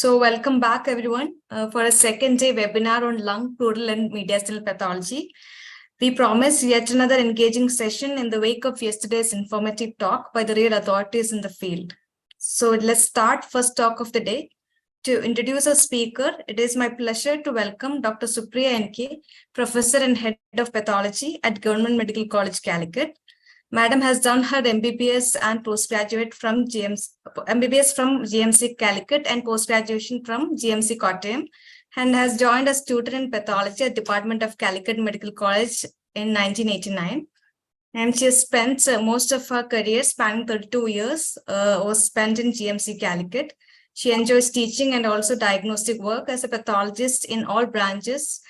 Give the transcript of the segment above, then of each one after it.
So welcome back everyone for a second day webinar on lung, pleural and mediastinal pathology. We promise yet another engaging session in the wake of yesterday's informative talk by the real authorities in the field. So let's start first talk of the day. To introduce our speaker, it is my pleasure to welcome Dr. Supriya N.K., Professor and Head of Pathology at Government Medical College, Calicut. Madam has done her MBBS and postgraduate from GMC Calicut and postgraduation from GMC Kottayam, and has joined as tutor in pathology at Department of Calicut Medical College in 1989. And she has spent most of her career, spanning 32 years, was spent in GMC Calicut. She enjoys teaching and also diagnostic work as a pathologist in all branches,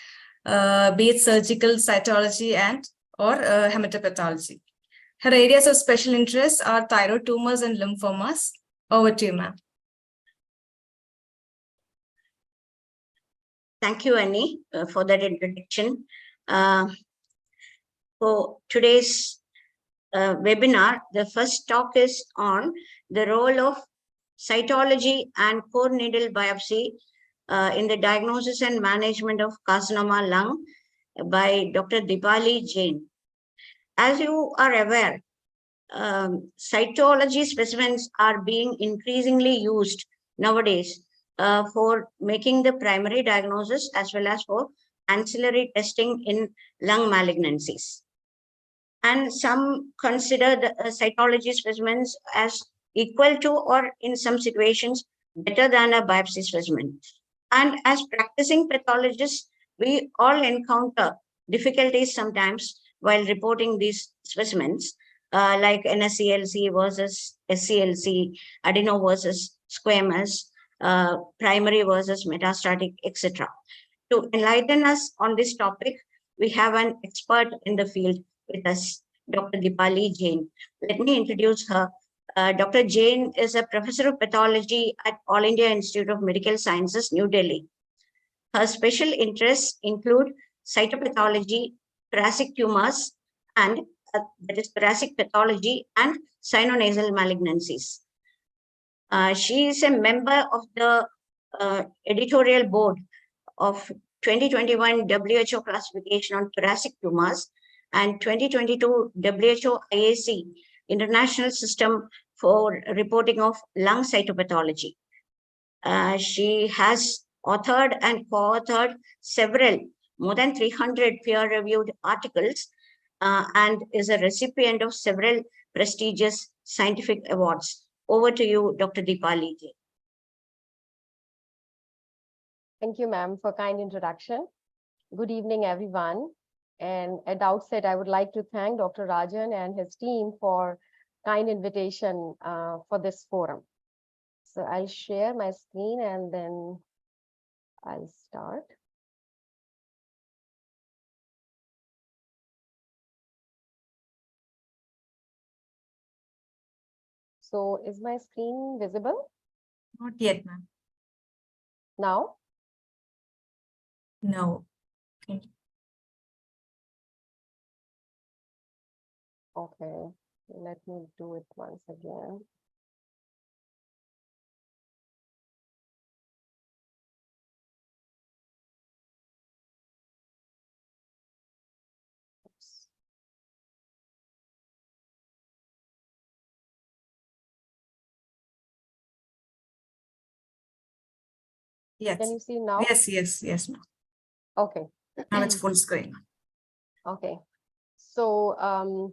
be it surgical, cytology, and or hematopathology. Her areas of special interest are thyroid tumors and lymphomas. Over to you, ma'am. Thank you, Annie, for that introduction. For today's webinar, the first talk is on the role of cytology and core needle biopsy in the diagnosis and management of carcinoma lung by Dr. Dipali Jain. As you are aware, cytology specimens are being increasingly used nowadays for making the primary diagnosis as well as for ancillary testing in lung malignancies. And some consider the cytology specimens as equal to or in some situations better than a biopsy specimen. And as practicing pathologists, we all encounter difficulties sometimes while reporting these specimens, like NSCLC versus SCLC, adeno versus squamous, primary versus metastatic, etc. To enlighten us on this topic, we have an expert in the field with us, Dr. Dipali Jain. Let me introduce her. Dr. Jain is a professor of pathology at All India Institute of Medical Sciences, New Delhi. Her special interests include cytopathology, thoracic tumors, and that is thoracic pathology and sinonasal malignancies. She is a member of the editorial board of 2021 WHO classification on thoracic tumors and 2022 WHO IAC International System for Reporting of Lung Cytopathology. She has authored and co-authored several, more than 300 peer-reviewed articles, and is a recipient of several prestigious scientific awards. Over to you, Dr. Dipali Jain. Thank you, ma'am, for kind introduction. Good evening, everyone. And at the outset, I would like to thank Dr. Rajan and his team for kind invitation for this forum. So I'll share my screen and then I'll start. So is my screen visible? Not yet, ma'am. Now? No. Okay. Okay, let me do it once again. Oops. Yes. Can you see now? Yes, ma'am. Okay. Now it's full screen. Okay. So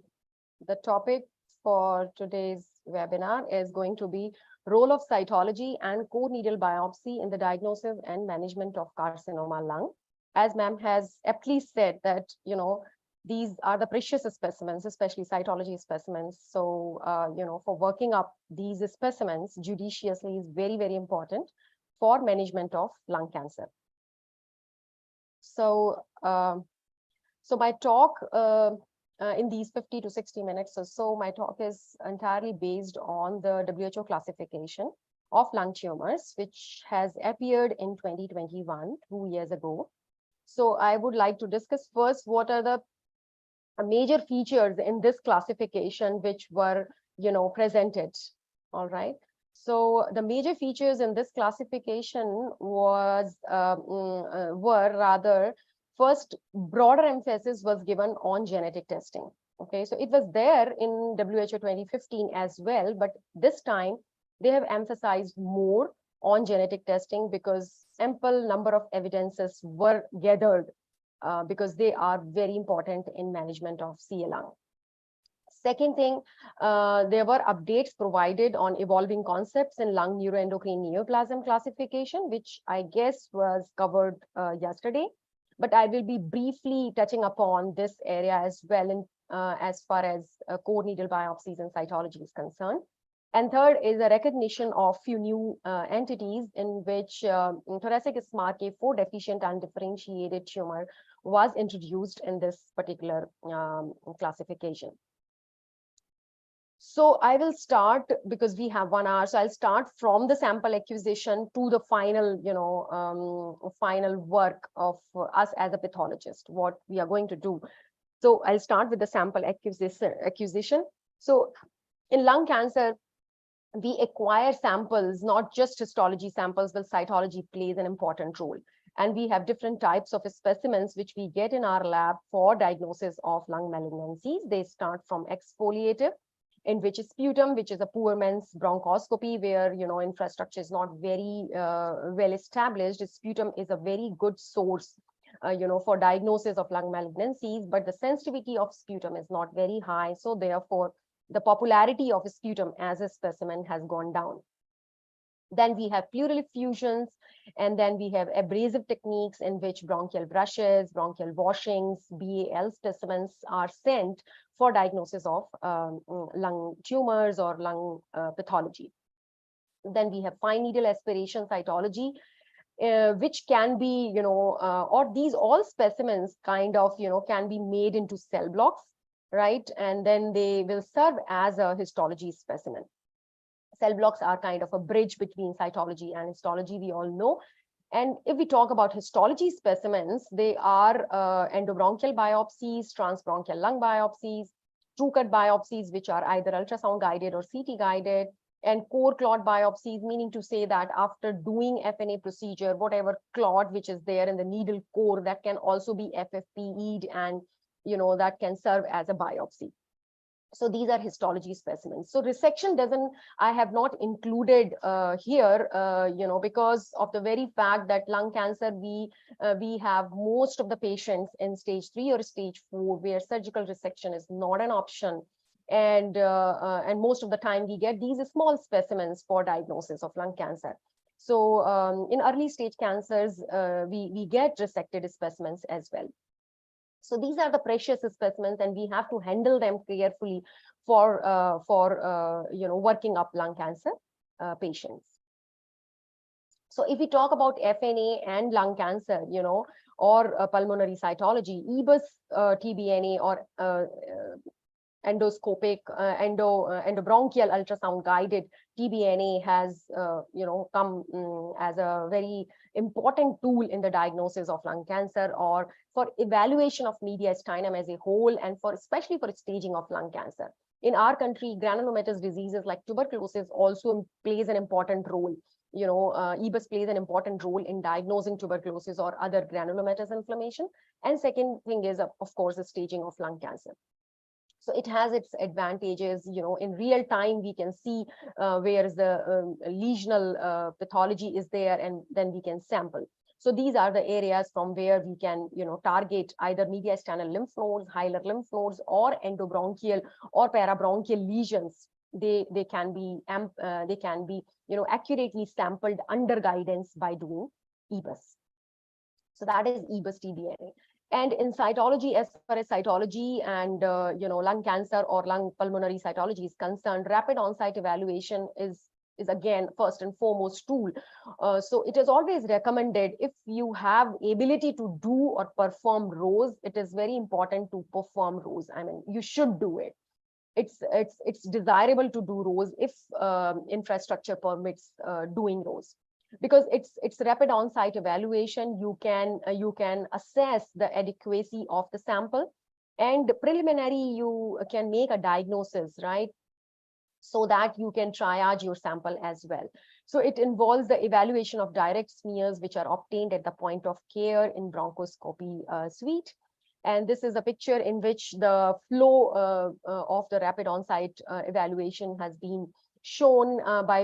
the topic for today's webinar is going to be role of cytology and core needle biopsy in the diagnosis and management of carcinoma lung. As ma'am has aptly said that, you know, these are the precious specimens, especially cytology specimens. So, you know, for working up these specimens judiciously is very, very important for management of lung cancer. So, so my talk in these 50 to 60 minutes or so, my talk is entirely based on the WHO classification of lung tumors, which has appeared in 2021, 2 years ago. So I would like to discuss first what are the major features in this classification which were, you know, presented. All right. So the major features in this classification were rather, first, broader emphasis was given on genetic testing. Okay, so it was there in WHO 2015 as well, but this time they have emphasized more on genetic testing because ample number of evidences were gathered because they are very important in management of CA lung. Second thing, there were updates provided on evolving concepts in lung neuroendocrine neoplasm classification, which I guess was covered yesterday. But I will be briefly touching upon this area as well in, as far as core needle biopsies and cytology is concerned. And third is a recognition of few new entities in which thoracic SMARCA4 deficient undifferentiated tumor was introduced in this particular classification. So I will start, because we have 1 hour, so I'll start from the sample acquisition to the final, final work of us as a pathologist, what we are going to do. So I'll start with the sample acquisition. So in lung cancer, we acquire samples, not just histology samples, but cytology plays an important role. And we have different types of specimens which we get in our lab for diagnosis of lung malignancies. They start from exfoliative, in which is sputum, which is a poor man's bronchoscopy, where infrastructure is not very well established. Sputum is a very good source, for diagnosis of lung malignancies, but the sensitivity of sputum is not very high. So therefore, the popularity of sputum as a specimen has gone down. Then we have pleural effusions, and then we have abrasive techniques in which bronchial brushes, bronchial washings, BAL specimens are sent for diagnosis of lung tumors or lung pathology. Then we have fine needle aspiration cytology, which can be, or these all specimens kind of, can be made into cell blocks, right? And then they will serve as a histology specimen. Cell blocks are kind of a bridge between cytology and histology, we all know. And if we talk about histology specimens, they are endobronchial biopsies, transbronchial lung biopsies, true cut biopsies, which are either ultrasound guided or CT guided, and core clot biopsies, meaning to say that after doing FNA procedure, whatever clot which is there in the needle core, that can also be FFPE'd, and that can serve as a biopsy. So these are histology specimens. So resection I have not included here, because of the very fact that lung cancer, we have most of the patients in stage 3 or stage 4 where surgical resection is not an option. And most of the time we get these small specimens for diagnosis of lung cancer. So in early stage cancers, we get resected specimens as well. So these are the precious specimens, and we have to handle them carefully for working up lung cancer patients. So if we talk about FNA and lung cancer, or pulmonary cytology, EBUS TBNA or endoscopic endobronchial ultrasound guided TBNA has come as a very important tool in the diagnosis of lung cancer, or for evaluation of mediastinum as a whole, and especially for staging of lung cancer. In our country, granulomatous diseases like tuberculosis also plays an important role. EBUS plays an important role in diagnosing tuberculosis or other granulomatous inflammation. And second thing is, of course, the staging of lung cancer. So it has its advantages, in real time, we can see where is the lesional pathology is there, and then we can sample. So these are the areas from where we can, target either mediastinal lymph nodes, hilar lymph nodes, or endobronchial or parabronchial lesions. They can be accurately sampled under guidance by doing EBUS. So that is EBUS TBNA. And in cytology, as far as cytology and lung cancer or lung pulmonary cytology is concerned, rapid on-site evaluation is again first and foremost tool. So it is always recommended, if you have ability to do or perform rows, it is very important to perform rows. I mean, you should do it. It's desirable to do rows if infrastructure permits doing rows. Because it's rapid on-site evaluation, you can assess the adequacy of the sample, and preliminary you can make a diagnosis, right? so that you can triage your sample as well. So it involves the evaluation of direct smears, which are obtained at the point of care in bronchoscopy suite. And this is a picture in which the flow of the rapid on-site evaluation has been shown, by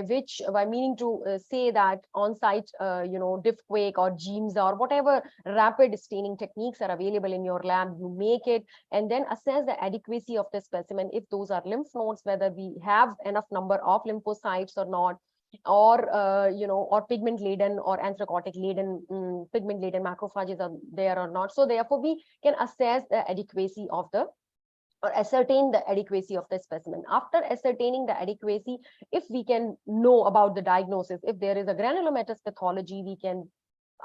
meaning to say that on-site, DIFQuake or GEMS or whatever rapid staining techniques are available in your lab, you make it and then assess the adequacy of the specimen. If those are lymph nodes, whether we have enough number of lymphocytes or not, or or pigment laden or anthracotic laden pigment laden macrophages are there or not. So therefore we can assess the adequacy of the, or ascertain the adequacy of the specimen. After ascertaining the adequacy, if we can know about the diagnosis, if there is a granulomatous pathology, we can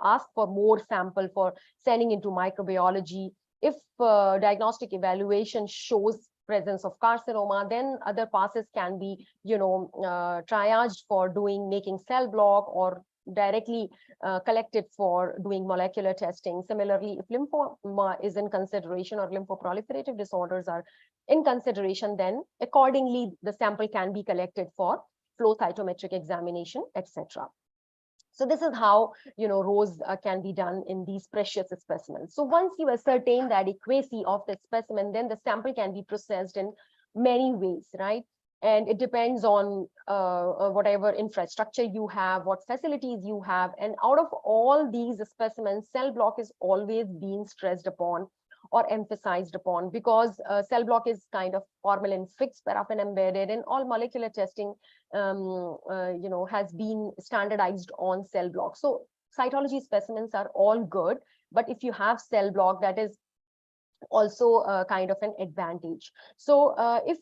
ask for more sample for sending into microbiology. If diagnostic evaluation shows presence of carcinoma, then other passes can be, triaged for making cell block, or directly collected for doing molecular testing. Similarly, if lymphoma is in consideration or lymphoproliferative disorders are in consideration, then accordingly the sample can be collected for flow cytometric examination, etc. So this is how, rows can be done in these precious specimens. So once you ascertain the adequacy of the specimen, then the sample can be processed in many ways, right? And it depends on whatever infrastructure you have, what facilities you have. And out of all these specimens, cell block is always being stressed upon or emphasized upon, because cell block is kind of formalin fixed, paraffin embedded, and all molecular testing has been standardized on cell block. So cytology specimens are all good, but if you have cell block, that is also kind of an advantage. So if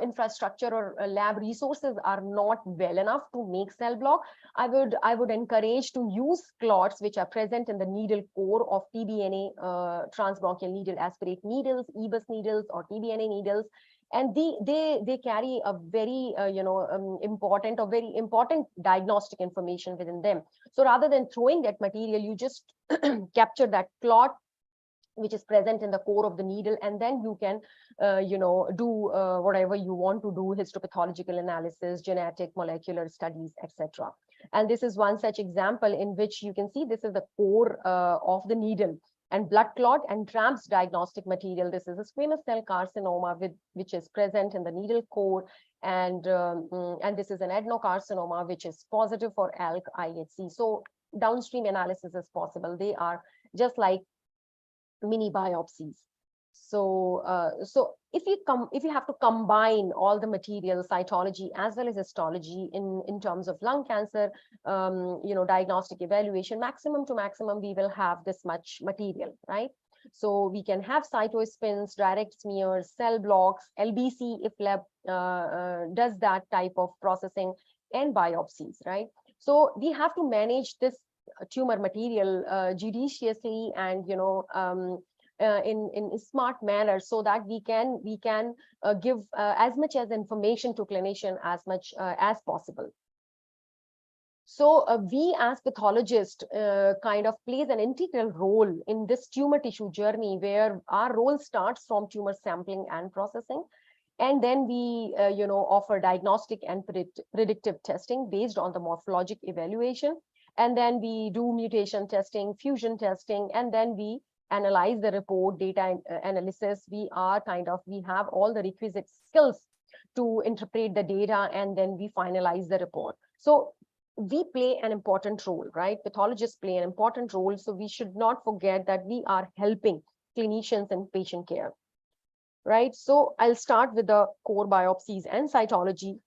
infrastructure or lab resources are not well enough to make cell block, I would encourage to use clots which are present in the needle core of TBNA transbronchial needle aspirate needles, EBUS needles, or TBNA needles. And they carry a very important or very important diagnostic information within them. So rather than throwing that material, you just capture that clot which is present in the core of the needle, and then you can do whatever you want to do, histopathological analysis, genetic, molecular studies, etc. And this is one such example in which you can see this is the core of the needle, and blood clot and TRAMS diagnostic material. This is a squamous cell carcinoma which is present in the needle core, and this is an adenocarcinoma which is positive for ALK IHC. So downstream analysis is possible. They are just like mini biopsies. So if you have to combine all the materials, cytology as well as histology in terms of lung cancer, diagnostic evaluation, maximum to maximum, we will have this much material, right? So we can have cytospins, direct smears, cell blocks, LBC if lab does that type of processing, and biopsies, right? So we have to manage this tumor material judiciously and in a smart manner, so that we can give as much as information to clinician as much as possible. So we as pathologists kind of plays an integral role in this tumor tissue journey, where our role starts from tumor sampling and processing. And then we offer diagnostic and predictive testing based on the morphologic evaluation. And then we do mutation testing, fusion testing, and then we analyze the report, data analysis. We have all the requisite skills to interpret the data, and then we finalize the report. So we play an important role, right? Pathologists play an important role. So we should not forget that we are helping clinicians in patient care, right? So I'll start with the core biopsies and cytology.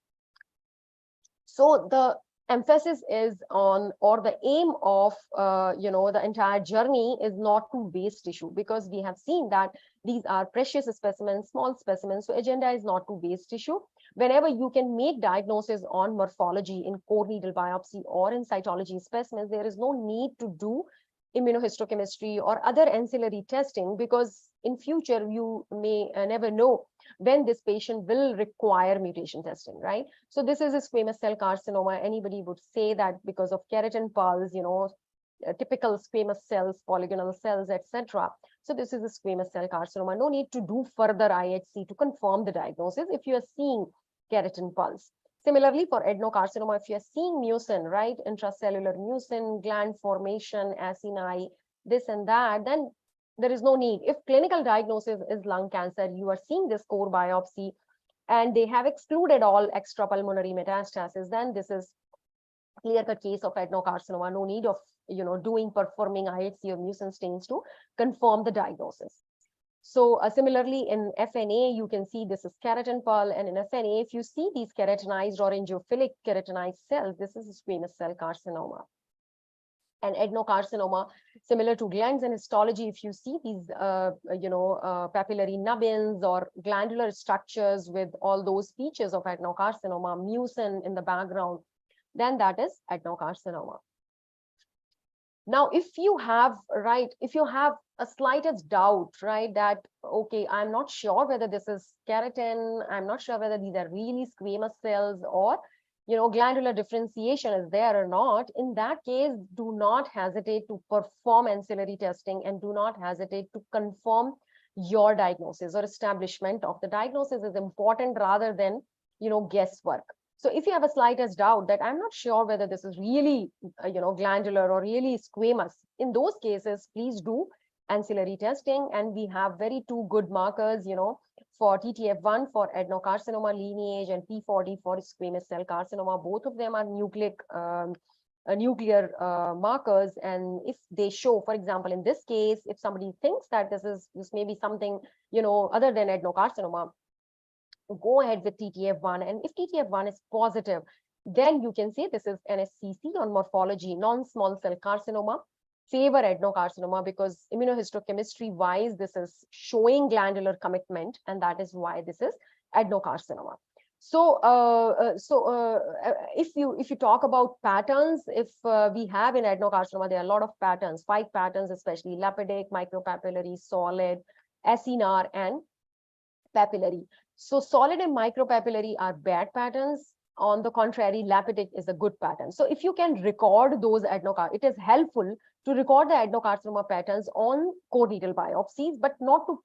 So the emphasis is on, or the aim of the entire journey is not to waste tissue, because we have seen that these are precious specimens, small specimens. So agenda is not to waste tissue. Whenever you can make diagnosis on morphology in core needle biopsy or in cytology specimens, there is no need to do immunohistochemistry or other ancillary testing, because in future you may never know when this patient will require mutation testing, right? So this is a squamous cell carcinoma. Anybody would say that because of keratin pulse, typical squamous cells, polygonal cells, etc. So this is a squamous cell carcinoma. No need to do further IHC to confirm the diagnosis. If you are seeing keratin pulse. Similarly, for adenocarcinoma, if you're seeing mucin, right, intracellular mucin, gland formation, acini, this and that, then there is no need. If clinical diagnosis is lung cancer, you are seeing this core biopsy, and they have excluded all extrapulmonary metastasis, then this is clear-cut case of adenocarcinoma. No need of performing IHC or mucin stains to confirm the diagnosis. So similarly, in FNA, you can see this is keratin pulse, and in FNA, if you see these keratinized or angiophilic keratinized cells, this is a squamous cell carcinoma. And adenocarcinoma, similar to glands in histology, if you see these, papillary nubbins or glandular structures with all those features of adenocarcinoma, mucin in the background, then that is adenocarcinoma. Now, if you have a slightest doubt, right, that, okay, I'm not sure whether this is keratin, I'm not sure whether these are really squamous cells or, glandular differentiation is there or not, in that case, do not hesitate to perform ancillary testing and do not hesitate to confirm your diagnosis, or establishment of the diagnosis is important rather than, guesswork. So if you have a slightest doubt that I'm not sure whether this is really, glandular or really squamous, in those cases, please do ancillary testing. And we have two good markers, for TTF1 for adenocarcinoma lineage and P40 for squamous cell carcinoma. Both of them are nuclear markers. And if they show, for example, in this case, if somebody thinks that this may be something, other than adenocarcinoma, go ahead with TTF1. And if TTF1 is positive, then you can say this is NSCC on morphology, non-small cell carcinoma, favor adenocarcinoma, because immunohistochemistry wise, this is showing glandular commitment, and that is why this is adenocarcinoma. So, if you talk about patterns, if we have in adenocarcinoma, there are a lot of patterns, 5 patterns, especially lapidic, micropapillary, solid, acinar, and papillary. So solid and micropapillary are bad patterns. On the contrary, lapidic is a good pattern. So if you can record those it is helpful to record the adenocarcinoma patterns on core needle biopsies, but not to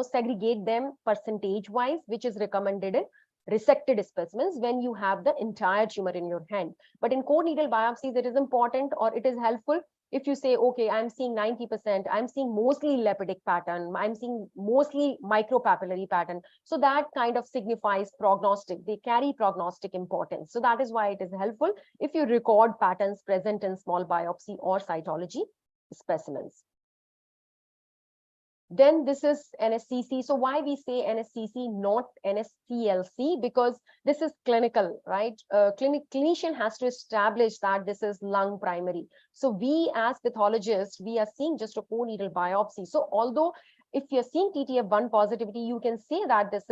segregate them percentage wise, which is recommended in resected specimens when you have the entire tumor in your hand. But in core needle biopsies, it is important, or it is helpful if you say, okay, I'm seeing 90%, I'm seeing mostly lapidic pattern, I'm seeing mostly micropapillary pattern. So that kind of signifies prognostic. They carry prognostic importance. So that is why it is helpful if you record patterns present in small biopsy or cytology specimens. Then this is NSCC. So why we say NSCC, not NSCLC? Because this is clinical, right? Clinician has to establish that this is lung primary. So we as pathologists, we are seeing just a core needle biopsy. So although if you're seeing TTF1 positivity, you can say that this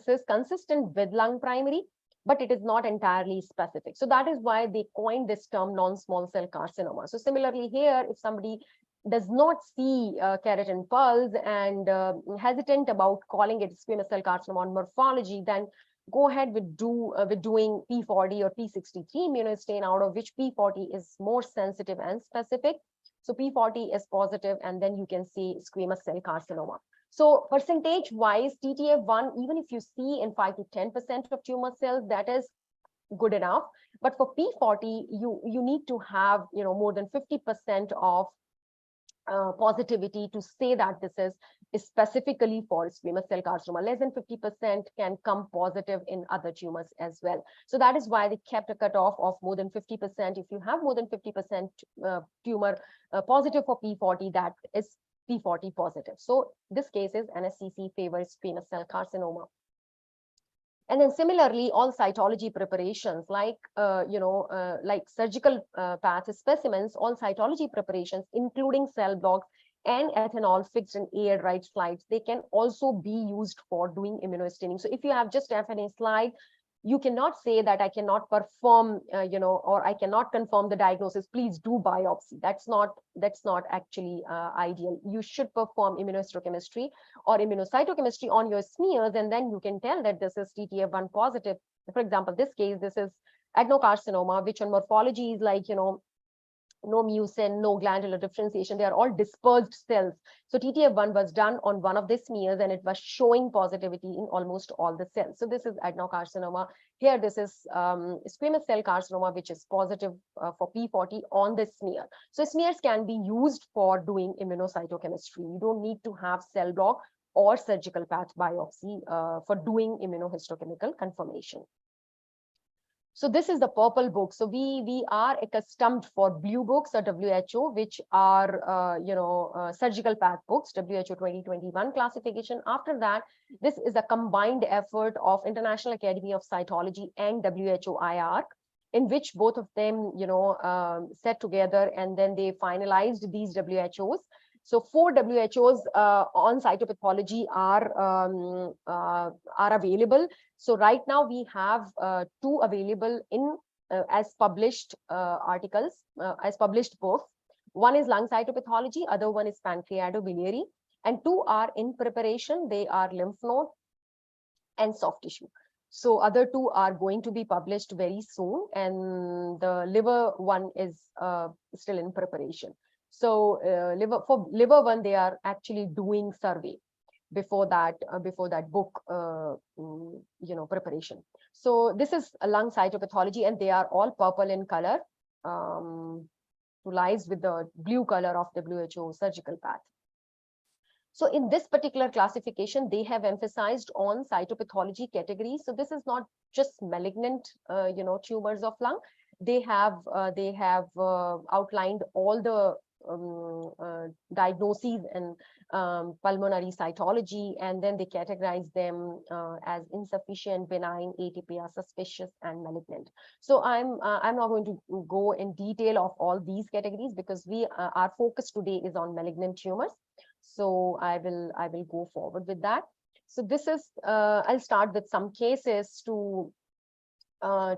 is consistent with lung primary, but it is not entirely specific. So that is why they coined this term non-small cell carcinoma. So similarly here, if somebody does not see keratin pulse and hesitant about calling it squamous cell carcinoma on morphology, then go ahead with doing P40 or P63 immunostain, out of which P40 is more sensitive and specific. So P40 is positive, and then you can see squamous cell carcinoma. So percentage wise, TTF1, even if you see in 5 to 10% of tumor cells, that is good enough. But for P40, you need to have more than 50% of positivity to say that this is specifically for squamous cell carcinoma. Less than 50% can come positive in other tumors as well. So that is why they kept a cutoff of more than 50%. If you have more than 50% tumor positive for P40, that is P40 positive. So this case is NSCC favors squamous cell carcinoma. And then similarly, all cytology preparations like surgical path specimens, all cytology preparations, including cell blocks and ethanol fixed in air right slides, they can also be used for doing immunostaining. So if you have just FNA slide, you cannot say that I cannot perform, or I cannot confirm the diagnosis. Please do biopsy. That's not actually ideal. You should perform immunohistochemistry or immunocytochemistry on your smears, and then you can tell that this is TTF1 positive. For example, this case, this is adenocarcinoma, which on morphology is like, no mucin, no glandular differentiation. They are all dispersed cells. So TTF1 was done on one of the smears and it was showing positivity in almost all the cells. So this is adenocarcinoma. Here, this is squamous cell carcinoma, which is positive for P40 on this smear. So smears can be used for doing immunocytochemistry. You don't need to have cell block or surgical path biopsy for doing immunohistochemical confirmation. So this is the purple book. So we are accustomed for blue books or WHO, which are surgical path books, WHO 2021 classification. After that, this is a combined effort of International Academy of Cytology and WHO IARC, in which both of them set together, and then they finalized these WHOs. So 4 WHOs on cytopathology are available. So right now we have 2 available in as published articles, as published books. One is lung cytopathology, other one is pancreatobiliary, and 2 are in preparation. They are lymph node and soft tissue. So other 2 are going to be published very soon, and the liver one is still in preparation. So for liver one, they are actually doing survey before that book preparation. So this is a lung cytopathology, and they are all purple in color, lies with the blue color of WHO surgical path. So in this particular classification, they have emphasized on cytopathology categories. So this is not just malignant tumors of lung. They have outlined all the diagnoses and pulmonary cytology, and then they categorize them as insufficient, benign, atypical, suspicious, and malignant. So I'm not going to go in detail of all these categories because our focus today is on malignant tumors. So I will go forward with that. So this is I'll start with some cases to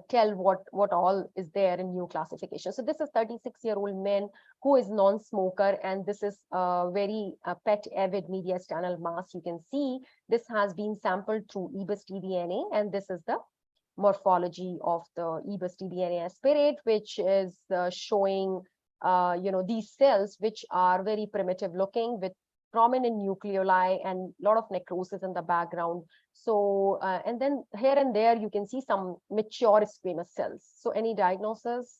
tell what all is there in new classification. So this is 36-year-old man who is non-smoker, and this is a very PET avid mediastinal mass. You can see this has been sampled through EBUS-TDNA, and this is the morphology of the EBUS-TDNA aspirate, which is showing these cells which are very primitive looking with prominent nucleoli and a lot of necrosis in the background. So, and then here and there, you can see some mature squamous cells. So any diagnosis?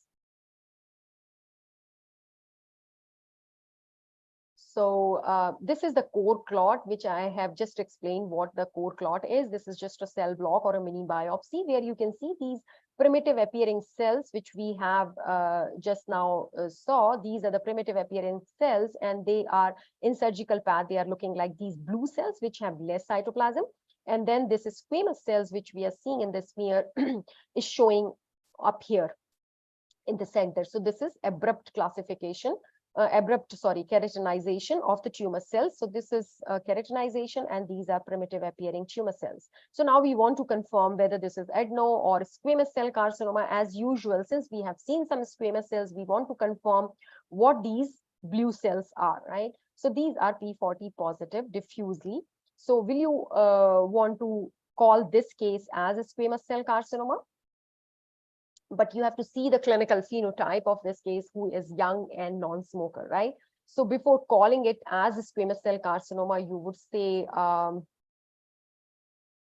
So this is the core clot, which I have just explained what the core clot is. This is just a cell block or a mini biopsy where you can see these primitive appearing cells, which we have just now saw. These are the primitive appearing cells, and they are in surgical path. They are looking like these blue cells, which have less cytoplasm. And then this is squamous cells, which we are seeing in this smear is showing up here in the center. So this is abrupt classification. Keratinization of the tumor cells. So this is keratinization, and these are primitive appearing tumor cells. So now we want to confirm whether this is adeno or squamous cell carcinoma. As usual, since we have seen some squamous cells, we want to confirm what these blue cells are, right? So these are P40 positive diffusely. So will you want to call this case as a squamous cell carcinoma? But you have to see the clinical phenotype of this case, who is young and non-smoker, right? So before calling it as a squamous cell carcinoma, you would say,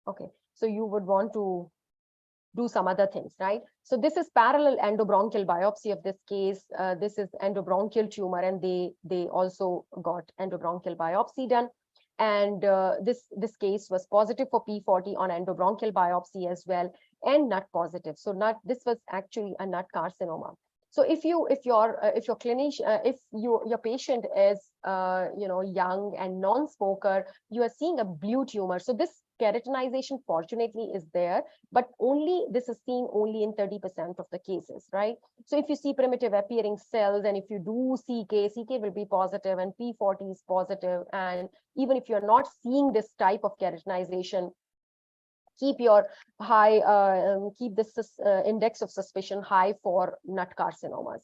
okay, so you would want to do some other things, right? So this is parallel endobronchial biopsy of this case. This is endobronchial tumor, and they also got endobronchial biopsy done. And this case was positive for P40 on endobronchial biopsy as well, and nut positive. So this was actually a nut carcinoma. So if your clinician, if your patient is young and non-smoker, you are seeing a blue tumor. So this keratinization fortunately is there, but this is seen only in 30% of the cases, right? So if you see primitive appearing cells, and if you do CK will be positive, and P40 is positive, and even if you're not seeing this type of keratinization, keep your keep this index of suspicion high for nut carcinomas.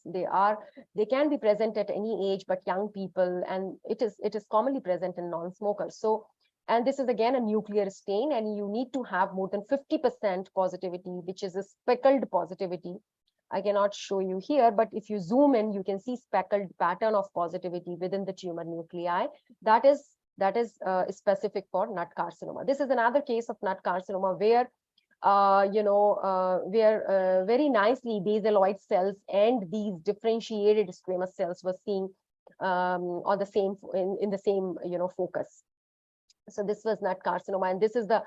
They can be present at any age, but young people, and it is commonly present in non-smokers. So, and this is again a nuclear stain, and you need to have more than 50% positivity, which is a speckled positivity, I cannot show you here, but if you zoom in, you can see speckled pattern of positivity within the tumor nuclei. That is specific for nut carcinoma. This is another case of nut carcinoma where very nicely basaloid cells and these differentiated squamous cells were seen on the same in the same focus. So this was nut carcinoma, and this is the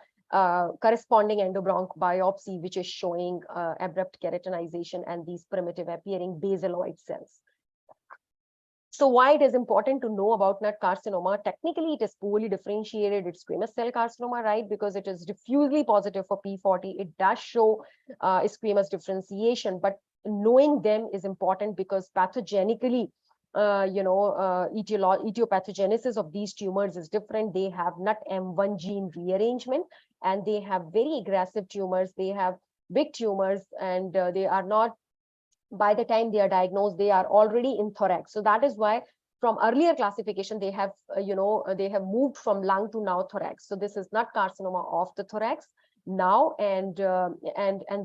corresponding endobronch biopsy, which is showing abrupt keratinization and these primitive appearing basaloid cells. So why it is important to know about nut carcinoma? Technically, it is poorly differentiated. It's squamous cell carcinoma, right? Because it is diffusely positive for P40. It does show squamous differentiation, but knowing them is important because pathogenically, etiopathogenesis of these tumors is different. They have NUT-M1 gene rearrangement, and they have very aggressive tumors. They have big tumors, and they are not, by the time they are diagnosed, they are already in thorax. So that is why from earlier classification, they have, they have moved from lung to now thorax. So this is nut carcinoma of the thorax now, and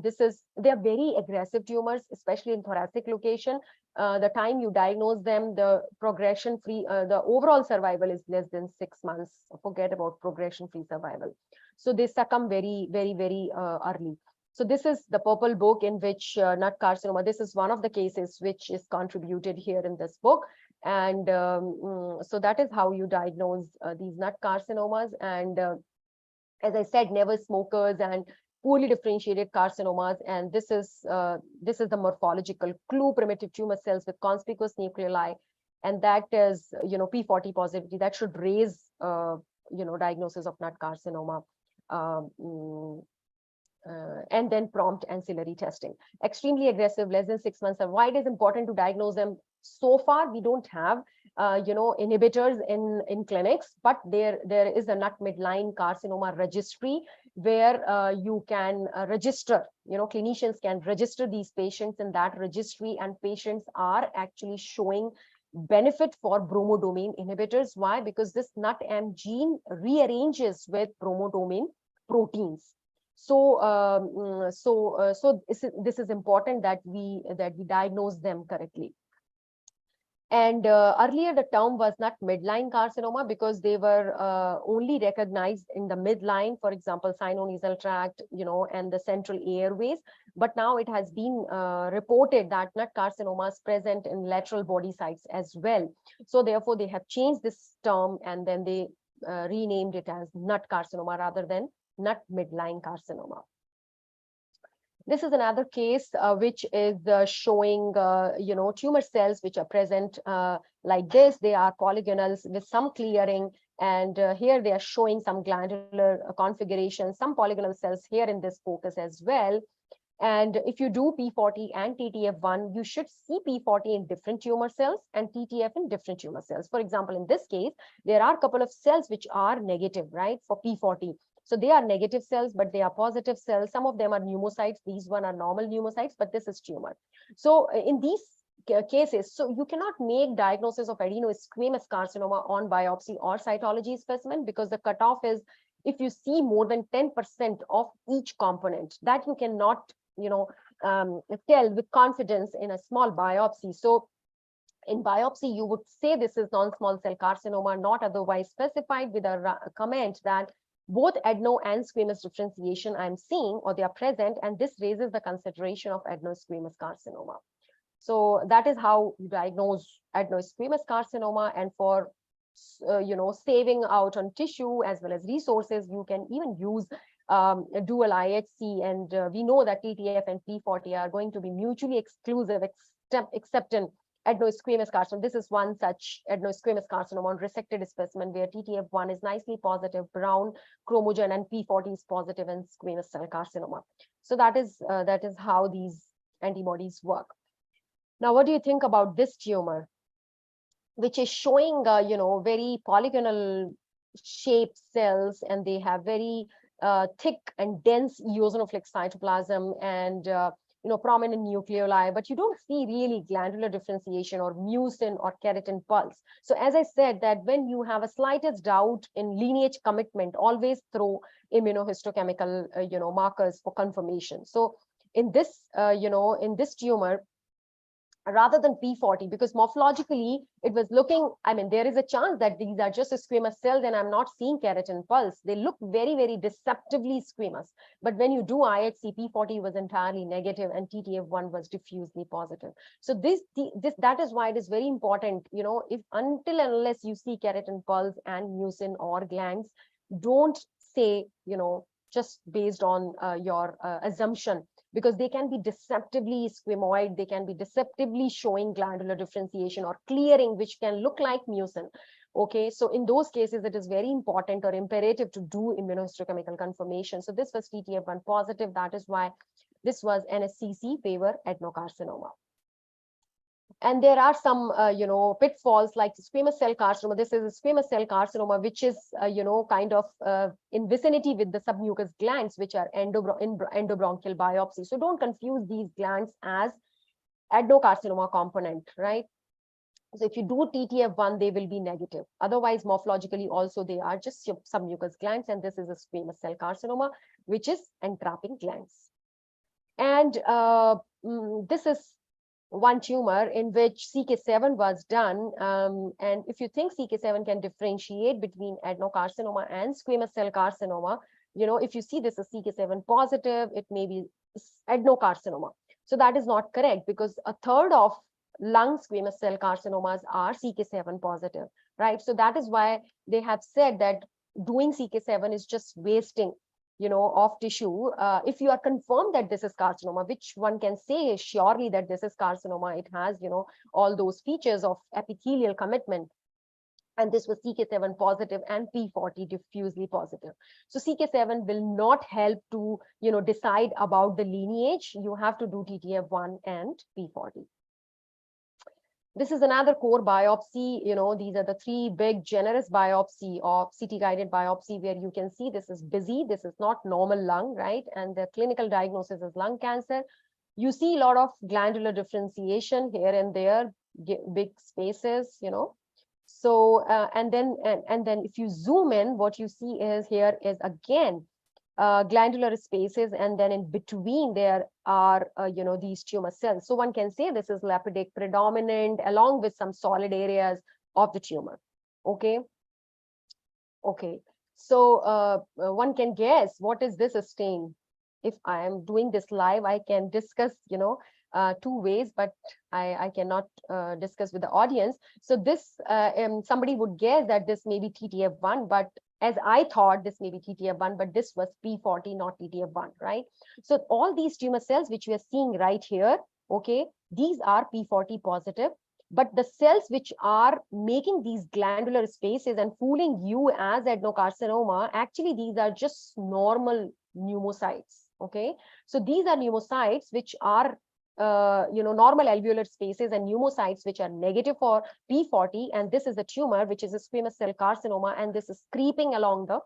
this is, they are very aggressive tumors, especially in thoracic location. The time you diagnose them, the progression-free, the overall survival is less than 6 months. Forget about progression-free survival. So they succumb very, very, very early. So this is the purple book in which nut carcinoma, this is one of the cases which is contributed here in this book. And so that is how you diagnose these nut carcinomas. And as I said, never smokers and poorly differentiated carcinomas. And this is the morphological clue: primitive tumor cells with conspicuous nucleoli. And that is, P40 positivity. That should raise, diagnosis of nut carcinoma. And then prompt ancillary testing. Extremely aggressive, less than 6 months. And why it is important to diagnose them? So far, we don't have, inhibitors in clinics, but there is a nut midline carcinoma registry where you can register, clinicians can register these patients in that registry, and patients are actually showing benefit for bromodomain inhibitors. Why? Because this NUT-M gene rearranges with bromodomain proteins. So, this is important that we diagnose them correctly. And earlier the term was not midline carcinoma because they were only recognized in the midline, for example, sinonasal tract, and the central airways. But now it has been reported that nut carcinoma is present in lateral body sites as well. So therefore they have changed this term, and then they renamed it as nut carcinoma rather than nut midline carcinoma. This is another case which is showing, tumor cells which are present like this. They are polygonals with some clearing, and here they are showing some glandular configuration, some polygonal cells here in this focus as well. And if you do P40 and TTF1, you should see P40 in different tumor cells and TTF in different tumor cells. For example, in this case, there are a couple of cells which are negative, right, for P40. So they are negative cells, but they are positive cells. Some of them are pneumocytes. These one are normal pneumocytes, but this is tumor. So in these cases, so you cannot make diagnosis of adenosquamous carcinoma on biopsy or cytology specimen, because the cutoff is if you see more than 10% of each component, that you cannot, tell with confidence in a small biopsy. So in biopsy, you would say this is non-small cell carcinoma, not otherwise specified, with a comment that both adeno and squamous differentiation I'm seeing, or they are present, and this raises the consideration of adenosquamous carcinoma. So that is how you diagnose adenosquamous carcinoma. And for saving out on tissue as well as resources, you can even use dual IHC, and we know that TTF and P40 are going to be mutually exclusive except in adenosquamous carcinoma. This is one such adenosquamous carcinoma on resected specimen where TTF1 is nicely positive, brown chromogen, and P40 is positive in squamous cell carcinoma. So that is how these antibodies work. Now, what do you think about this tumor, which is showing very polygonal shaped cells, and they have very thick and dense eosinophilic cytoplasm and prominent nucleoli, but you don't see really glandular differentiation or mucin or keratin pulse. So as I said, that when you have a slightest doubt in lineage commitment, always throw immunohistochemical markers for confirmation. So in this, in this tumor, rather than P40, because morphologically it was looking, I mean, there is a chance that these are just a squamous cells and I'm not seeing keratin pulse. They look very, very deceptively squamous. But when you do IHC, P40 was entirely negative and TTF1 was diffusely positive. So that is why it is very important, if until and unless you see keratin pulse and mucin or glands, don't say, just based on your assumption, because they can be deceptively squamoid, they can be deceptively showing glandular differentiation or clearing, which can look like mucin. Okay, so in those cases, it is very important or imperative to do immunohistochemical confirmation. So this was TTF1 positive. That is why this was NSCC favor adenocarcinoma. And there are some, pitfalls like squamous cell carcinoma. This is a squamous cell carcinoma, which is, kind of in vicinity with the submucous glands, which are endobronchial biopsy. So don't confuse these glands as adenocarcinoma component, right? So if you do TTF1, they will be negative. Otherwise, morphologically also, they are just submucous glands. And this is a squamous cell carcinoma, which is entrapping glands. And this is one tumor in which CK7 was done. And if you think CK7 can differentiate between adenocarcinoma and squamous cell carcinoma, if you see this as CK7 positive, it may be adenocarcinoma. So that is not correct, because a third of lung squamous cell carcinomas are CK7 positive, right? So that is why they have said that doing CK7 is just wasting of tissue. If you are confirmed that this is carcinoma, which one can say surely that this is carcinoma, it has, all those features of epithelial commitment. And this was CK7 positive and P40 diffusely positive. So CK7 will not help to, decide about the lineage. You have to do TTF1 and P40. This is another core biopsy. These are the three big generous biopsy of CT guided biopsy, where you can see this is busy. This is not normal lung, right? And the clinical diagnosis is lung cancer. You see a lot of glandular differentiation here and there, big spaces, So, and then if you zoom in, what you see is here is again, glandular spaces, and then in between there are these tumor cells. So one can say this is lapidic predominant along with some solid areas of the tumor. Okay. So one can guess what is this stain. If I am doing this live, I can discuss two ways, but I cannot discuss with the audience. So this somebody would guess that this may be TTF1, but as I thought, this may be TTF1, but this was P40, not TTF1, right? So all these tumor cells, which we are seeing right here, okay, these are P40 positive, but the cells which are making these glandular spaces and fooling you as adenocarcinoma, actually, these are just normal pneumocytes, okay? So these are pneumocytes, which are normal alveolar spaces and pneumocytes, which are negative for P40. And this is a tumor, which is a squamous cell carcinoma, and this is creeping along the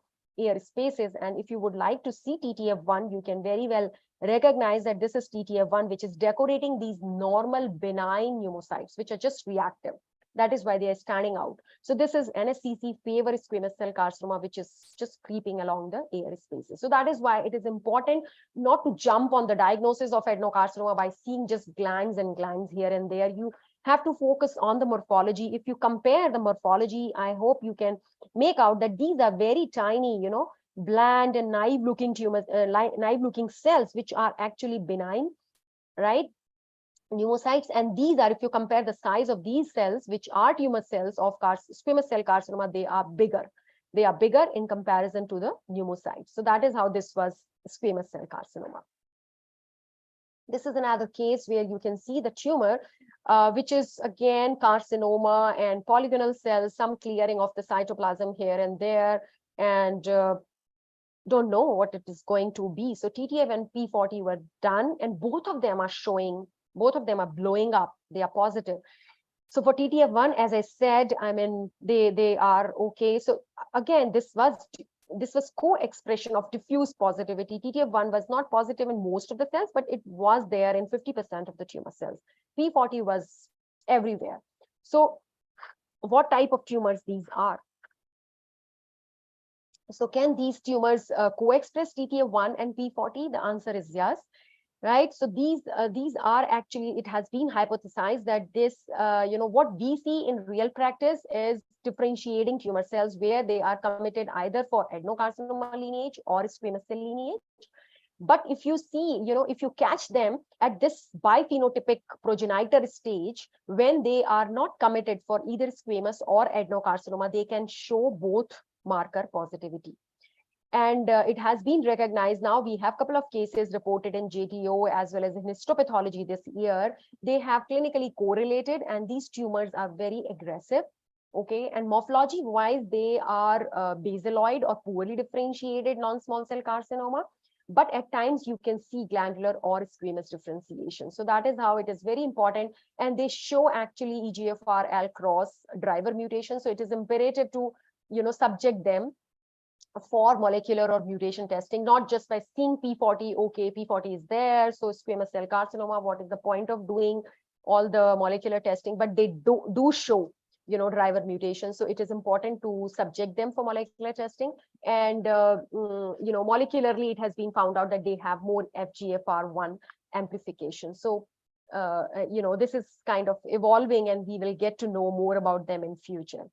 air spaces. And if you would like to see TTF1, you can very well recognize that this is TTF1, which is decorating these normal benign pneumocytes, which are just reactive. That is why they are standing out. So this is NSCC favor squamous cell carcinoma, which is just creeping along the air spaces. So that is why it is important not to jump on the diagnosis of adenocarcinoma by seeing just glands and glands here and there. You have to focus on the morphology. If you compare the morphology, I hope you can make out that these are very tiny, bland and naive looking tumors, naive looking cells, which are actually benign, right? Pneumocytes. And these are, if you compare the size of these cells, which are tumor cells of squamous cell carcinoma, they are bigger. They are bigger in comparison to the pneumocytes. So that is how this was squamous cell carcinoma. This is another case where you can see the tumor, which is again carcinoma and polygonal cells, some clearing of the cytoplasm here and there, and don't know what it is going to be. So TTF and P40 were done, and both of them are showing, both of them are blowing up. They are positive. So for TTF1, as I said, I mean, they are okay. So again, this was co-expression of diffuse positivity. TTF1 was not positive in most of the cells, but it was there in 50% of the tumor cells. P40 was everywhere. So what type of tumors these are? So can these tumors co-express TTF1 and P40? The answer is yes. right? So these are actually, it has been hypothesized that this, what we see in real practice is differentiating tumor cells where they are committed either for adenocarcinoma lineage or squamous cell lineage. But if you see, if you catch them at this biphenotypic progenitor stage, when they are not committed for either squamous or adenocarcinoma, they can show both marker positivity. And it has been recognized now. We have a couple of cases reported in JTO as well as in histopathology this year. They have clinically correlated, and these tumors are very aggressive. Okay, and morphology wise, they are basaloid or poorly differentiated non-small cell carcinoma. But at times you can see glandular or squamous differentiation. So that is how it is very important. And they show actually EGFR-AL cross driver mutation. So it is imperative to, subject them for molecular or mutation testing, not just by seeing P40, okay, P40 is there, so squamous cell carcinoma, what is the point of doing all the molecular testing? But they do show, driver mutation. So it is important to subject them for molecular testing. And, molecularly, it has been found out that they have more FGFR1 amplification. So, this is kind of evolving, and we will get to know more about them in future.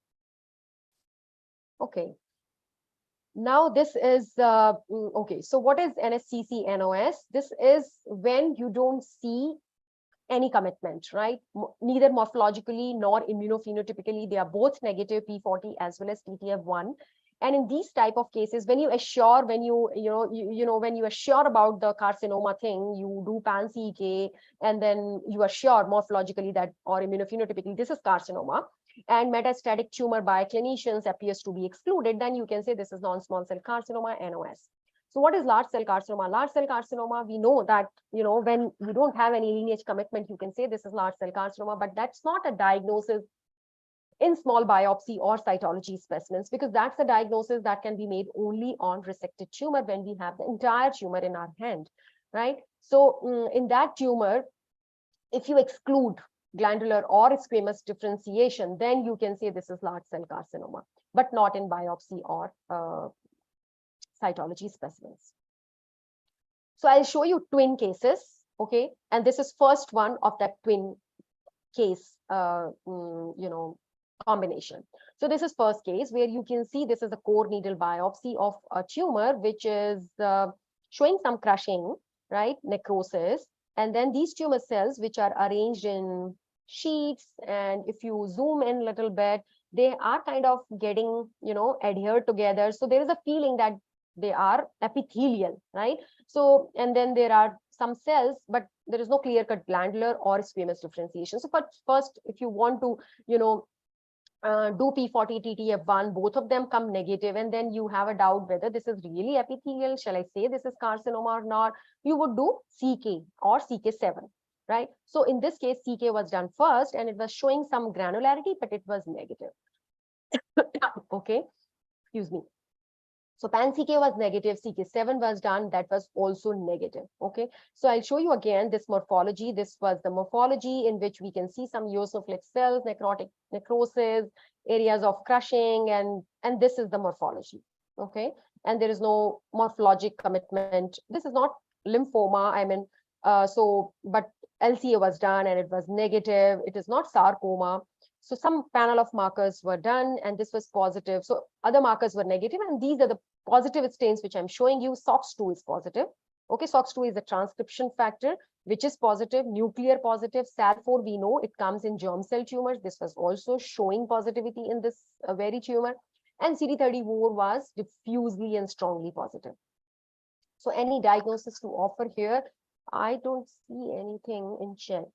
Okay. Now this is, okay, so what is NSCC NOS? This is when you don't see any commitment, right? Neither morphologically nor immunophenotypically, they are both negative, P40 as well as TTF1. And in these type of cases, when you assure, when you assure about the carcinoma thing, you do pan-CK, and then you assure morphologically that, or immunophenotypically, this is carcinoma, and metastatic tumor by clinicians appears to be excluded, then you can say this is non-small cell carcinoma, NOS. So what is large cell carcinoma? Large cell carcinoma, we know that, when you don't have any lineage commitment, you can say this is large cell carcinoma, but that's not a diagnosis in small biopsy or cytology specimens, because that's a diagnosis that can be made only on resected tumor when we have the entire tumor in our hand, right? So in that tumor, if you exclude glandular or squamous differentiation, then you can say this is large cell carcinoma, but not in biopsy or cytology specimens. So I'll show you twin cases, okay? And this is first one of that twin case, combination. So this is first case where you can see this is a core needle biopsy of a tumor, which is showing some crushing, right? Necrosis. And then these tumor cells, which are arranged in sheets, and if you zoom in a little bit, they are kind of getting, adhered together. So there is a feeling that they are epithelial, right? So, and then there are some cells, but there is no clear-cut glandular or squamous differentiation. So first, if you want to, do P40, TTF1, both of them come negative, and then you have a doubt whether this is really epithelial, shall I say this is carcinoma or not, you would do CK or CK7, right? So in this case, CK was done first, and it was showing some granularity, but it was negative. Okay, excuse me. So pan-CK was negative, CK7 was done, that was also negative, okay? So I'll show you again this morphology. This was the morphology in which we can see some eosinophilic cells, necrotic necrosis, areas of crushing, and this is the morphology, okay? And there is no morphologic commitment. This is not lymphoma, I mean, but LCA was done and it was negative. It is not sarcoma. So some panel of markers were done and this was positive. So other markers were negative, and these are the positive stains which I'm showing you. SOX2 is positive. Okay, SOX2 is a transcription factor, which is positive, nuclear positive. SAL4, we know it comes in germ cell tumors. This was also showing positivity in this very tumor. And CD34 was diffusely and strongly positive. So any diagnosis to offer here? I don't see anything in chat.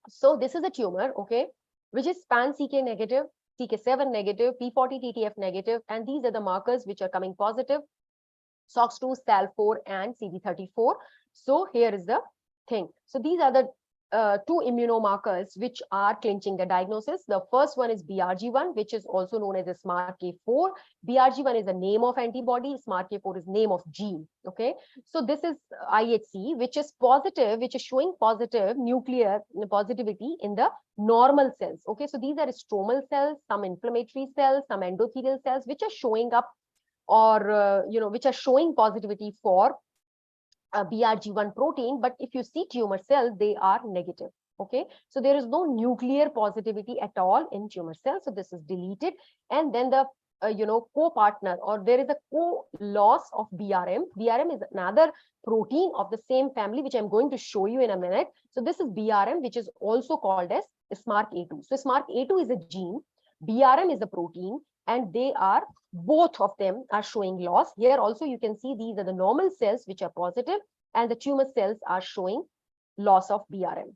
So this is a tumor, okay, which is pan-CK negative, CK7 negative, P40 TTF negative, and these are the markers which are coming positive, SOX2, SAL4, and CD34. So here is the thing. So these are the two immunomarkers which are clinching the diagnosis. The first one is BRG1, which is also known as a SMARCA4. BRG1 is the name of antibody. SMARCA4 is name of gene. Okay, so this is IHC, which is positive, which is showing positive nuclear positivity in the normal cells. Okay, so these are stromal cells, some inflammatory cells, some endothelial cells, which are showing up or which are showing positivity for BRG1 protein, but if you see tumor cells, they are negative. Okay, so there is no nuclear positivity at all in tumor cells, so this is deleted. And then the co-partner, or there is a co-loss of BRM. BRM is another protein of the same family, which I'm going to show you in a minute. So this is BRM, which is also called as SMARCA2. So SMARCA2 is a gene, BRM is a protein, and they are, both of them are showing loss. Here also you can see these are the normal cells which are positive, and the tumor cells are showing loss of BRM.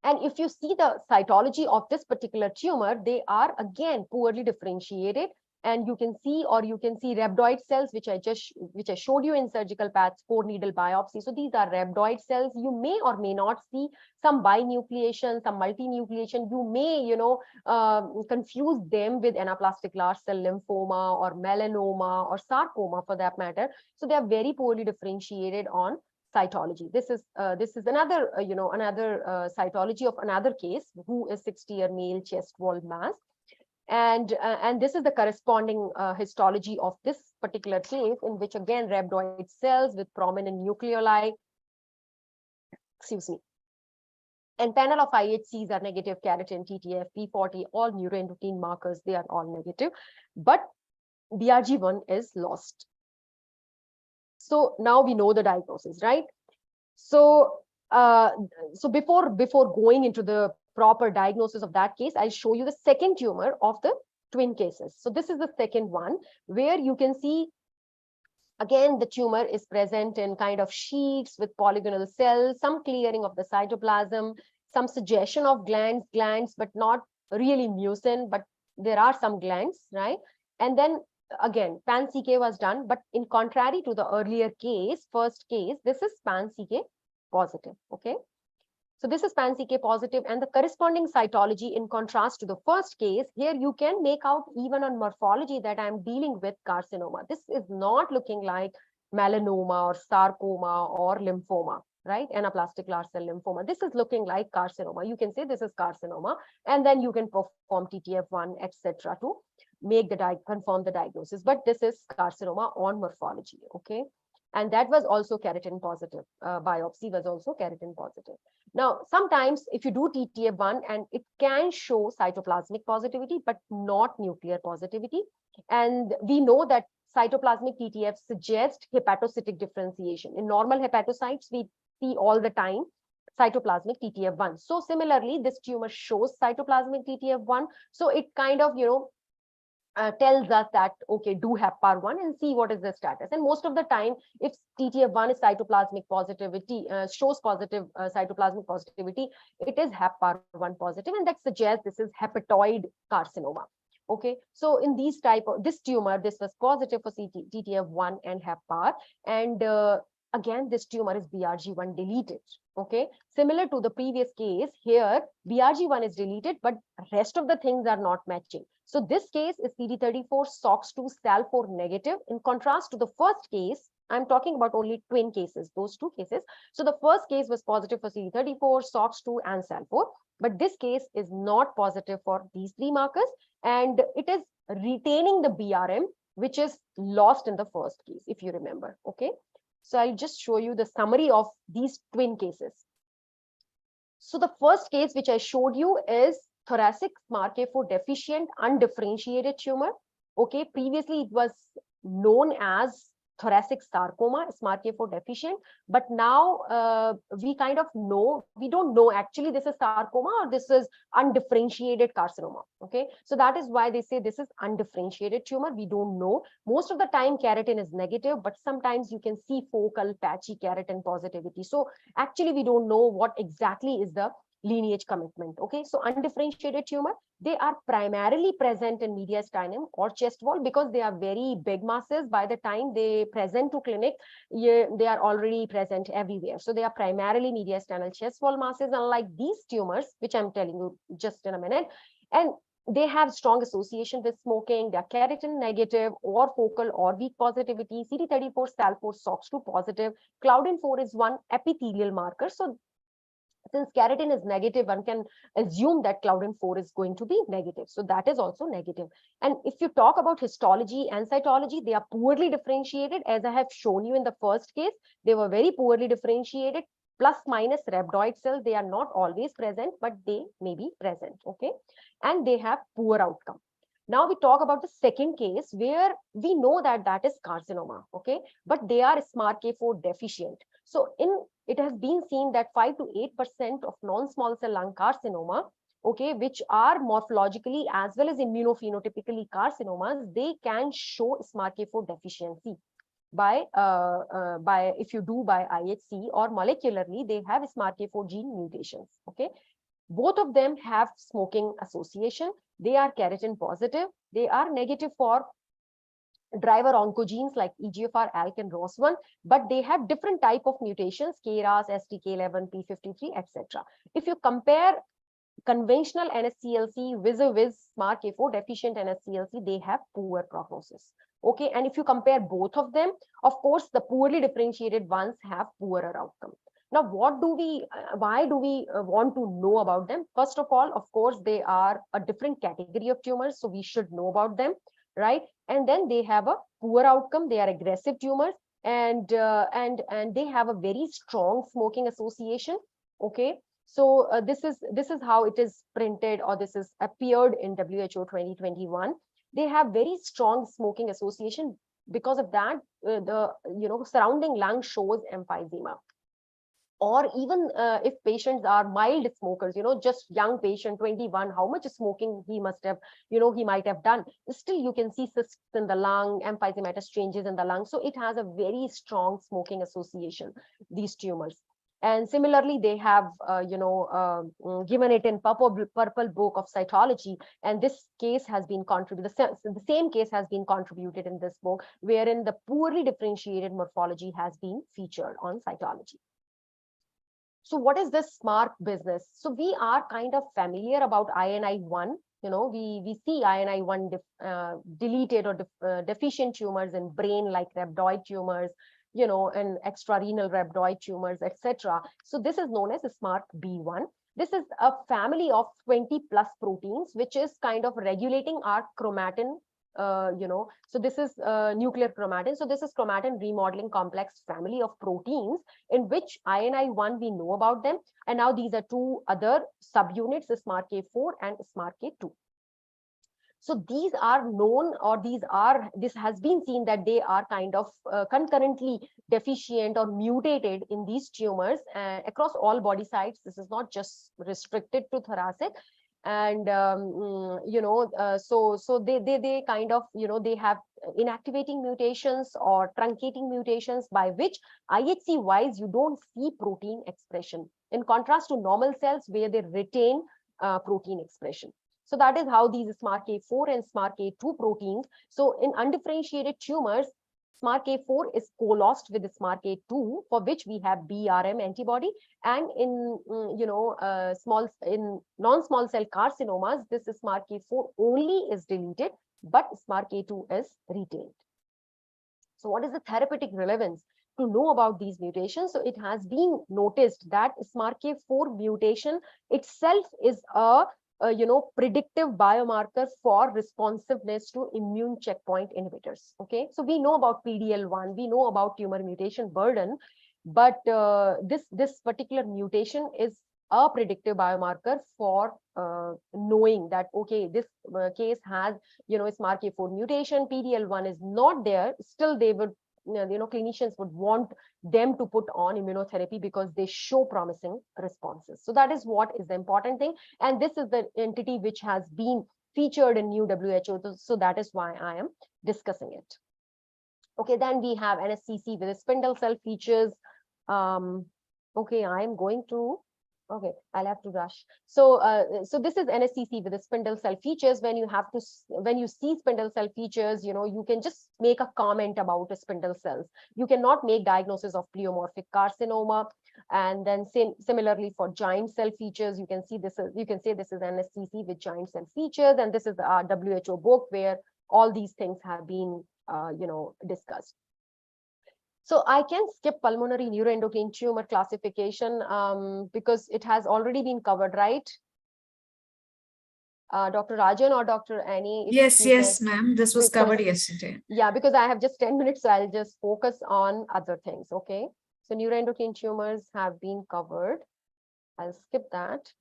And if you see the cytology of this particular tumor, they are again poorly differentiated. And you can see rhabdoid cells, which I showed you in surgical paths, core needle biopsy. So these are rhabdoid cells. You may or may not see some binucleation, some multinucleation. You may, confuse them with anaplastic large cell lymphoma or melanoma or sarcoma for that matter. So they are very poorly differentiated on cytology. This is another cytology of another case, who is 60-year male, chest wall mass. And this is the corresponding histology of this particular case, in which again rhabdoid cells with prominent nucleoli, and panel of IHCs are negative, keratin, TTF, P40, all neuroendocrine markers, they are all negative, but BRG1 is lost. So now we know the diagnosis, right? So before going into the proper diagnosis of that case, I'll show you the second tumor of the twin cases. So this is the second one, where you can see again the tumor is present in kind of sheets with polygonal cells, some clearing of the cytoplasm, some suggestion of glands, but not really mucin, but there are some glands, right? And then again, pan-CK was done, but in contrary to the earlier case, first case, this is pan-CK positive, okay? So this is pan-CK positive, and the corresponding cytology, in contrast to the first case, here you can make out even on morphology that I'm dealing with carcinoma. This is not looking like melanoma or sarcoma or lymphoma, right? Anaplastic large cell lymphoma. This is looking like carcinoma. You can say this is carcinoma, and then you can perform TTF1, etc. to make confirm the diagnosis. But this is carcinoma on morphology, okay? And that was also keratin positive. Biopsy was also keratin positive. Now, sometimes if you do TTF1, and it can show cytoplasmic positivity, but not nuclear positivity. And we know that cytoplasmic TTF suggests hepatocytic differentiation. In normal hepatocytes, we see all the time cytoplasmic TTF1. So similarly, this tumor shows cytoplasmic TTF1. So it kind of, tells us that, okay, do HepAR1 and see what is the status. And most of the time, if TTF1 is cytoplasmic positivity, shows positive cytoplasmic positivity, it is HepAR1 positive, and that suggests this is hepatoid carcinoma. Okay, so in these type of this tumor, this was positive for TTF1 and HepAR, and again, this tumor is BRG1 deleted. Okay, similar to the previous case, here BRG1 is deleted, but rest of the things are not matching. So this case is CD34, SOX2, SAL4 negative. In contrast to the first case, I'm talking about only twin cases, those two cases. So the first case was positive for CD34, SOX2, and SAL4, but this case is not positive for these three markers, and it is retaining the BRM, which is lost in the first case, if you remember. Okay. So I'll just show you the summary of these twin cases. So the first case which I showed you is thoracic SMARCA4 deficient undifferentiated tumor. Okay, previously it was known as thoracic sarcoma, SMARCA4 deficient, but now we kind of know, we don't know actually this is sarcoma or this is undifferentiated carcinoma. Okay, so that is why they say this is undifferentiated tumor. We don't know. Most of the time keratin is negative, but sometimes you can see focal patchy keratin positivity. So actually we don't know what exactly is the lineage commitment. Okay, so undifferentiated tumor, they are primarily present in mediastinum or chest wall because they are very big masses. By the time they present to clinic, they are already present everywhere. So they are primarily mediastinal chest wall masses, unlike these tumors, which I'm telling you just in a minute. And they have strong association with smoking. They are keratin negative or focal or weak positivity. CD34, SAL4, SOX2 positive. Claudin 4 is one epithelial marker. So Since keratin is negative, one can assume that Claudin 4 is going to be negative. So that is also negative. And if you talk about histology and cytology, they are poorly differentiated. As I have shown you in the first case, they were very poorly differentiated. Plus minus rhabdoid cells, they are not always present, but they may be present. Okay. And they have poor outcome. Now we talk about the second case where we know that that is carcinoma. Okay. But they are SMARCA4 deficient. So it has been seen that 5 to 8% of non-small cell lung carcinoma, okay, which are morphologically as well as immunophenotypically carcinomas, they can show SMARCA4 deficiency by if you do by IHC, or molecularly they have SMARCA4 gene mutations. Okay, both of them have smoking association. They are keratin positive. They are negative for driver oncogenes like EGFR, ALK, and ROS1, but they have different type of mutations, KRAS, STK11, P53, etc. If you compare conventional NSCLC vis-a-vis SMARCA4 deficient NSCLC, they have poor prognosis. Okay, and if you compare both of them, of course, the poorly differentiated ones have poorer outcome. Now, why do we want to know about them? First of all, of course, they are a different category of tumors, so we should know about them, right? And then they have a poor outcome. They are aggressive tumors, and they have a very strong smoking association. Okay, so this is how it is printed, or this is appeared in WHO 2021. They have very strong smoking association. Because of that, the surrounding lung shows emphysema. Or even if patients are mild smokers, just young patient, 21, how much smoking he must have, he might have done. Still, you can see cysts in the lung, emphysematous changes in the lung. So it has a very strong smoking association, these tumors. And similarly, they have, given it in purple book of cytology. And this case has been contributed, the same case has been contributed in this book, wherein the poorly differentiated morphology has been featured on cytology. So what is this SMARC business? So we are kind of familiar about INI1. We see INI1 deleted or deficient tumors in brain, like rhabdoid tumors, and extrarenal rhabdoid tumors, etc. So this is known as SMARC B1. This is a family of 20 plus proteins, which is kind of regulating our chromatin. So this is nuclear chromatin. So this is chromatin remodeling complex family of proteins, in which INI1 we know about them. And now these are two other subunits, SMARCA4 and SMARCA2. So these are known, or this has been seen that they are kind of concurrently deficient or mutated in these tumors across all body sites. This is not just restricted to thoracic. And so they kind of they have inactivating mutations or truncating mutations, by which IHC wise you don't see protein expression, in contrast to normal cells where they retain protein expression. So that is how these SMARCA4 and SMARCA2 proteins. So in undifferentiated tumors, SMARCA4 is co-lost with SMARCA2, for which we have BRM antibody, and in non-small cell carcinomas, this SMARCA4 only is deleted, but SMARCA2 is retained. So what is the therapeutic relevance to know about these mutations? So it has been noticed that SMARCA4 mutation itself is a predictive biomarker for responsiveness to immune checkpoint inhibitors. Okay, so we know about PD-L1, we know about tumor mutation burden, but this particular mutation is a predictive biomarker for knowing that, okay, this case has SMARCA4 mutation, PD-L1 is not there. Still, they would clinicians would want them to put on immunotherapy because they show promising responses. So that is what is the important thing. And this is the entity which has been featured in new WHO. So that is why I am discussing it. Okay, then we have NSCC with spindle cell features. Okay, I am going to. Okay, I'll have to rush. So, so this is NSCC with the spindle cell features. When you see spindle cell features, you can just make a comment about the spindle cells. You cannot make diagnosis of pleomorphic carcinoma. And then similarly for giant cell features, you can say this is NSCC with giant cell features. And this is our WHO book where all these things have been, discussed. So I can skip pulmonary neuroendocrine tumor classification because it has already been covered, right? Dr. Rajan or Dr. Annie? Yes, yes, ma'am. This was covered yesterday. Yeah, because I have just 10 minutes, so I'll just focus on other things, okay? So neuroendocrine tumors have been covered. I'll skip that.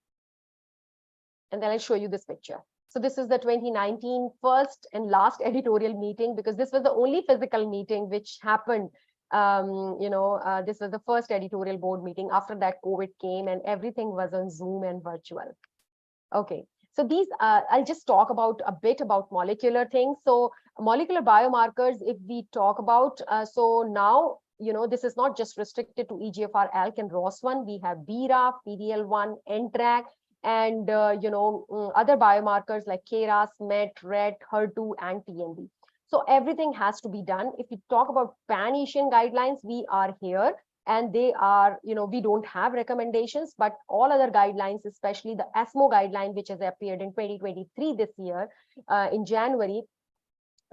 And then I'll show you this picture. So this is the 2019 first and last editorial meeting, because this was the only physical meeting which happened. This was the first editorial board meeting. After that, COVID came and everything was on Zoom and virtual. Okay. So these, I'll just talk about a bit about molecular things. So molecular biomarkers, if we talk about, so now, this is not just restricted to EGFR, ALK and ROS1. We have BRAF, PDL1, NTRK, and, other biomarkers like KRAS, MET, RET, HER2, and TMB. So everything has to be done. If we talk about pan-Asian guidelines, we are here. And they are, we don't have recommendations, but all other guidelines, especially the ESMO guideline, which has appeared in 2023 this year, in January,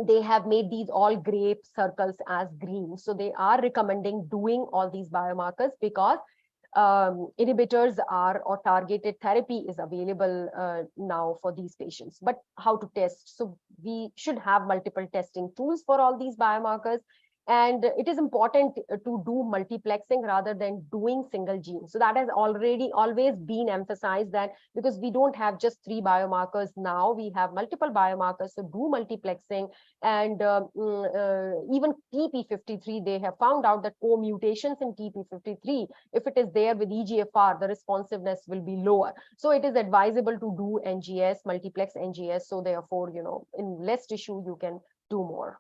they have made these all gray circles as green. So they are recommending doing all these biomarkers because inhibitors are, or targeted therapy is available now for these patients. But how to test? So we should have multiple testing tools for all these biomarkers. And it is important to do multiplexing rather than doing single gene. So that has always been emphasized, that because we don't have just 3 biomarkers now, we have multiple biomarkers. So do multiplexing. And even TP53, they have found out that co-mutations in TP53, if it is there with EGFR, the responsiveness will be lower. So it is advisable to do NGS, multiplex NGS. So therefore, in less tissue, you can do more.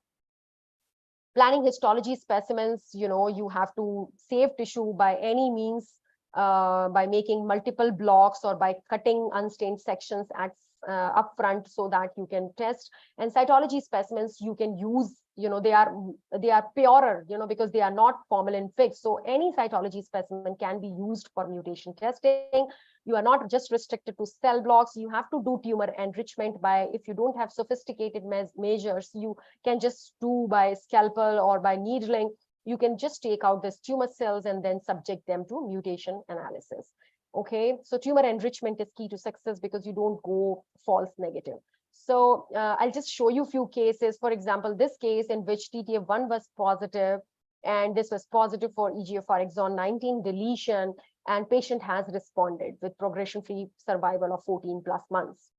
Planning histology specimens, you have to save tissue by any means, by making multiple blocks or by cutting unstained sections at upfront so that you can test. And cytology specimens you can use, they are purer, because they are not formalin fixed. So any cytology specimen can be used for mutation testing. You are not just restricted to cell blocks. You have to do tumor enrichment by, if you don't have sophisticated measures, you can just do by scalpel or by needling. You can just take out these tumor cells and then subject them to mutation analysis. Okay, so tumor enrichment is key to success because you don't go false negative. So I'll just show you a few cases. For example, this case in which TTF1 was positive, and this was positive for EGFR exon 19 deletion, and patient has responded with progression-free survival of 14+ months.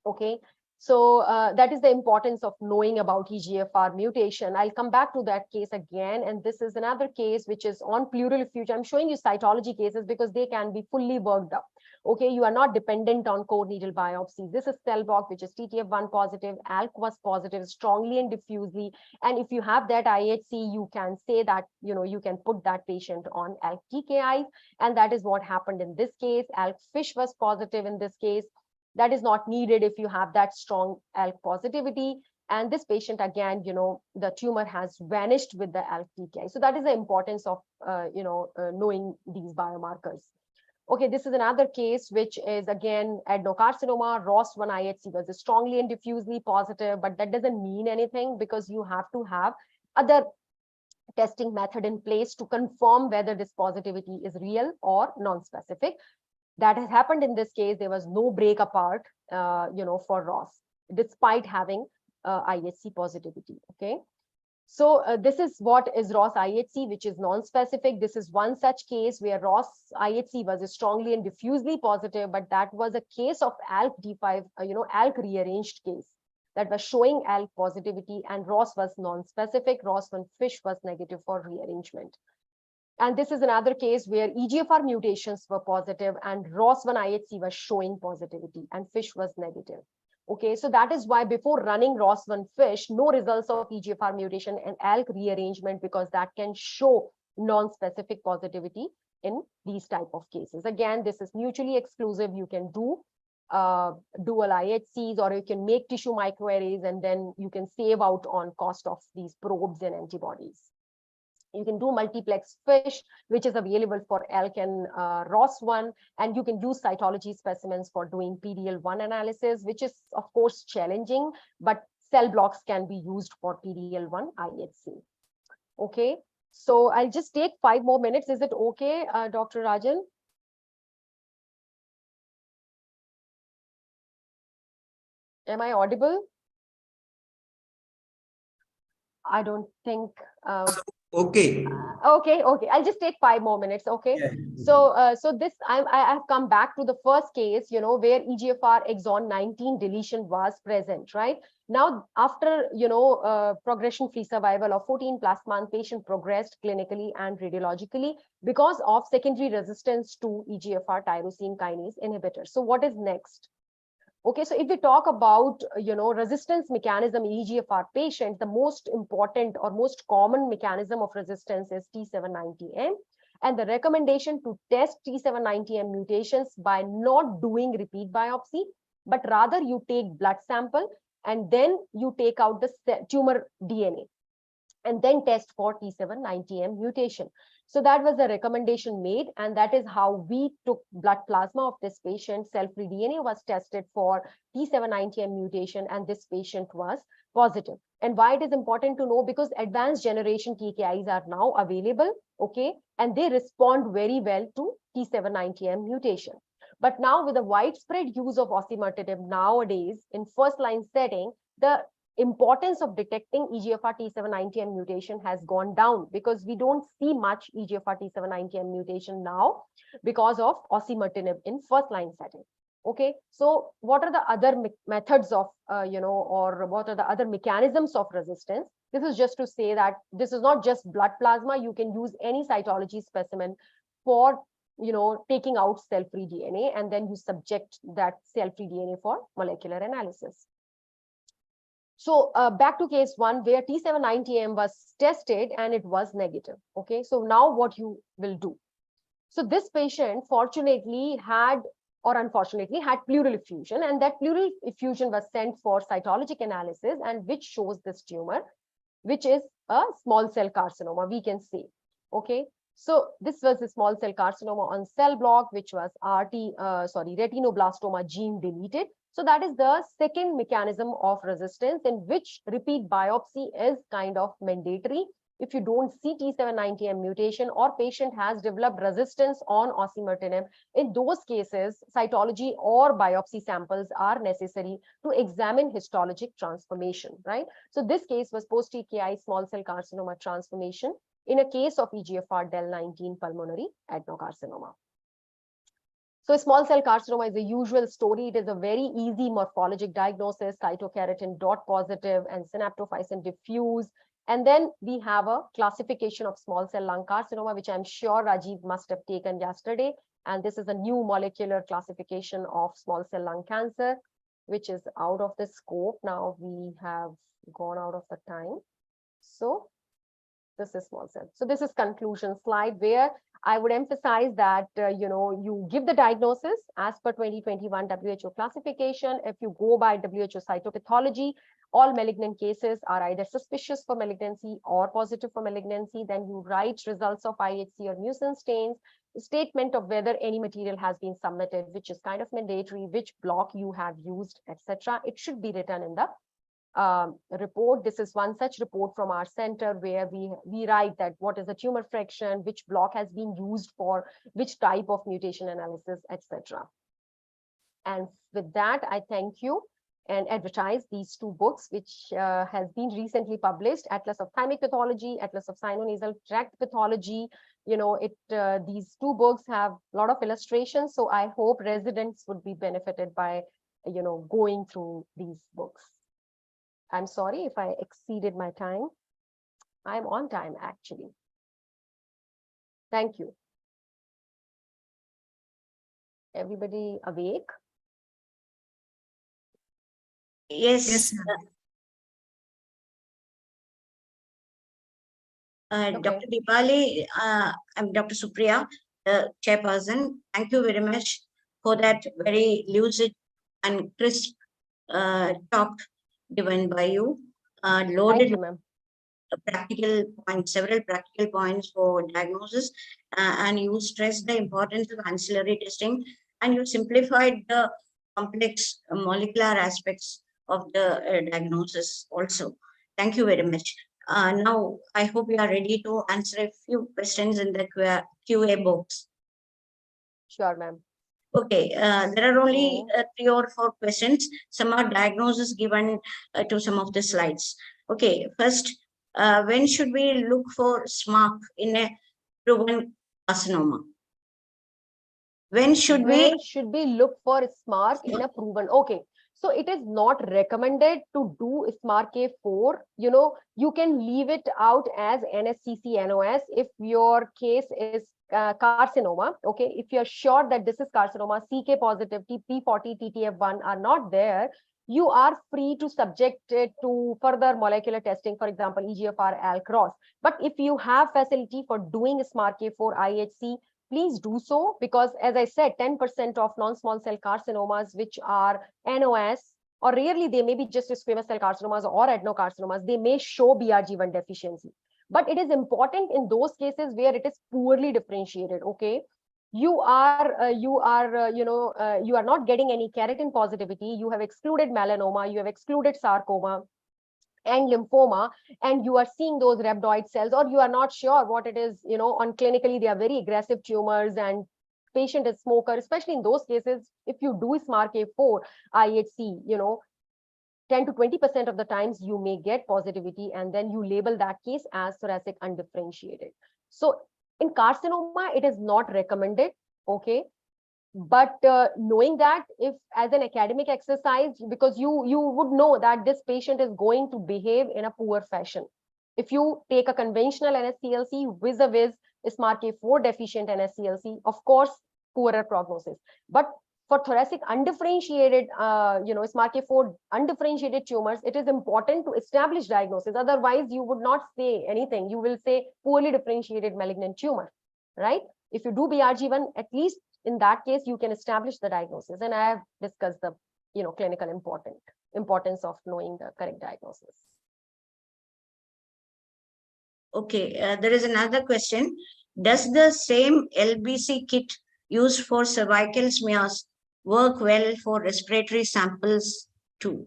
Okay, so that is the importance of knowing about EGFR mutation. I'll come back to that case again, and this is another case which is on pleural effusion. I'm showing you cytology cases because they can be fully worked up. Okay, you are not dependent on core needle biopsy. This is cell block, which is TTF1 positive, ALK was positive, strongly and diffusely. And if you have that IHC, you can say that, you can put that patient on ALK TKIs. And that is what happened in this case. ALK fish was positive in this case. That is not needed if you have that strong ALK positivity. And this patient, again, the tumor has vanished with the ALK TKI. So that is the importance of, knowing these biomarkers. Okay, this is another case, which is again adenocarcinoma. ROS1 IHC was strongly and diffusely positive, but that doesn't mean anything because you have to have other testing method in place to confirm whether this positivity is real or non-specific. That has happened in this case. There was no break apart, for ROS, despite having IHC positivity. Okay. So this is what is ROS IHC, which is non-specific. This is one such case where ROS IHC was strongly and diffusely positive, but that was a case of ALK D5, ALK rearranged case that was showing ALK positivity, and ROS was non-specific. ROS1 fish was negative for rearrangement. And this is another case where EGFR mutations were positive and ROS1 IHC was showing positivity and fish was negative. Okay, so that is why before running ROS1 fish, no results of EGFR mutation and ALK rearrangement, because that can show non-specific positivity in these type of cases. Again, this is mutually exclusive. You can do dual IHCs, or you can make tissue microarrays, and then you can save out on cost of these probes and antibodies. You can do multiplex fish, which is available for ALK and ROS1, and you can use cytology specimens for doing PDL1 analysis, which is of course challenging, but cell blocks can be used for PDL1 IHC. Okay, So I'll just take 5 more minutes. Is it okay, Dr. Rajan? Am I audible? I don't think. Okay. Okay. I'll just take 5 more minutes. Okay. Yeah. So this I've come back to the first case, where EGFR exon 19 deletion was present, right? Now, after progression-free survival of 14 plus months, patient progressed clinically and radiologically because of secondary resistance to EGFR tyrosine kinase inhibitor. So what is next? Okay, so if we talk about, resistance mechanism in EGFR patient, the most important or most common mechanism of resistance is T790M. And the recommendation to test T790M mutations by not doing repeat biopsy, but rather you take blood sample and then you take out the tumor DNA and then test for T790M mutation. So that was the recommendation made, and that is how we took blood plasma of this patient. Cell-free DNA was tested for T790M mutation, and this patient was positive. And why it is important to know? Because advanced generation TKIs are now available, okay, and they respond very well to T790M mutation. But now with the widespread use of osimertinib nowadays in first-line setting, the importance of detecting EGFR T790M mutation has gone down because we don't see much EGFR T790M mutation now because of osimertinib in first line setting. Okay, so what are the other methods of, or what are the other mechanisms of resistance? This is just to say that this is not just blood plasma. You can use any cytology specimen for, taking out cell-free DNA, and then you subject that cell-free DNA for molecular analysis. So back to case 1 where T790M was tested and it was negative. Okay, so now what you will do? So this patient fortunately had, or unfortunately had, pleural effusion, and that pleural effusion was sent for cytologic analysis, and which shows this tumor, which is a small cell carcinoma, we can say. Okay, so this was a small cell carcinoma on cell block, which was retinoblastoma gene deleted. So that is the second mechanism of resistance in which repeat biopsy is kind of mandatory. If you don't see T790M mutation or patient has developed resistance on osimertinib, in those cases, cytology or biopsy samples are necessary to examine histologic transformation, right? So this case was post-TKI small cell carcinoma transformation in a case of EGFR del 19 pulmonary adenocarcinoma. So small cell carcinoma is a usual story. It is a very easy morphologic diagnosis, cytokeratin dot positive and synaptophysin diffuse. And then we have a classification of small cell lung carcinoma, which I'm sure Rajiv must have taken yesterday. And this is a new molecular classification of small cell lung cancer, which is out of the scope. Now we have gone out of the time. So this is small cell. So this is conclusion slide where I would emphasize that, you give the diagnosis as per 2021 WHO classification. If you go by WHO cytopathology, all malignant cases are either suspicious for malignancy or positive for malignancy. Then you write results of IHC or mucin stains, statement of whether any material has been submitted, which is kind of mandatory, which block you have used, etc. It should be written in the report. This is one such report from our center where we write that what is the tumor fraction, which block has been used for which type of mutation analysis, etc. And with that, I thank you and advertise these two books, which has been recently published: Atlas of Thymic Pathology, Atlas of Sinonasal Tract Pathology. These two books have a lot of illustrations, so I hope residents would be benefited by going through these books. I'm sorry if I exceeded my time. I'm on time, actually. Thank you. Everybody awake? Yes. Yes, ma'am. Dr. Dipali, I'm Dr. Supriya, the chairperson. Thank you very much for that very lucid and crisp talk given by you. Loaded Thank you, ma'am. practical points, several practical points for diagnosis, and you stressed the importance of ancillary testing, and you simplified the complex molecular aspects of the diagnosis also. Thank you very much. Now, I hope you are ready to answer a few questions in the QA box. Sure, ma'am. Okay, there are only 3 or 4 questions. Some are diagnoses given to some of the slides. Okay, first, when should we look for SMARC in a proven carcinoma? When should we look for SMARC in a proven? Okay, so it is not recommended to do SMARC-4. You know, you can leave it out as NSCC-NOS if your case is carcinoma. Okay, if you're sure that this is carcinoma, CK positivity, P40, TTF1 are not there, you are free to subject it to further molecular testing, for example, EGFR AL-cross. But if you have facility for doing SMARC-4 IHC, please do so, because as I said, 10% of non-small cell carcinomas, which are NOS, or rarely they may be just squamous cell carcinomas or adenocarcinomas, they may show BRG1 deficiency. But it is important in those cases where it is poorly differentiated. Okay, you are not getting any keratin positivity. You have excluded melanoma, you have excluded sarcoma and lymphoma, and you are seeing those rhabdoid cells, or you are not sure what it is, on clinically they are very aggressive tumors and patient is smoker. Especially in those cases, if you do SMARC-4 IHC, 10 to 20% of the times you may get positivity, and then you label that case as thoracic undifferentiated. So in carcinoma, it is not recommended. Okay, but knowing that, if as an academic exercise, because you would know that this patient is going to behave in a poor fashion. If you take a conventional NSCLC vis-a-vis SMARC-4 deficient NSCLC, of course, poorer prognosis. But for thoracic undifferentiated, SMARC-4 undifferentiated tumors, it is important to establish diagnosis. Otherwise, you would not say anything. You will say poorly differentiated malignant tumor, right? If you do BRG1, at least in that case, you can establish the diagnosis. And I have discussed the, clinical importance of knowing the correct diagnosis. Okay, there is another question. Does the same LBC kit used for cervical smears work well for respiratory samples too?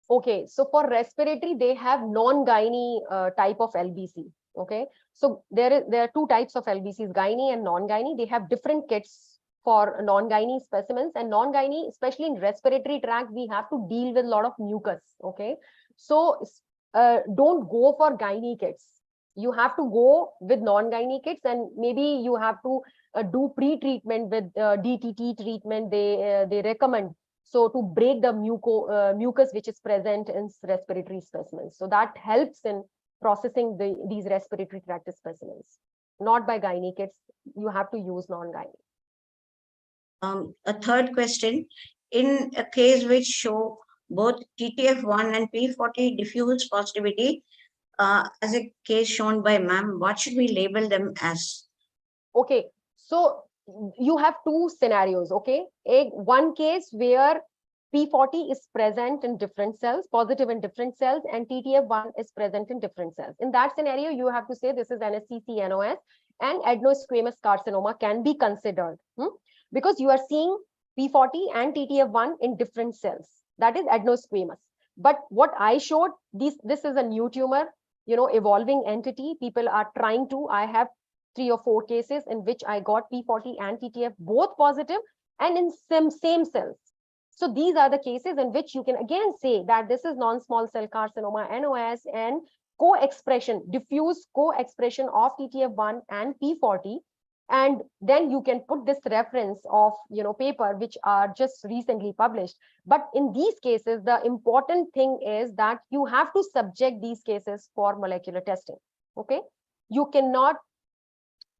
Okay, so for respiratory, they have non-gynae type of LBC. Okay, so there are 2 types of LBCs, gynae and non-gynae. They have different kits for non-gynae specimens, and non-gynae, especially in respiratory tract, we have to deal with a lot of mucus. Okay, so don't go for gynae kits. You have to go with non-gynae kits, and maybe you have to do pre-treatment with DTT treatment they recommend. So to break the mucus which is present in respiratory specimens. So that helps in processing these respiratory tract specimens. Not by gynae kits, you have to use non-gynae. A third question, in a case which show both TTF1 and P40 diffuse positivity, as a case shown by ma'am, what should we label them as? Okay, so you have 2 scenarios. Okay, one case where P40 is present in different cells, positive in different cells, and TTF1 is present in different cells. In that scenario, you have to say this is NSCC-NOS, and adenosquamous carcinoma can be considered, because you are seeing P40 and TTF1 in different cells. That is adenosquamous. But what I showed, this is a new tumor, evolving entity. People are trying to, I have 3 or 4 cases in which I got P40 and TTF both positive and in same cells. So these are the cases in which you can again say that this is non-small cell carcinoma, NOS, and co-expression, diffuse co-expression of TTF1 and P40. And then you can put this reference of, paper which are just recently published. But in these cases, the important thing is that you have to subject these cases for molecular testing. Okay, you cannot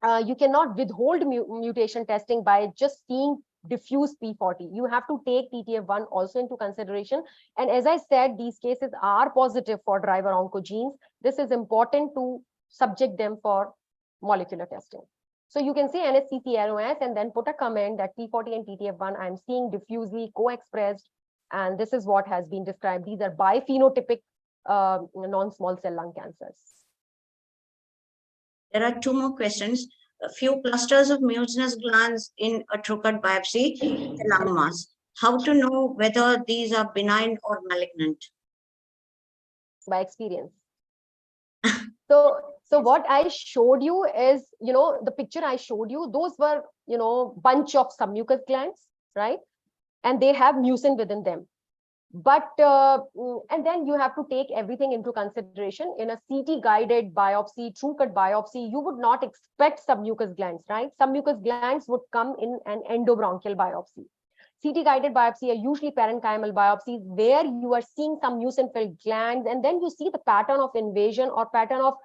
withhold mutation testing by just seeing diffuse P40. You have to take TTF1 also into consideration. And as I said, these cases are positive for driver oncogenes. This is important to subject them for molecular testing. So you can say NSCC-NOS and then put a comment that P40 and TTF1 I'm seeing diffusely co-expressed, and this is what has been described. These are biphenotypic non-small cell lung cancers. There are 2 more questions. A few clusters of mucinous glands in a trocar biopsy, the lung mass. How to know whether these are benign or malignant? By experience. So what I showed you is, the picture I showed you, those were, bunch of submucous glands, right? And they have mucin within them. But, and then you have to take everything into consideration. In a CT guided biopsy, true cut biopsy, you would not expect submucous glands, right? Submucous glands would come in an endobronchial biopsy. CT guided biopsy are usually parenchymal biopsies where you are seeing some mucin filled glands, and then you see the pattern of invasion or pattern of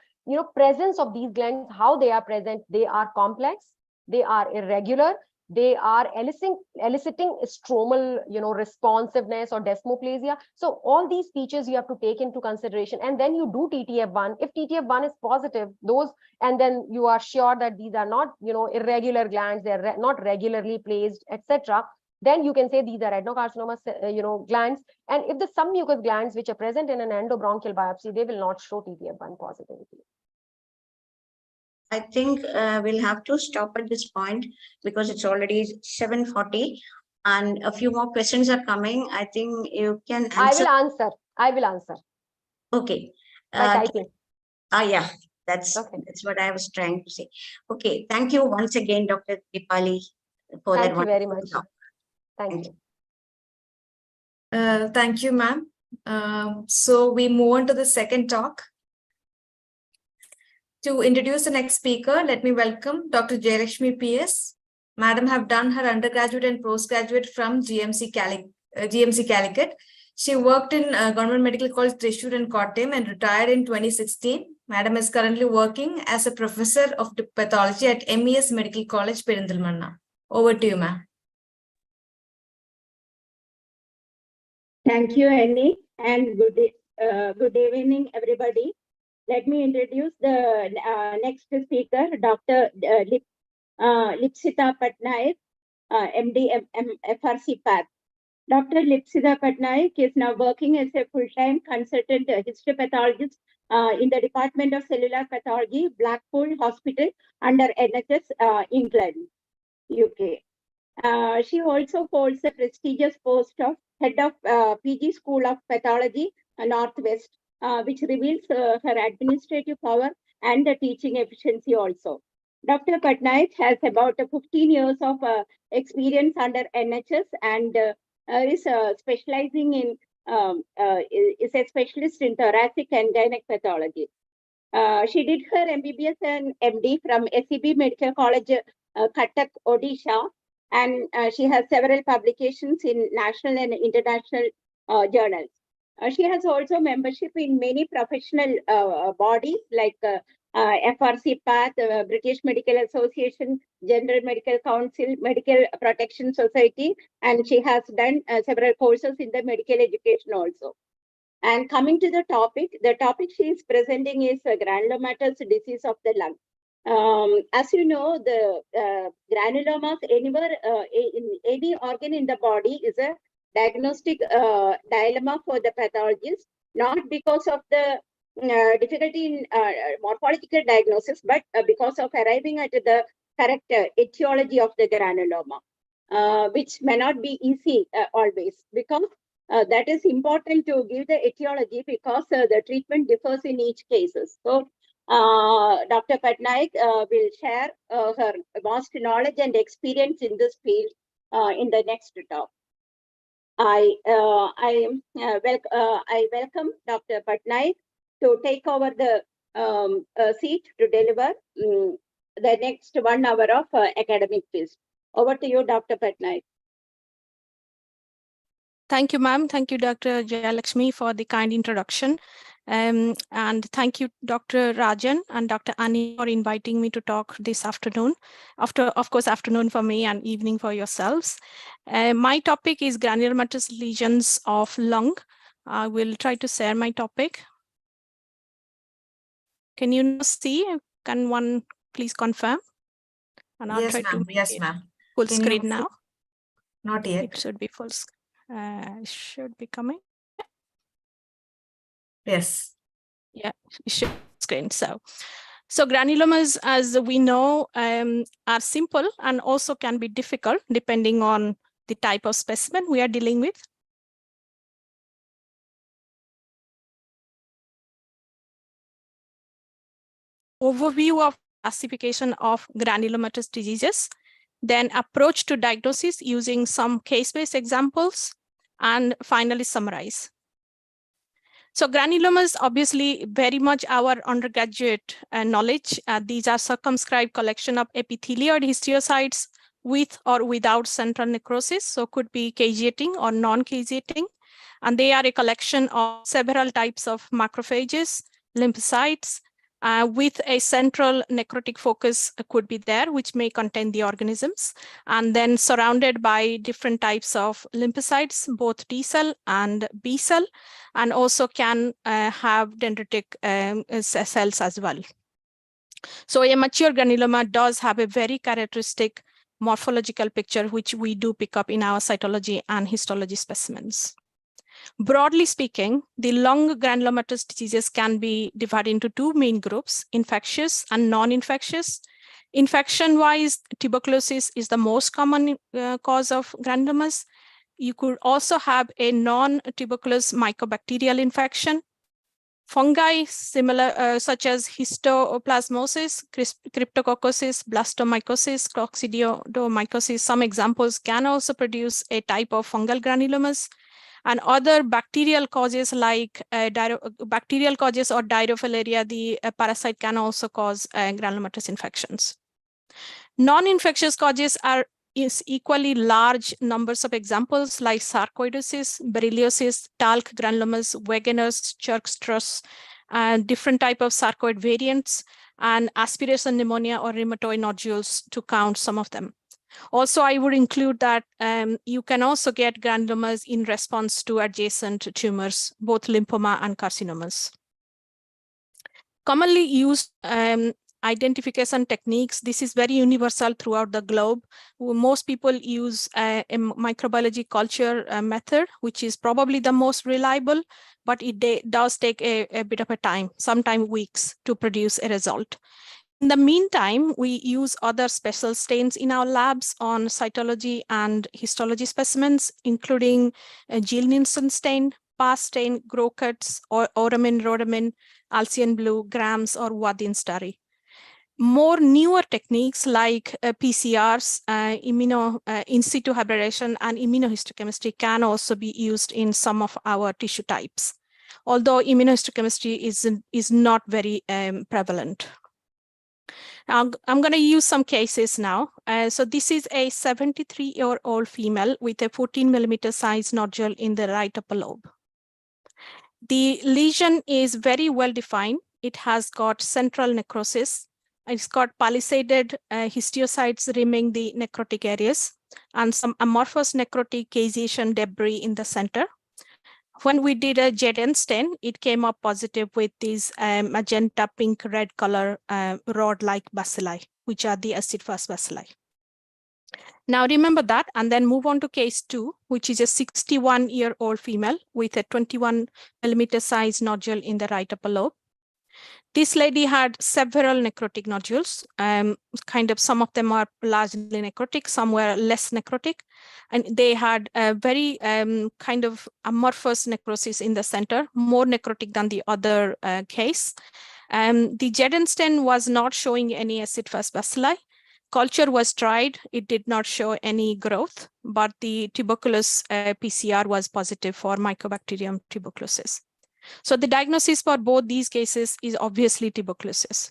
presence of these glands, how they are present. They are complex, they are irregular, they are eliciting stromal responsiveness or desmoplasia. So all these features you have to take into consideration, and then you do TTF1. If TTF1 is positive, those, and then you are sure that these are not irregular glands, they're not regularly placed, etc., then you can say these are adenocarcinoma glands. And if the submucous glands which are present in an endobronchial biopsy, they will not show TTF1 positivity. I think we'll have to stop at this point because it's already 7:40 and a few more questions are coming. I think you can answer. I will answer. Okay. By typing. Yeah, that's what I was trying to say. Okay. Thank you once again, Dr. Dipali, for that. Thank you very much. Thank you. Thank you, ma'am. So we move on to the second talk. To introduce the next speaker, let me welcome Dr. Jayalakshmi PS. Madam have done her undergraduate and postgraduate from GMC Calicut. She worked in Government Medical College Thrissur and Kottayam and retired in 2016. Madam is currently working as a professor of pathology at MES Medical College, Perindalmanna. Over to you, ma'am. Thank you, Annie, and good evening, everybody. Let me introduce the next speaker, Dr. Lipsita Patnaik, MD, FRC Path. Dr. Lipsita Patnaik is now working as a full-time consultant histopathologist in the Department of Cellular Pathology, Blackpool Hospital under NHS, England, UK. She also holds the prestigious post of Head of PG School of Pathology, Northwest, which reveals her administrative power and the teaching efficiency also. Dr. Patnaik has about 15 years of experience under NHS and is specializing in, is a specialist in thoracic and gynec pathology. She did her MBBS and MD from SEB Medical College, Cuttack, Odisha, and she has several publications in national and international journals. She has also membership in many professional bodies like FRC Path, British Medical Association, General Medical Council, Medical Protection Society, and she has done several courses in the medical education also. And coming to the topic she is presenting is granulomatous disease of the lung. As you know, the granulomas anywhere in any organ in the body is a diagnostic dilemma for the pathologist, not because of the difficulty in morphological diagnosis, but because of arriving at the correct etiology of the granuloma, which may not be easy always, because that is important to give the etiology because the treatment differs in each cases. So Dr. Patnaik will share her vast knowledge and experience in this field in the next talk. I welcome Dr. Patnaik to take over the seat to deliver the next 1 hour of academic feast. Over to you, Dr. Patnaik. Thank you, ma'am. Thank you, Dr. Jayalakshmi, for the kind introduction. And thank you, Dr. Rajan and Dr. Annie, for inviting me to talk this afternoon. Of course, afternoon for me and evening for yourselves. My topic is granulomatous lesions of lung. I will try to share my topic. Can you see? Can one please confirm? And I'll try to yes, ma'am. Full screen now. Not yet. It should be full screen. Should be coming. Yes. Yeah, it should screen. So granulomas, as we know, are simple and also can be difficult depending on the type of specimen we are dealing with. overview of classification of granulomatous diseases, then approach to diagnosis using some case-based examples, and finally summarize. So granulomas, obviously very much our undergraduate knowledge. These are circumscribed collection of epithelioid histiocytes with or without central necrosis, so could be caseating or non-caseating. And they are a collection of several types of macrophages, lymphocytes, with a central necrotic focus could be there, which may contain the organisms, and then surrounded by different types of lymphocytes, both T cell and B cell, and also can have dendritic cells as well. So a mature granuloma does have a very characteristic morphological picture, which we do pick up in our cytology and histology specimens. Broadly speaking, the lung granulomatous diseases can be divided into two main groups, infectious and non-infectious. Infection-wise, tuberculosis is the most common cause of granulomas. You could also have a non-tuberculous mycobacterial infection. Fungi similar, such as histoplasmosis, cryptococcosis, blastomycosis, coccidioidomycosis, some examples can also produce a type of fungal granulomas. And other bacterial causes like bacterial causes or dirofilaria, the parasite can also cause granulomatous infections. Non-infectious causes is equally large numbers of examples like sarcoidosis, berylliosis, talc granulomas, Wegener's, Church-Strauss, and different type of sarcoid variants, and aspiration pneumonia or rheumatoid nodules, to count some of them. Also, I would include that you can also get granulomas in response to adjacent tumors, both lymphoma and carcinomas. Commonly used identification techniques, this is very universal throughout the globe. Most people use a microbiology culture method, which is probably the most reliable, but it does take a bit of a time, sometimes weeks, to produce a result. In the meantime, we use other special stains in our labs on cytology and histology specimens, including Gill-Nielsen stain, PAS stain, Grocuts, or Oramin, Rhodamin, Alcian blue, Grams, or Wadin-Starry. More newer techniques like PCRs, in situ hybridization, and immunohistochemistry can also be used in some of our tissue types, although immunohistochemistry is not very prevalent. I'm going to use some cases now. So this is a 73-year-old female with a 14mm size nodule in the right upper lobe. The lesion is very well defined. It has got central necrosis. It's got palisaded histiocytes rimming the necrotic areas and some amorphous necrotic caseation debris in the center. When we did a JDN stain, it came up positive with these magenta, pink, red color rod-like bacilli, which are the acid-fast bacilli. Now remember that, and then move on to case 2, which is a 61-year-old female with a 21mm size nodule in the right upper lobe. This lady had several necrotic nodules. Some of them are largely necrotic, some were less necrotic, and they had a very kind of amorphous necrosis in the center, more necrotic than the other case. The JDN stain was not showing any acid-fast bacilli. Culture was tried, it did not show any growth, but the tuberculous PCR was positive for Mycobacterium tuberculosis. So the diagnosis for both these cases is obviously tuberculosis.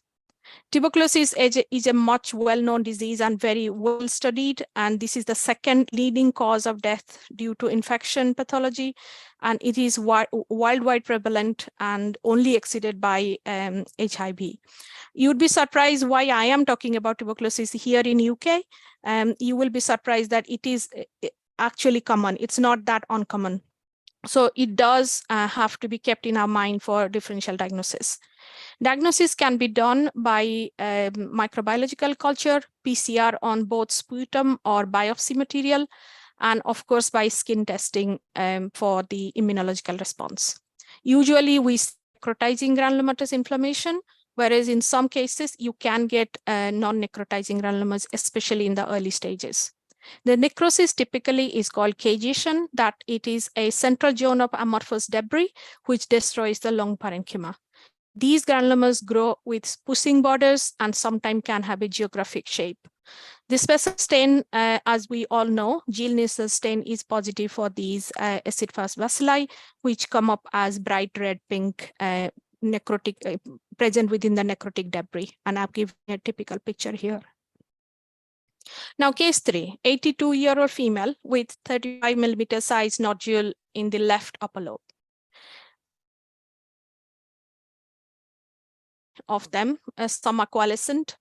Tuberculosis is a much well-known disease and very well studied, and this is the second leading cause of death due to infection pathology, and it is worldwide prevalent and only exceeded by HIV. You'd be surprised why I am talking about tuberculosis here in UK. You will be surprised that it is actually common. It's not that uncommon. So it does have to be kept in our mind for differential diagnosis. Diagnosis can be done by microbiological culture, PCR on both sputum or biopsy material, and of course by skin testing for the immunological response. Usually we see necrotizing granulomatous inflammation, whereas in some cases you can get non-necrotizing granulomas, especially in the early stages. The necrosis typically is called caseation, that it is a central zone of amorphous debris which destroys the lung parenchyma. These granulomas grow with pushing borders and sometimes can have a geographic shape. The specific stain, as we all know, Gill-Neisser stain is positive for these acid-fast bacilli, which come up as bright red pink necrotic present within the necrotic debris. And I've given a typical picture here. Now, case 3, 82-year-old female with 35 millimeter size nodule in the left upper lobe. Of them, some are coalescent,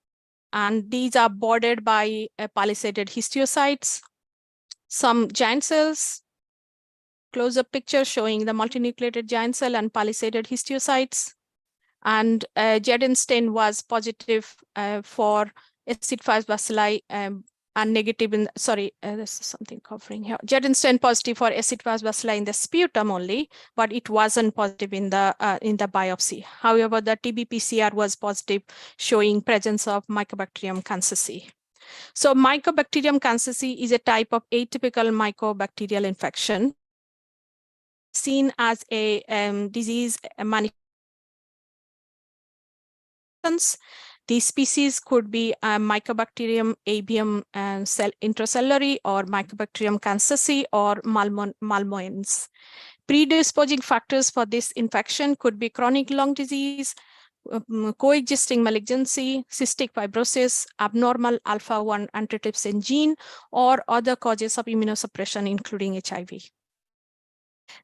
and these are bordered by palisaded histiocytes, some giant cells, close-up picture showing the multinucleated giant cell and palisaded histiocytes. And Jedenstein was positive for acid-fast bacilli and negative in, this is something covering here. Jedenstein positive for acid-fast bacilli in the sputum only, but it wasn't positive in the biopsy. However, the TB-PCR was positive, showing presence of Mycobacterium kansasi. So Mycobacterium kansasi is a type of atypical mycobacterial infection seen as a disease manifestation. These species could be Mycobacterium avium intracellulari or Mycobacterium kansasi or malmoense. Predisposing factors for this infection could be chronic lung disease, coexisting malignancy, cystic fibrosis, abnormal alpha-1 antitrypsin gene, or other causes of immunosuppression, including HIV.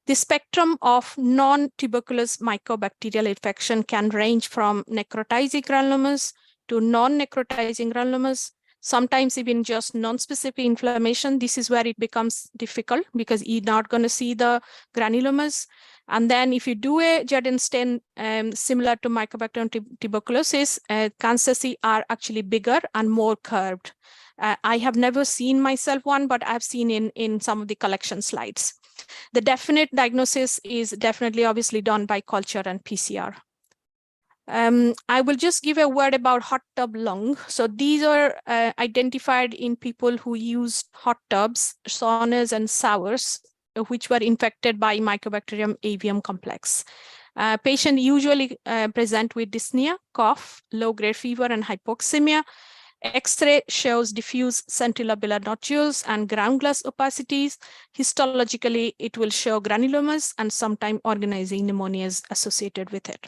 The spectrum of non-tuberculous mycobacterial infection can range from necrotizing granulomas to non-necrotizing granulomas, sometimes even just non-specific inflammation. This is where it becomes difficult because you're not going to see the granulomas. And then if you do a Jedenstein similar to Mycobacterium tuberculosis, kansasi are actually bigger and more curved. I have never seen myself one, but I've seen in some of the collection slides. The definite diagnosis is definitely obviously done by culture and PCR. I will just give a word about hot tub lung. So these are identified in people who used hot tubs, saunas and showers, which were infected by Mycobacterium avium complex. Patients usually present with dyspnea, cough, low-grade fever, and hypoxemia. X-ray shows diffuse centilobular nodules and ground glass opacities. Histologically, it will show granulomas and sometimes organizing pneumonias associated with it.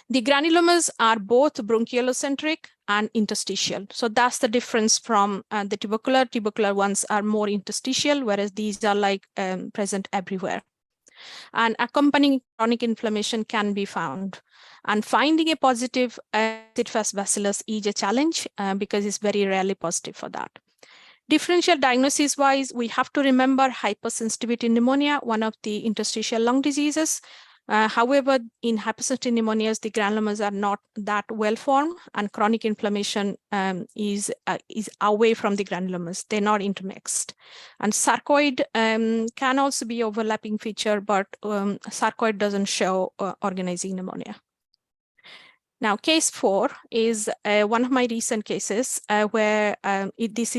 The granulomas are both bronchiolocentric and interstitial. So that's the difference from the tubercular. Tubercular ones are more interstitial, whereas these are like present everywhere. And accompanying chronic inflammation can be found. And finding a positive acid-fast bacillus is a challenge because it's very rarely positive for that. Differential diagnosis-wise, we have to remember hypersensitivity pneumonia, one of the interstitial lung diseases. However, in hypersensitive pneumonias, the granulomas are not that well formed, and chronic inflammation is away from the granulomas. They're not intermixed. And sarcoid can also be overlapping feature, but sarcoid doesn't show organizing pneumonia. Now, case 4 is one of my recent cases where he's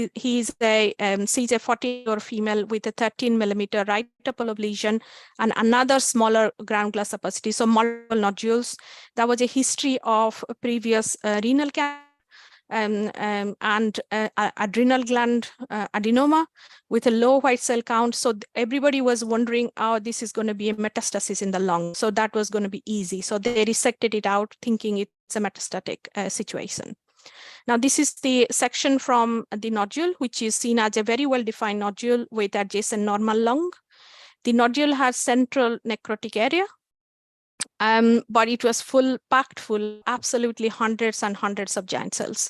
a 40-year-old female with a 13 millimeter right upper lobe lesion and another smaller ground glass opacity, so multiple nodules. There was a history of previous renal cancer and adrenal gland adenoma with a low white cell count. So everybody was wondering, oh, this is going to be a metastasis in the lung. So that was going to be easy. So they resected it out, thinking it's a metastatic situation. Now, this is the section from the nodule, which is seen as a very well-defined nodule with adjacent normal lung. The nodule has central necrotic area, but it was packed full, absolutely hundreds and hundreds of giant cells.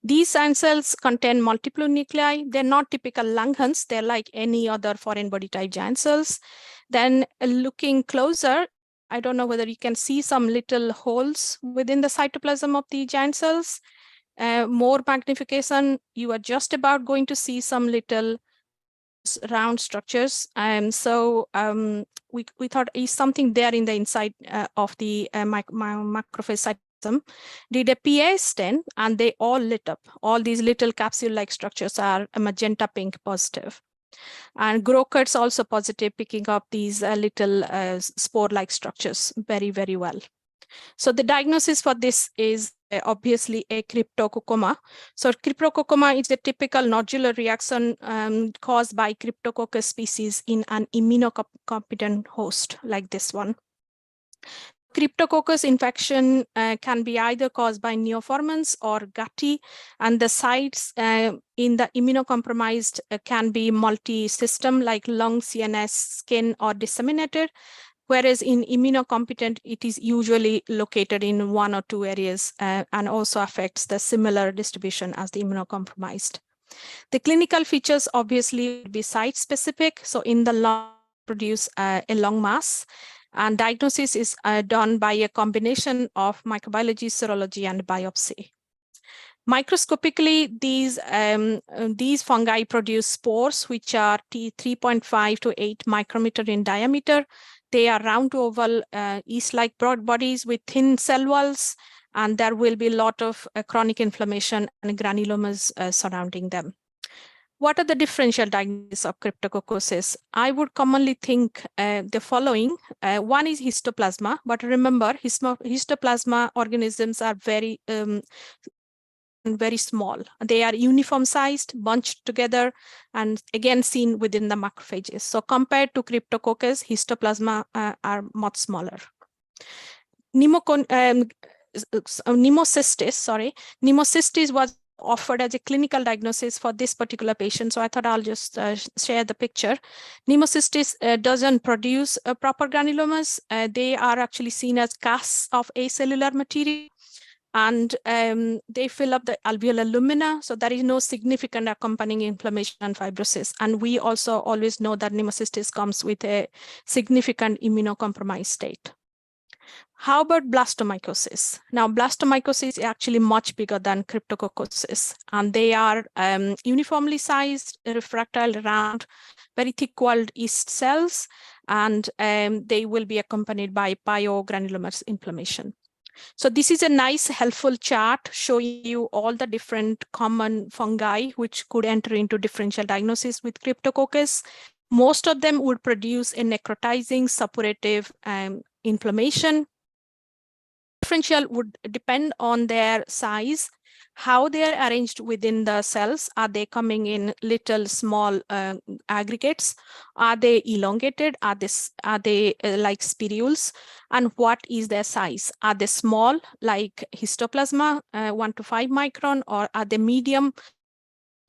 These giant cells contain multiple nuclei. They're not typical Langhans. They're like any other foreign body type giant cells. Then looking closer, I don't know whether you can see some little holes within the cytoplasm of the giant cells. More magnification, you are just about going to see some little round structures. So we thought is something there in the inside of the macrophage cytoplasm. Did a PA stain, and they all lit up. All these little capsule-like structures are a magenta pink positive. And Grokers also positive, picking up these little spore-like structures very, very well. So the diagnosis for this is obviously a cryptococoma. So cryptococoma is a typical nodular reaction caused by Cryptococcus species in an immunocompetent host like this one. Cryptococcus infection can be either caused by neoformans or gutty, and the sites in the immunocompromised can be multi-system like lung, CNS, skin, or disseminated, whereas in immunocompetent, it is usually located in one or two areas and also affects the similar distribution as the immunocompromised. The clinical features obviously would be site-specific, so in the lung produce a lung mass, and diagnosis is done by a combination of microbiology, serology, and biopsy. Microscopically, these fungi produce spores, which are 3.5 to 8 micrometer in diameter. They are round to oval, yeast-like broad bodies with thin cell walls, and there will be a lot of chronic inflammation and granulomas surrounding them. What are the differential diagnoses of cryptococcosis? I would commonly think the following. One is histoplasma, but remember, histoplasma organisms are very small. They are uniform sized, bunched together, and again seen within the macrophages. So compared to cryptococcus, histoplasma are much smaller. Pneumocystis was offered as a clinical diagnosis for this particular patient. So I thought I'll just share the picture. Pneumocystis doesn't produce proper granulomas. They are actually seen as casts of acellular material, and they fill up the alveolar lumina. So there is no significant accompanying inflammation and fibrosis. And we also always know that pneumocystis comes with a significant immunocompromised state. How about blastomycosis? Now, blastomycosis is actually much bigger than cryptococcosis, and they are uniformly sized, refractile, round, very thick-walled yeast cells, and they will be accompanied by pyogranulomatous inflammation. So this is a nice, helpful chart showing you all the different common fungi which could enter into differential diagnosis with cryptococcus. Most of them would produce a necrotizing, suppurative inflammation. Differential would depend on their size, how they are arranged within the cells. Are they coming in little small aggregates? Are they elongated? Are they like spirules? And what is their size? Are they small like histoplasma, 1 to 5 micron, or are they medium,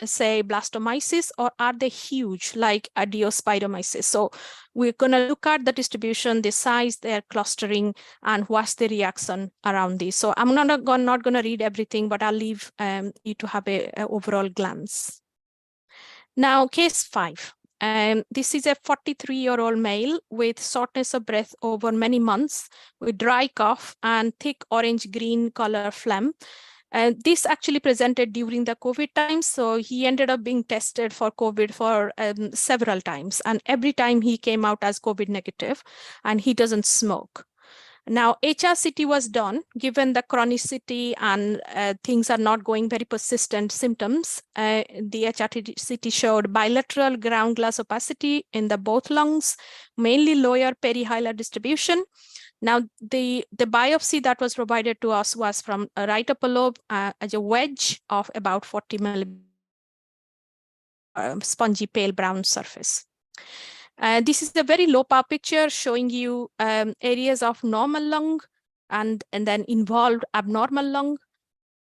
say blastomyces, or are they huge like adiospidomyces? So we're going to look at the distribution, the size, their clustering, and what's the reaction around this. So I'm not going to read everything, but I'll leave you to have an overall glance. Now, case 5. This is a 43-year-old male with shortness of breath over many months, with dry cough and thick orange-green color phlegm. This actually presented during the COVID times, so he ended up being tested for COVID for several times, and every time he came out as COVID negative, and he doesn't smoke. Now, HRCT was done. Given the chronicity and things are not going very persistent symptoms, the HRCT showed bilateral ground glass opacity in the both lungs, mainly lower perihilar distribution. Now, the biopsy that was provided to us was from a right upper lobe as a wedge of about 40 millimeters, spongy pale brown surface. This is a very low power picture showing you areas of normal lung and then involved abnormal lung.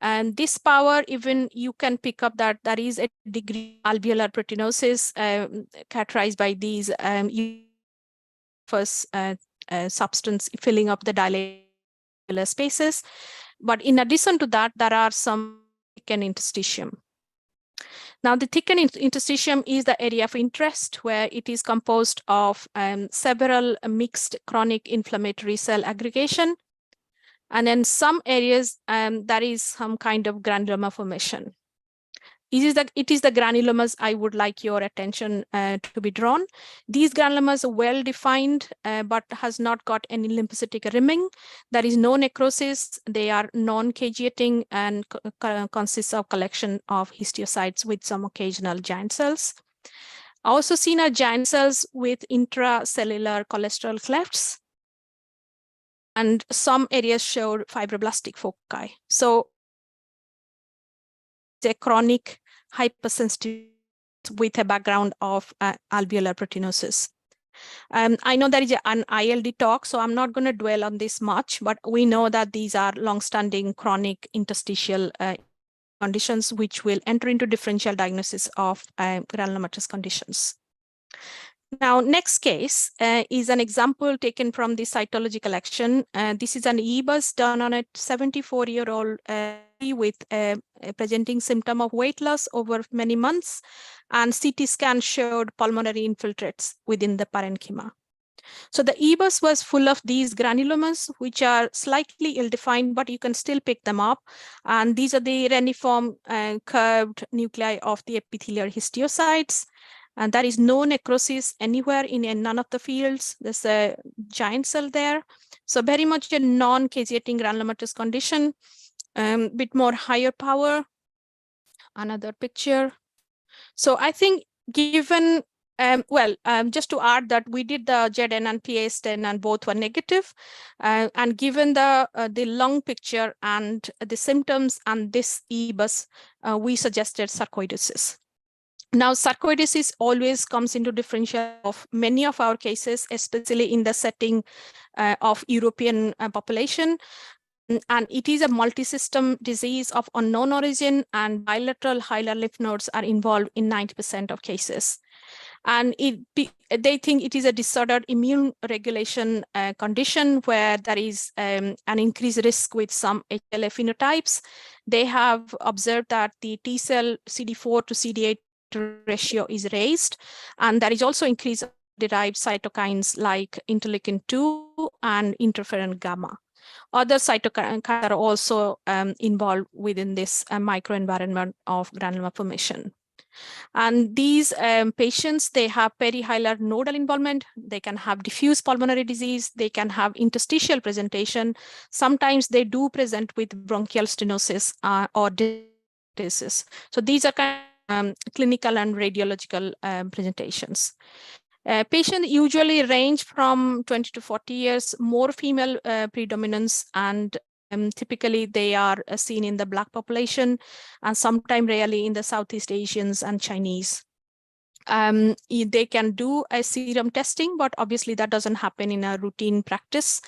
And this power, even you can pick up that there is a degree of alveolar proteinosis characterized by these substance filling up the dilated spaces. But in addition to that, there are some thickened interstitium. Now, the thickened interstitium is the area of interest, where it is composed of several mixed chronic inflammatory cell aggregation. And in some areas, there is some kind of granuloma formation. It is the granulomas I would like your attention to be drawn. These granulomas are well defined, but has not got any lymphocytic rimming. There is no necrosis. They are non-cageating and consists of collection of histiocytes with some occasional giant cells. Also seen are giant cells with intracellular cholesterol clefts. and some areas showed fibroblastic foci. So the chronic hypersensitivity with a background of alveolar proteinosis. I know there is an ILD talk, so I'm not going to dwell on this much, but we know that these are long-standing chronic interstitial conditions which will enter into differential diagnosis of granulomatous conditions. Now, next case is an example taken from the cytology collection. This is an EBUS done on a 74-year-old with a presenting symptom of weight loss over many months, and CT scan showed pulmonary infiltrates within the parenchyma. So the EBUS was full of these granulomas, which are slightly ill-defined, but you can still pick them up. And these are the reniform curved nuclei of the epithelial histiocytes. And there is no necrosis anywhere in none of the fields. There's a giant cell there. So very much a non-caseating granulomatous condition, bit more higher power. Another picture. So I think given, just to add that we did the ZN and PA10 and both were negative. And given the lung picture and the symptoms and this EBUS, we suggested sarcoidosis. Now, sarcoidosis always comes into differential of many of our cases, especially in the setting of European population. And it is a multi-system disease of unknown origin, and bilateral hilar lymph nodes are involved in 90% of cases. And they think it is a disordered immune regulation condition where there is an increased risk with some HLA phenotypes. They have observed that the T cell CD4 to CD8 ratio is raised, and there is also increased derived cytokines like interleukin-2 and interferon gamma. Other cytokines are also involved within this microenvironment of granuloma formation. And these patients, they have perihilar nodal involvement. They can have diffuse pulmonary disease. They can have interstitial presentation. Sometimes they do present with bronchial stenosis or disease. So these are kind of clinical and radiological presentations. Patients usually range from 20 to 40 years, more female predominance, and typically they are seen in the Black population and sometimes rarely in the Southeast Asians and Chinese. They can do a serum testing, but obviously that doesn't happen in a routine practice.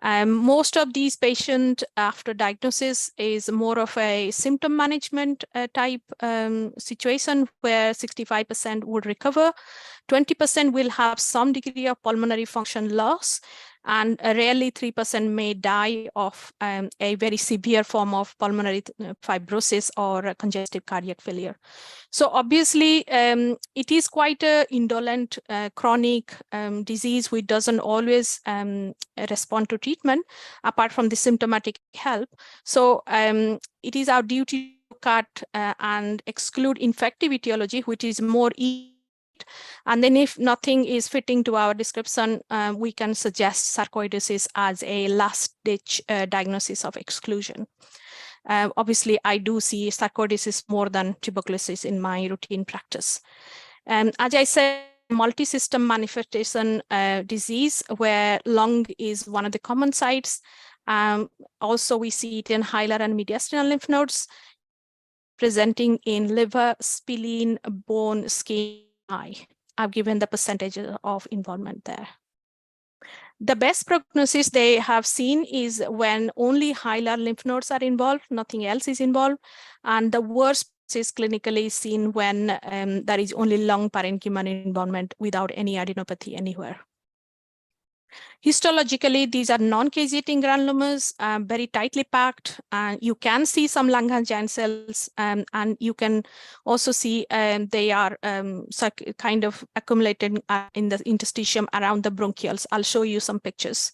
Most of these patients after diagnosis is more of a symptom management type situation where 65% would recover, 20% will have some degree of pulmonary function loss, and rarely 3% may die of a very severe form of pulmonary fibrosis or congestive cardiac failure. So obviously, it is quite an indolent chronic disease which doesn't always respond to treatment apart from the symptomatic help. So it is our duty to cut and exclude infective etiology, which is more easy. And then if nothing is fitting to our description, we can suggest sarcoidosis as a last-ditch diagnosis of exclusion. Obviously, I do see sarcoidosis more than tuberculosis in my routine practice. As I said, multi-system manifestation disease where lung is one of the common sites. Also, we see it in hilar and mediastinal lymph nodes, presenting in liver, spleen, bone, skin, eye. I've given the percentages of involvement there. The best prognosis they have seen is when only hilar lymph nodes are involved, nothing else is involved. And the worst is clinically seen when there is only lung parenchymal involvement without any adenopathy anywhere. Histologically, these are non-caseating granulomas, very tightly packed. You can see some Langerhans cells, and you can also see they are kind of accumulated in the interstitium around the bronchioles. I'll show you some pictures.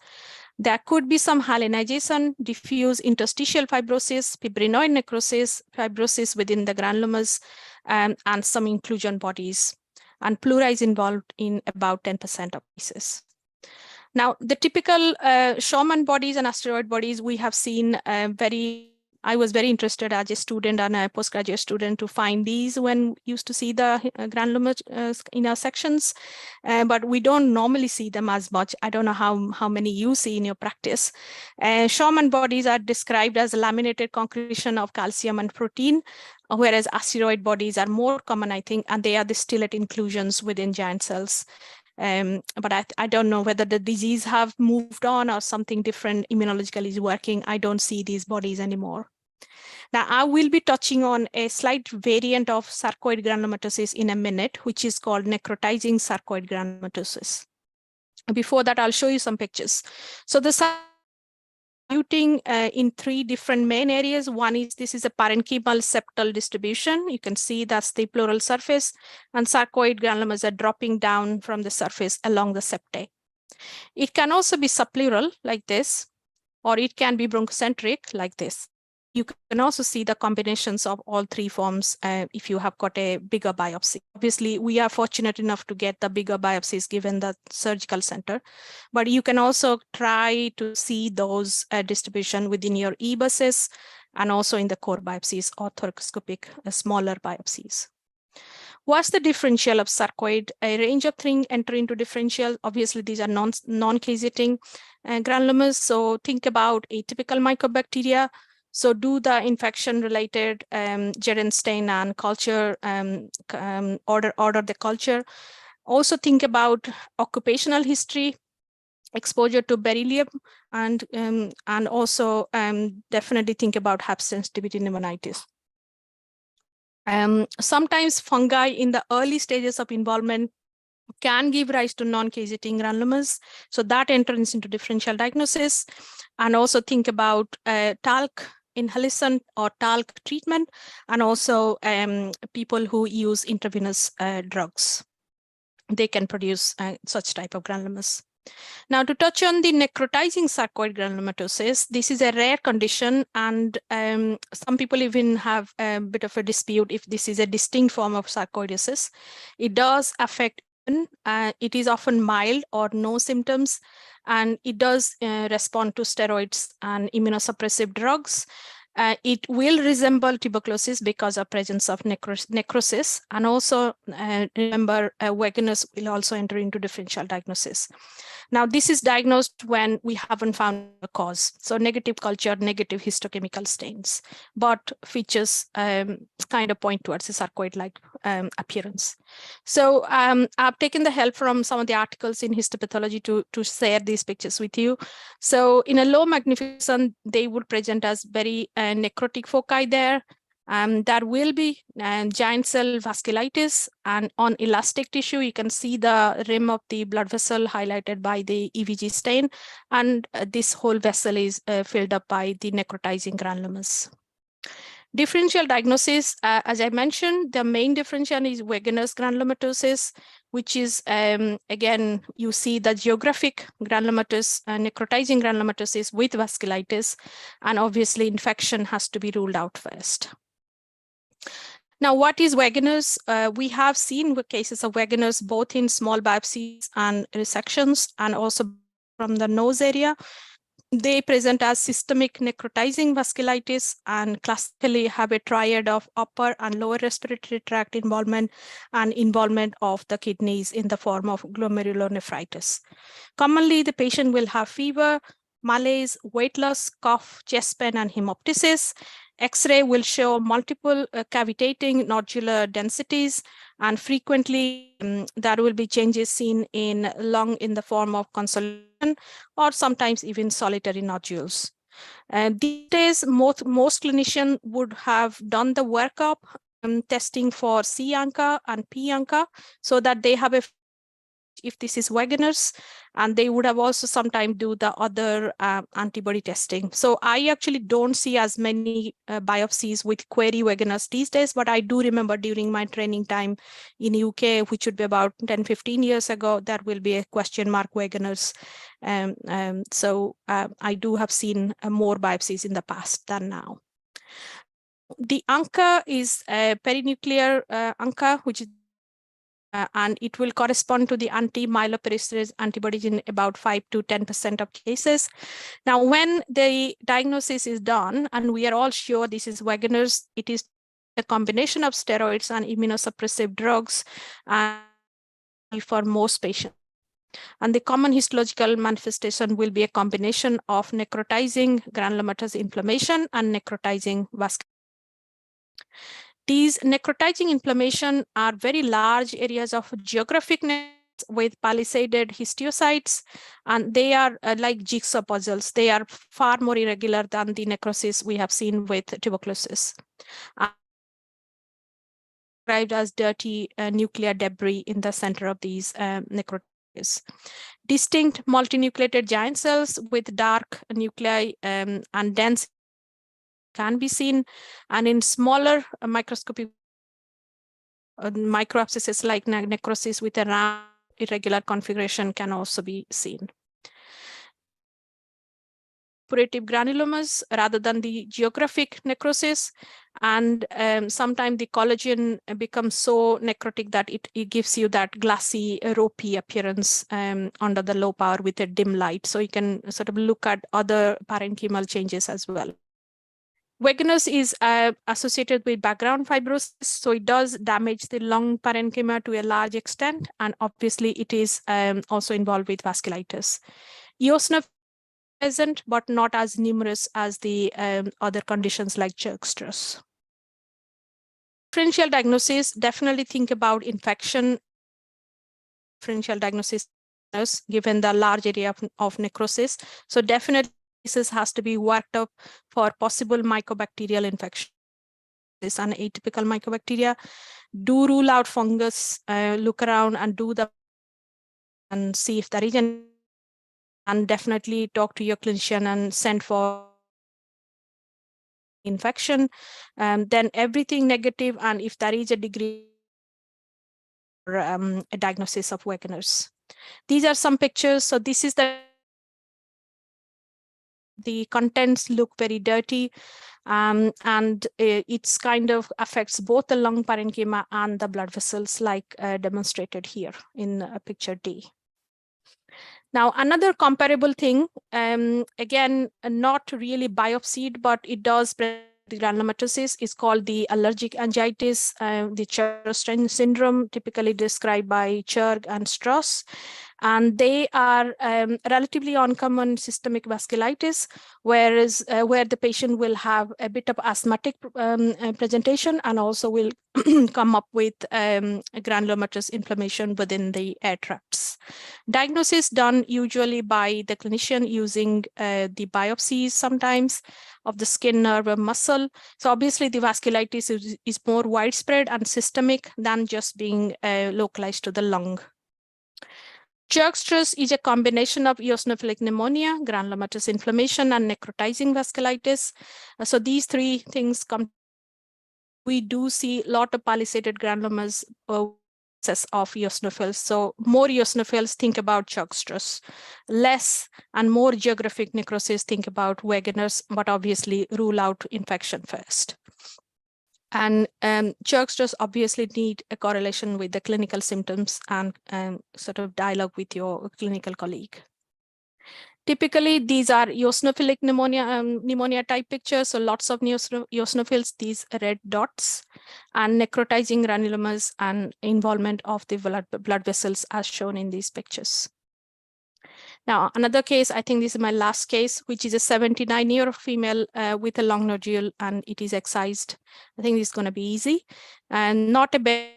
There could be some hyalinization, diffuse interstitial fibrosis, fibrinoid necrosis, fibrosis within the granulomas, and some inclusion bodies. And pleura is involved in about 10% of cases. Now, the typical Schaumann bodies and asteroid bodies, we have seen very I was very interested as a student and a postgraduate student to find these when we used to see the granuloma in our sections, but we don't normally see them as much. I don't know how many you see in your practice. Schaumann bodies are described as laminated concretion of calcium and protein, whereas asteroid bodies are more common, I think, and they are the stellate inclusions within giant cells. But I don't know whether the disease have moved on or something different immunologically is working. I don't see these bodies anymore. Now, I will be touching on a slight variant of sarcoid granulomatosis in a minute, which is called necrotizing sarcoid granulomatosis. Before that, I'll show you some pictures. So the distributing in 3 different main areas. One is this is a parenchymal septal distribution. You can see that's the pleural surface, and sarcoid granulomas are dropping down from the surface along the septae. It can also be subpleural like this, or it can be bronchocentric like this. You can also see the combinations of all 3 forms if you have got a bigger biopsy. Obviously, we are fortunate enough to get the bigger biopsies given the surgical center, but you can also try to see those distribution within your e-buses and also in the core biopsies or thoracoscopic smaller biopsies. What's the differential of sarcoid? A range of things enter into differential. Obviously, these are non-caseating granulomas. So think about atypical mycobacteria. So do the infection-related germ stain and culture, order the culture. Also think about occupational history, exposure to beryllium, and also definitely think about Hep sensitivity pneumonitis. Sometimes fungi in the early stages of involvement can give rise to non-caseating granulomas. So that enters into differential diagnosis. And also think about talc inhalation or talc treatment, and also people who use intravenous drugs. They can produce such type of granulomas. Now, to touch on the necrotizing sarcoid granulomatosis, this is a rare condition, and some people even have a bit of a dispute if this is a distinct form of sarcoidosis. It does affect, it is often mild or no symptoms, and it does respond to steroids and immunosuppressive drugs. It will resemble tuberculosis because of presence of necrosis, and also remember vagus will also enter into differential diagnosis. Now, this is diagnosed when we haven't found a cause. So negative culture, negative histochemical stains, but features kind of point towards a sarcoid-like appearance. So I've taken the help from some of the articles in histopathology to share these pictures with you. So in a low magnification, they would present as very necrotic foci there. There will be giant cell vasculitis, and on elastic tissue, you can see the rim of the blood vessel highlighted by the EVG stain, and this whole vessel is filled up by the necrotizing granulomas. Differential diagnosis, as I mentioned, the main differential is vaginous granulomatosis, which is, again, you see the geographic granulomatosis, necrotizing granulomatosis with vasculitis, and obviously infection has to be ruled out first. Now, what is vaginous? We have seen cases of vaginous both in small biopsies and resections, and also from the nose area. They present as systemic necrotizing vasculitis and classically have a triad of upper and lower respiratory tract involvement and involvement of the kidneys in the form of glomerulonephritis. Commonly, the patient will have fever, malaise, weight loss, cough, chest pain, and hemoptysis. X-ray will show multiple cavitating nodular densities, and frequently there will be changes seen in lung in the form of consolidation or sometimes even solitary nodules. These days, most clinicians would have done the workup testing for C-ANCA and P-ANCA so that they have a if this is vaginous, and they would have also sometimes do the other antibody testing. So I actually don't see as many biopsies with query vaginous these days, but I do remember during my training time in UK, which would be about 10-15 years ago, there will be a question mark vaginous. So I do have seen more biopsies in the past than now. The ANCA is a perinuclear ANCA, which is and it will correspond to the anti-myeloperoxidase antibodies in about 5 to 10% of cases. Now, when the diagnosis is done, and we are all sure this is Wegener's, it is a combination of steroids and immunosuppressive drugs for most patients. And the common histological manifestation will be a combination of necrotizing granulomatous inflammation and necrotizing vascular. These necrotizing inflammation are very large areas of geographic with palisaded histiocytes, and they are like jigsaw puzzles. They are far more irregular than the necrosis we have seen with tuberculosis. Described as dirty nuclear debris in the center of these necrosis. Distinct multinucleated giant cells with dark nuclei and dense can be seen, and in smaller microscopic microabscesses like necrosis with a round irregular configuration can also be seen. Suppurative granulomas rather than the geographic necrosis, and sometimes the collagen becomes so necrotic that it gives you that glassy, ropey appearance under the low power with a dim light. So you can sort of look at other parenchymal changes as well. Wegener's is associated with background fibrosis, so it does damage the lung parenchyma to a large extent, and obviously it is also involved with vasculitis. Eosinophils present, but not as numerous as the other conditions like jerk stress. Differential diagnosis, definitely think about infection. Differential diagnosis given the large area of necrosis. So definitely this has to be worked up for possible mycobacterial infection. This an atypical mycobacteria. Do rule out fungus, look around and do the and see if there is an, and definitely talk to your clinician and send for infection. Then everything negative, and if there is a degree or a diagnosis of Wegener's. These are some pictures. So this is the contents look very dirty, and it's kind of affects both the lung parenchyma and the blood vessels, like demonstrated here in picture D. Now, another comparable thing, again, not really biopsied, but it does spread the granulomatosis, is called the allergic angiitis, the Churg syndrome, typically described by Churg and Strauss. And they are relatively uncommon systemic vasculitis, whereas where the patient will have a bit of asthmatic presentation and also will come up with granulomatous inflammation within the air tracts. Diagnosis done usually by the clinician using the biopsies sometimes of the skin, nerve, and muscle. So obviously the vasculitis is more widespread and systemic than just being localized to the lung. Jerk stress is a combination of eosinophilic pneumonia, granulomatous inflammation, and necrotizing vasculitis. So these three things come. We do see a lot of palisaded granulomas of eosinophils. So more eosinophils, think about Jerk stress. Less and more geographic necrosis, think about Wegener's, but obviously rule out infection first. And Jerk stress obviously need a correlation with the clinical symptoms and sort of dialogue with your clinical colleague. Typically, these are eosinophilic pneumonia type pictures. So lots of eosinophils, these red dots, and necrotizing granulomas and involvement of the blood vessels as shown in these pictures. Now, another case, I think this is my last case, which is a 79-year-old female with a lung nodule, and it is excised. I think this is going to be easy. And not a very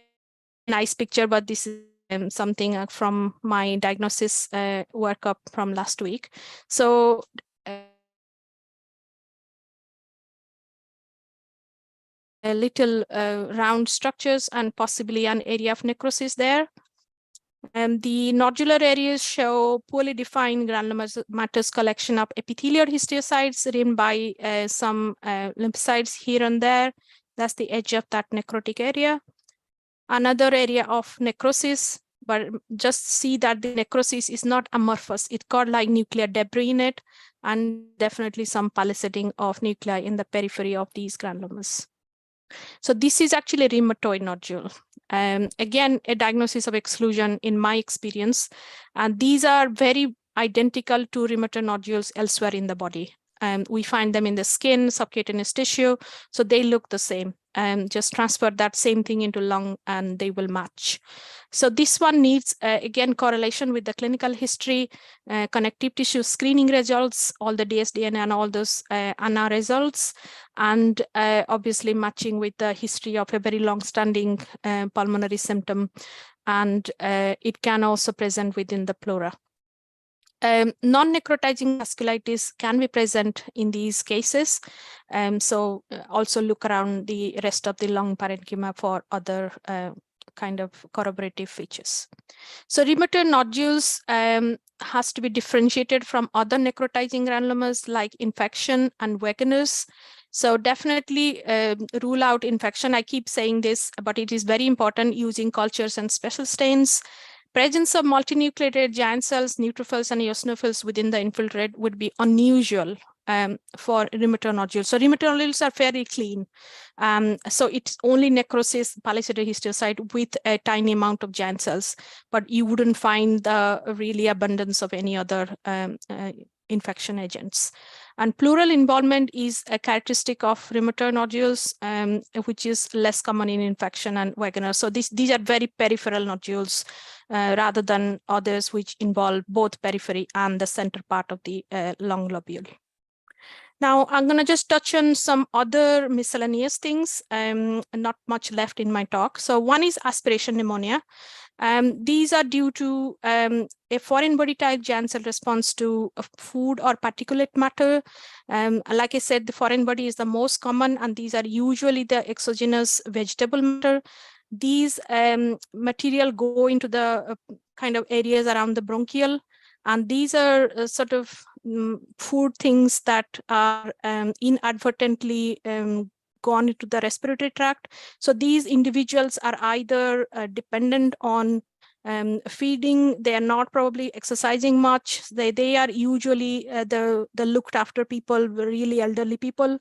nice picture, but this is something from my diagnosis workup from last week. So a little round structures and possibly an area of necrosis there. The nodular areas show poorly defined granulomatous collection of epithelial histiocytes rimmed by some lymphocytes here and there. That's the edge of that necrotic area. Another area of necrosis, but just see that the necrosis is not amorphous. It's got like nuclear debris in it, and definitely some palisading of nuclei in the periphery of these granulomas. So this is actually a rheumatoid nodule. Again, a diagnosis of exclusion in my experience. And these are very identical to rheumatoid nodules elsewhere in the body. We find them in the skin, subcutaneous tissue, so they look the same. Just transfer that same thing into lung and they will match. So this one needs, again, correlation with the clinical history, connective tissue screening results, all the dsDNA and all those ANA results, and obviously matching with the history of a very long-standing pulmonary symptom. And it can also present within the pleura. Non-necrotizing vasculitis can be present in these cases. So also look around the rest of the lung parenchyma for other kind of corroborative features. So rheumatoid nodules has to be differentiated from other necrotizing granulomas like infection and Wegener's. So definitely rule out infection. I keep saying this, but it is very important using cultures and special stains. Presence of multinucleated giant cells, neutrophils, and eosinophils within the infiltrate would be unusual for rheumatoid nodules. So rheumatoid nodules are fairly clean. So it's only necrosis, palisaded histiocyte with a tiny amount of giant cells, but you wouldn't find the really abundance of any other infection agents. And pleural involvement is a characteristic of rheumatoid nodules, which is less common in infection and Wegener. So these are very peripheral nodules rather than others which involve both periphery and the center part of the lung lobule. Now, I'm going to just touch on some other miscellaneous things, not much left in my talk. So one is aspiration pneumonia. These are due to a foreign body type giant cell response to food or particulate matter. Like I said, the foreign body is the most common, and these are usually the exogenous vegetable matter. These material go into the kind of areas around the bronchial, and these are sort of food things that are inadvertently gone into the respiratory tract. So these individuals are either dependent on feeding, they are not probably exercising much. They are usually the looked after people, really elderly people,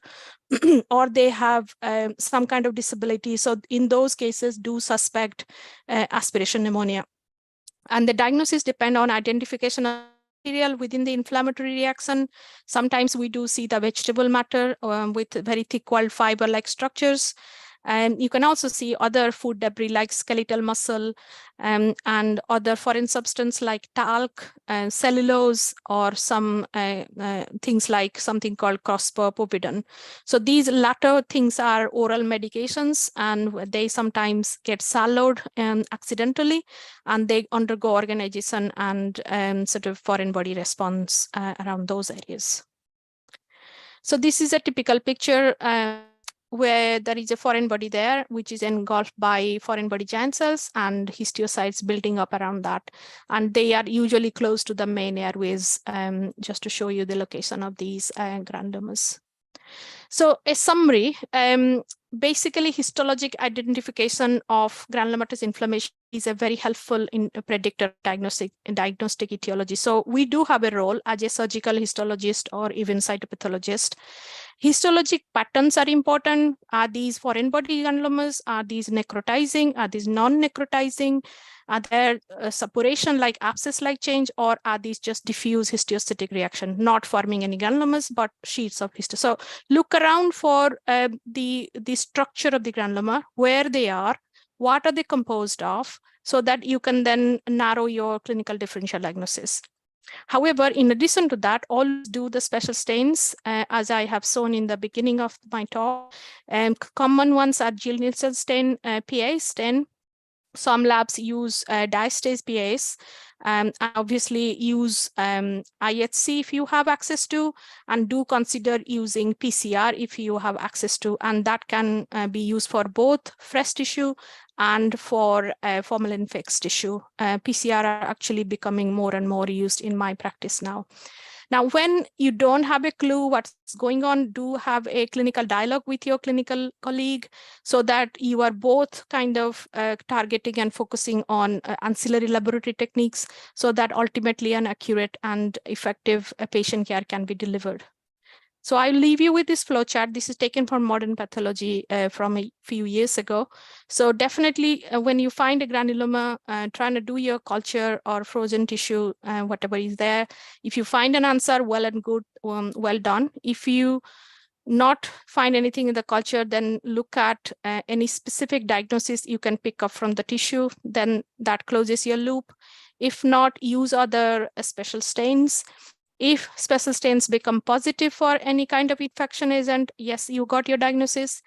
or they have some kind of disability. So in those cases, do suspect aspiration pneumonia. And the diagnosis depend on identification of material within the inflammatory reaction. Sometimes we do see the vegetable matter with very thick walled fiber-like structures. And you can also see other food debris like skeletal muscle and other foreign substance like talc and cellulose, or some things like something called crosspovidin. So these latter things are oral medications, and they sometimes get swallowed accidentally, and they undergo organization and sort of foreign body response around those areas. So this is a typical picture where there is a foreign body there, which is engulfed by foreign body giant cells and histiocytes building up around that. And they are usually close to the main airways, just to show you the location of these granulomas. So a summary, basically histologic identification of granulomatous inflammation is a very helpful in a predictor diagnostic etiology. So we do have a role as a surgical histologist or even cytopathologist. Histologic patterns are important. Are these foreign body granulomas? Are these necrotizing? Are these non-necrotizing? Are there suppuration like abscess-like change, or are these just diffuse histiocytic reaction, not forming any granulomas, but sheets of histio? So look around for the structure of the granuloma, where they are, what are they composed of, so that you can then narrow your clinical differential diagnosis. However, in addition to that, always do the special stains, as I have shown in the beginning of my talk. Common ones are Gill-Nielsen stain, PA stain. Some labs use diastase PAs, and obviously use IHC if you have access to, and do consider using PCR if you have access to, and that can be used for both fresh tissue and for formalin-fixed tissue. PCR are actually becoming more and more used in my practice now. Now, when you don't have a clue what's going on, do have a clinical dialogue with your clinical colleague, so that you are both kind of targeting and focusing on ancillary laboratory techniques, so that ultimately an accurate and effective patient care can be delivered. So I'll leave you with this flowchart. This is taken from Modern Pathology from a few years ago. So definitely when you find a granuloma, trying to do your culture or frozen tissue, whatever is there, if you find an answer, well and good, well done. If you not find anything in the culture, then look at any specific diagnosis you can pick up from the tissue, then that closes your loop. If not, use other special stains. If special stains become positive for any kind of infection agent, yes, you got your diagnosis.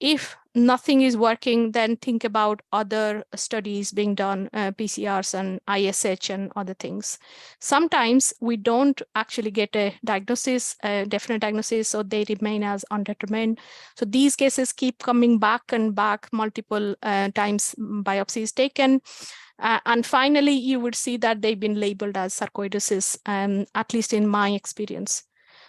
If nothing is working, then think about other studies being done, PCRs and ISH and other things. Sometimes we don't actually get a diagnosis, a definite diagnosis, so they remain as undetermined. So these cases keep coming back and back, multiple times biopsy is taken. And finally, you would see that they've been labeled as sarcoidosis, at least in my experience.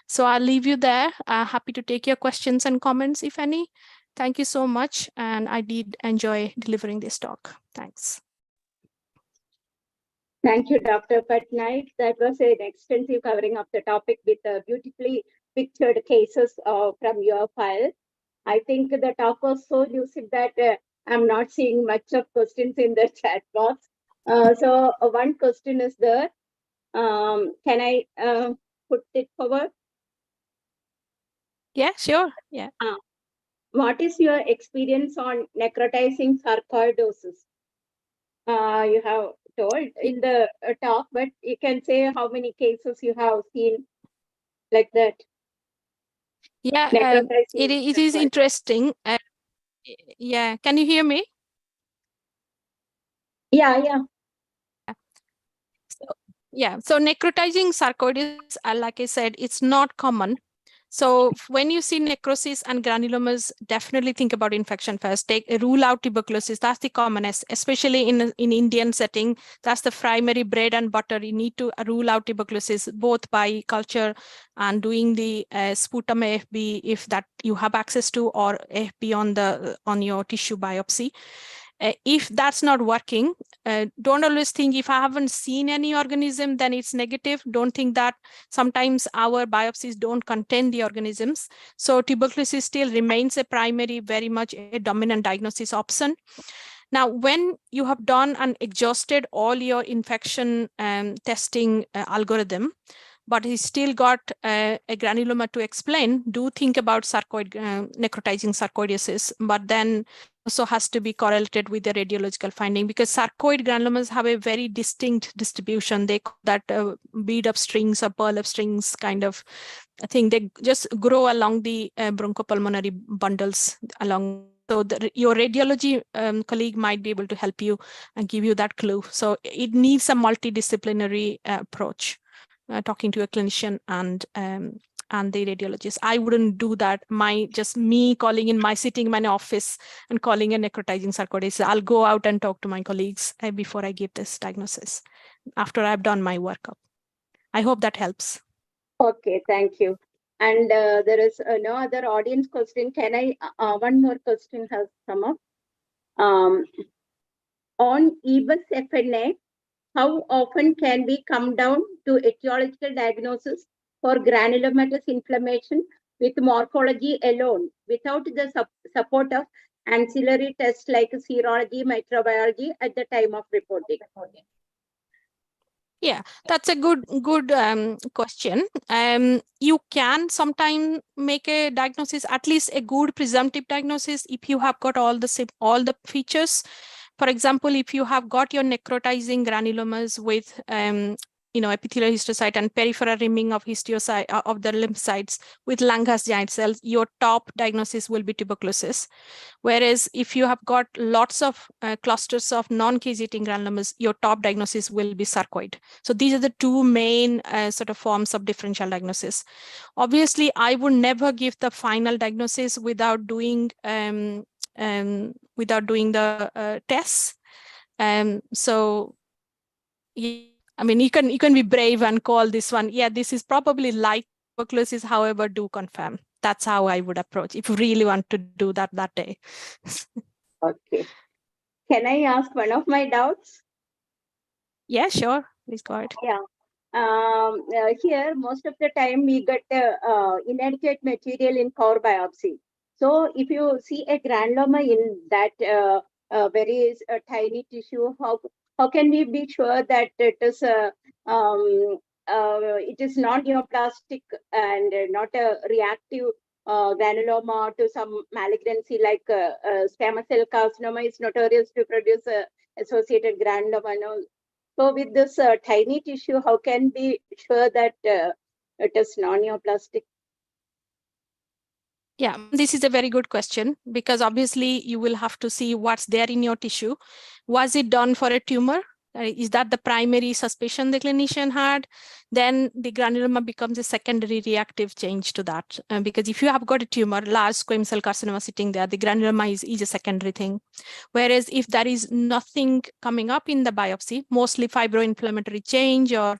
So I'll leave you there. Happy to take your questions and comments, if any. Thank you so much. And I did enjoy delivering this talk. Thanks. Thank you, Dr. Patnaik. That was an extensive covering of the topic with beautifully pictured cases from your file. I think the talk was so lucid that I'm not seeing much of questions in the chat box. So one question is there. Can I put it forward? Yeah, sure. Yeah. What is your experience on necrotizing sarcoidosis? You have told in the talk, but you can say how many cases you have seen like that. Yeah, it is interesting. Yeah, can you hear me? Yeah. So necrotizing sarcoidosis, like I said, it's not common. So when you see necrosis and granulomas, definitely think about infection first. Rule out tuberculosis. That's the commonest, especially in Indian setting. That's the primary bread and butter. You need to rule out tuberculosis both by culture and doing the sputum AFB if that you have access to, or AFB on your tissue biopsy. If that's not working, don't always think if I haven't seen any organism, then it's negative. Don't think that. Sometimes our biopsies don't contain the organisms. So tuberculosis still remains a primary, very much a dominant diagnosis option. Now, when you have done and exhausted all your infection testing algorithm, but he still got a granuloma to explain, do think about necrotizing sarcoidosis, but then also has to be correlated with the radiological finding, because sarcoid granulomas have a very distinct distribution. They call that bead of strings or pearl of strings kind of thing. They just grow along the bronchopulmonary bundles along. So your radiology colleague might be able to help you and give you that clue. So it needs a multidisciplinary approach. Talking to a clinician and the radiologist. I wouldn't do that. Just me calling in sitting in my office and calling a necrotizing sarcoidosis. I'll go out and talk to my colleagues before I give this diagnosis, after I've done my workup. I hope that helps. Okay, thank you. And there is no other audience question. Can I, one more question has come up. On EBUS FNA, how often can we come down to etiological diagnosis for granulomatous inflammation with morphology alone, without the support of ancillary tests like serology, microbiology at the time of reporting? Yeah, that's a good question. You can sometimes make a diagnosis, at least a good presumptive diagnosis, if you have got all the features. For example, if you have got your necrotizing granulomas with epithelial histiocyte and peripheral rimming of histiocyte of the lymphocytes with Langerhans giant cells, your top diagnosis will be tuberculosis. Whereas if you have got lots of clusters of non-caseating granulomas, your top diagnosis will be sarcoid. So these are the two main sort of forms of differential diagnosis. Obviously, I would never give the final diagnosis without doing the tests. So yeah, I mean, you can be brave and call this one. Yeah, this is probably like tuberculosis. However, do confirm. That's how I would approach if you really want to do that day. Okay. Can I ask one of my doubts? Yeah, sure. Please go ahead. Yeah. here, most of the time we get inadequate material in core biopsy. So if you see a granuloma in that very tiny tissue, how can we be sure that it is non-neoplastic and not a reactive granuloma to some malignancy like squamous cell carcinoma is notorious to produce associated granuloma. No? So with this tiny tissue, how can we sure that it is non-neoplastic? Yeah, this is a very good question, because obviously you will have to see what's there in your tissue. Was it done for a tumor? Is that the primary suspicion the clinician had? Then the granuloma becomes a secondary reactive change to that. Because if you have got a tumor, large squamous cell carcinoma sitting there, the granuloma is a secondary thing. Whereas if there is nothing coming up in the biopsy, mostly fibroinflammatory change or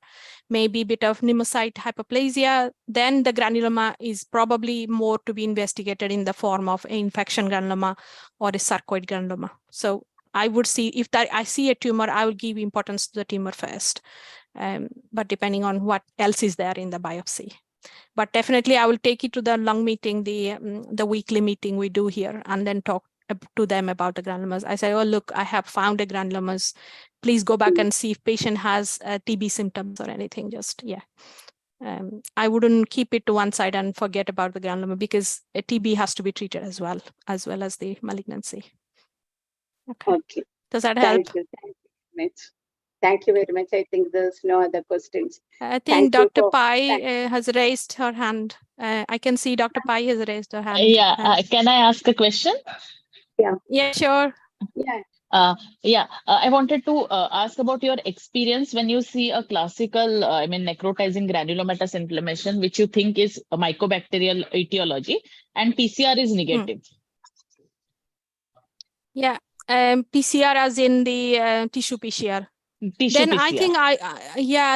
maybe a bit of pneumocyte hyperplasia, then the granuloma is probably more to be investigated in the form of an infection granuloma or a sarcoid granuloma. So I would see if I see a tumor, I will give importance to the tumor first, but depending on what else is there in the biopsy. But definitely I will take it to the lung meeting, the weekly meeting we do here, and then talk to them about the granulomas. I say, oh, look, I have found a granulomas. Please go back and see if patient has TB symptoms or anything. Just, yeah. I wouldn't keep it to one side and forget about the granuloma, because a TB has to be treated as well as the malignancy. Okay. Does that help? Thank you. Thank you very much. Thank you very much. I think there's no other questions. I think Dr. Pai has raised her hand. I can see Dr. Pai has raised her hand. Yeah, can I ask a question? Yeah, sure. Yeah. I wanted to ask about your experience when you see a classical, necrotizing granulomatous inflammation, which you think is a mycobacterial etiology, and PCR is negative. Yeah, PCR as in the tissue PCR. Then PCR. I think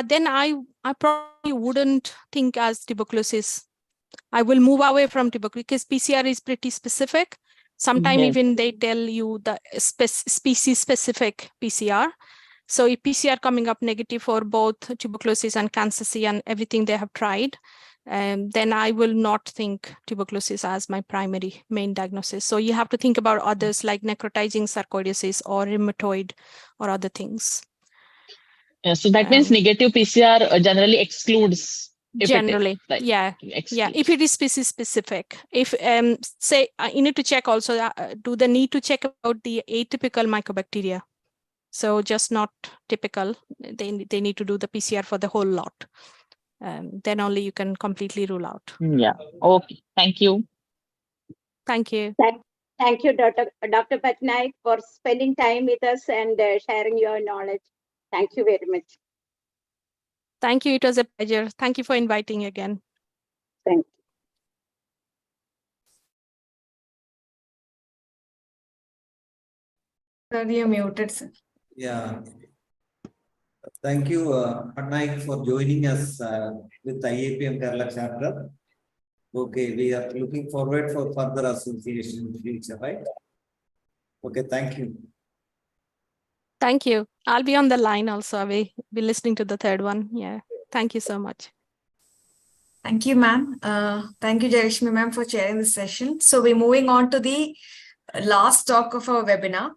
then I probably wouldn't think as tuberculosis. I will move away from tuberculosis because PCR is pretty specific. Sometimes even they tell you the species specific PCR. So if PCR coming up negative for both tuberculosis and cancer C and everything they have tried, then I will not think tuberculosis as my primary main diagnosis. So you have to think about others like necrotizing sarcoidosis or rheumatoid or other things. Yeah, so that means negative PCR generally excludes. Generally, if it is species specific. If say you need to check also, do they need to check about the atypical mycobacteria? So just not typical, they need to do the PCR for the whole lot. Then only you can completely rule out. Yeah, okay, thank you. Thank you. Thank you, Dr. Patnaik, for spending time with us and sharing your knowledge. Thank you very much. Thank you. It was a pleasure. Thank you for inviting again. Thank you. Sir, you're muted, sir. Yeah. Thank you, Patnaik, for joining us with IAPM Kerala Chapter. Okay, we are looking forward for further association in the future, right? Okay, thank you. Thank you. I'll be on the line also. I'll be listening to the third one. Yeah. Thank you so much. Thank you, ma'am. Thank you, Jayalakshmi ma'am, for chairing this session. So we're moving on to the last talk of our webinar.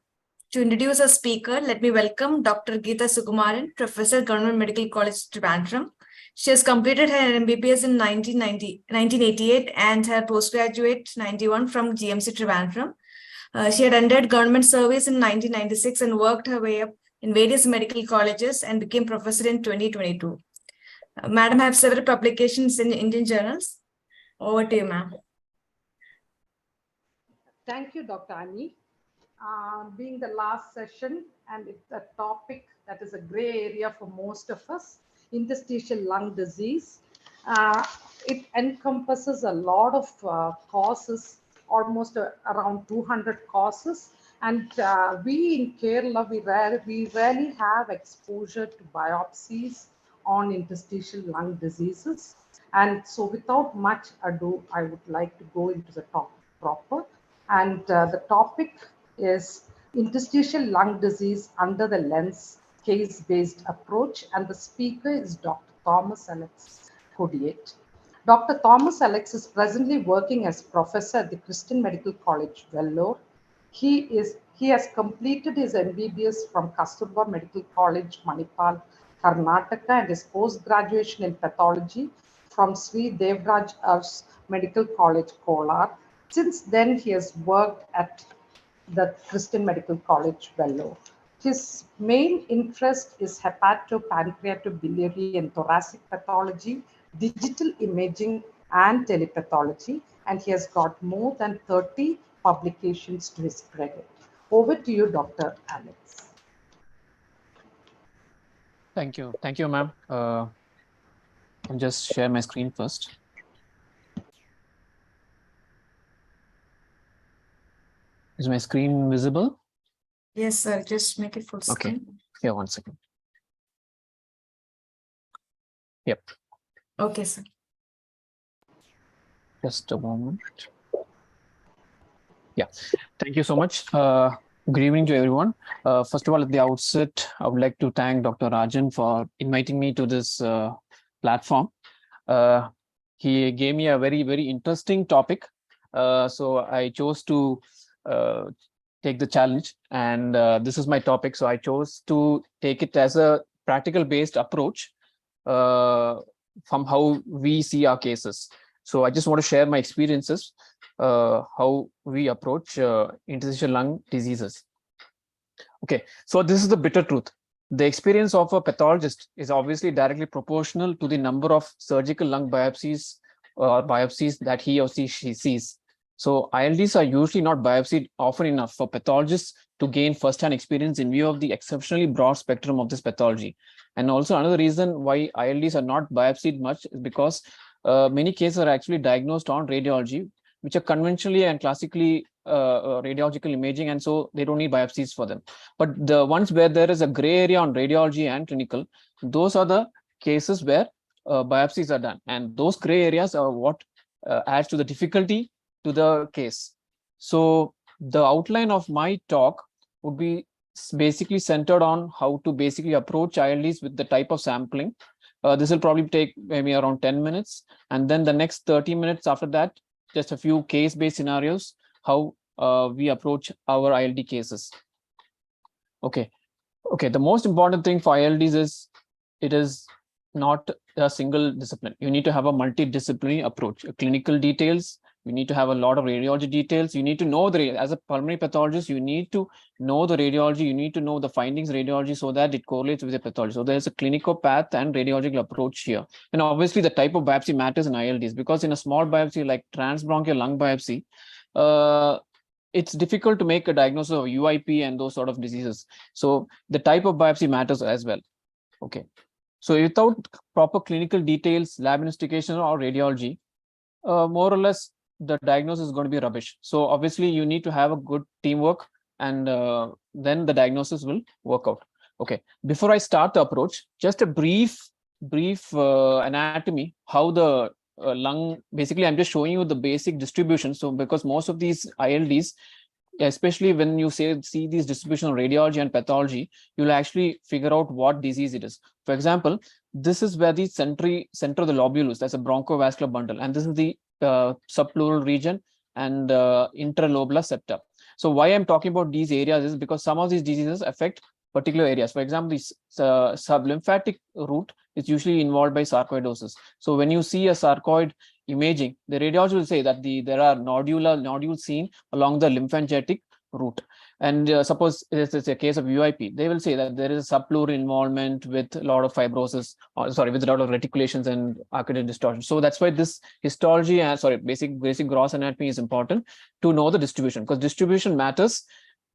To introduce our speaker, let me welcome Dr. Geeta Sukumaran, Professor, Government Medical College, Trivandrum. She has completed her MBBS in 1988 and her postgraduate 91 from GMC Trivandrum. She had ended government service in 1996 and worked her way up in various medical colleges and became professor in 2022. Madam have several publications in Indian journals. Over to you, ma'am. Thank you, Dr. Ani. Being the last session, and it's a topic that is a gray area for most of us, interstitial lung disease. It encompasses a lot of causes, almost around 200 causes. And we in Kerala, we rarely have exposure to biopsies on interstitial lung diseases. And so without much ado, I would like to go into the topic proper. And the topic is interstitial lung disease under the lens case-based approach. And the speaker is Dr. Thomas Alex Kodiate. Dr. Thomas Alex is presently working as professor at the Christian Medical College, Vellore. He has completed his MBBS from Kasturba Medical College, Manipal, Karnataka, and his post-graduation in pathology from Sri Devraj Ars Medical College, Kolar. Since then, he has worked at the Christian Medical College, Vellore. His main interest is hepatopancreatobiliary and thoracic pathology, digital imaging, and telepathology, and he has got more than 30 publications to his credit. Over to you, Dr. Alex. Thank you, ma'am. I'll just share my screen first. Is my screen visible? Yes, sir. Just make it full screen. Okay. Yeah, 1 second. Yep. Okay, sir. Just a moment. Yeah. Thank you so much. Good evening to everyone. First of all, at the outset, I would like to thank Dr. Rajan for inviting me to this platform. He gave me a very, very interesting topic. So I chose to take the challenge, and this is my topic. So I chose to take it as a practical based approach from how we see our cases. So I just want to share my experiences, how we approach interstitial lung diseases. Okay, so this is the bitter truth. The experience of a pathologist is obviously directly proportional to the number of surgical lung biopsies or biopsies that he or she sees. So ILDs are usually not biopsied often enough for pathologists to gain first-hand experience in view of the exceptionally broad spectrum of this pathology. And also another reason why ILDs are not biopsied much is because many cases are actually diagnosed on radiology, which are conventionally and classically radiological imaging, and so they don't need biopsies for them. But the ones where there is a gray area on radiology and clinical, those are the cases where biopsies are done, and those gray areas are what adds to the difficulty to the case. So the outline of my talk would be basically centered on how to basically approach ILDs with the type of sampling. This will probably take maybe around 10 minutes. And then the next 30 minutes after that, just a few case-based scenarios, how we approach our ILD cases. Okay, the most important thing for ILDs is it is not a single discipline. You need to have a multidisciplinary approach. Clinical details, you need to have a lot of radiology details. You need to know as a pulmonary pathologist, you need to know the radiology, you need to know the findings radiology so that it correlates with the pathology. So there's a clinical path and radiological approach here. And obviously the type of biopsy matters in ILDs, because in a small biopsy like transbronchial lung biopsy, it's difficult to make a diagnosis of UIP and those sort of diseases. So the type of biopsy matters as well. Okay. So without proper clinical details, lab investigation or radiology, more or less the diagnosis is going to be rubbish. So obviously you need to have a good teamwork, and then the diagnosis will work out. Okay, before I start the approach, just a brief anatomy, how the lung, basically I'm just showing you the basic distribution. So because most of these ILDs, especially when you see these distribution of radiology and pathology, you'll actually figure out what disease it is. For example, this is where the center of the lobulus, that's a bronchovascular bundle, and this is the subpleural region and intralobular septa. So why I'm talking about these areas is because some of these diseases affect particular areas. For example, the sublymphatic route is usually involved by sarcoidosis. So when you see a sarcoid imaging, the radiologist will say that there are nodules seen along the lymphangetic route. And suppose it's a case of UIP, they will say that there is a subpleural involvement with a lot of fibrosis, with a lot of reticulations and arcuate distortion. So that's why this histology and basic gross anatomy is important to know the distribution, because distribution matters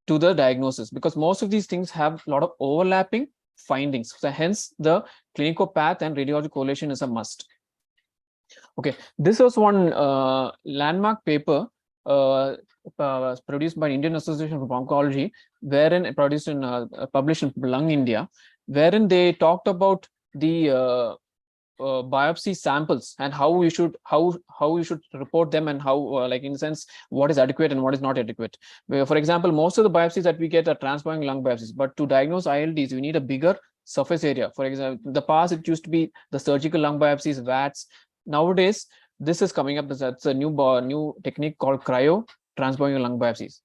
to the diagnosis, because most of these things have a lot of overlapping findings. So hence the clinical path and radiology correlation is a must. Okay, this was one landmark paper produced by Indian Association of Oncology, wherein published in Lung India, wherein they talked about the biopsy samples and how you should report them, and how like in a sense what is adequate and what is not adequate. For example, most of the biopsies that we get are transbronchial lung biopsies, but to diagnose ILDs you need a bigger surface area. For example, in the past, it used to be the surgical lung biopsies, VATs. Nowadays, this is coming up. That's a new technique called cryo transbronchial lung biopsies.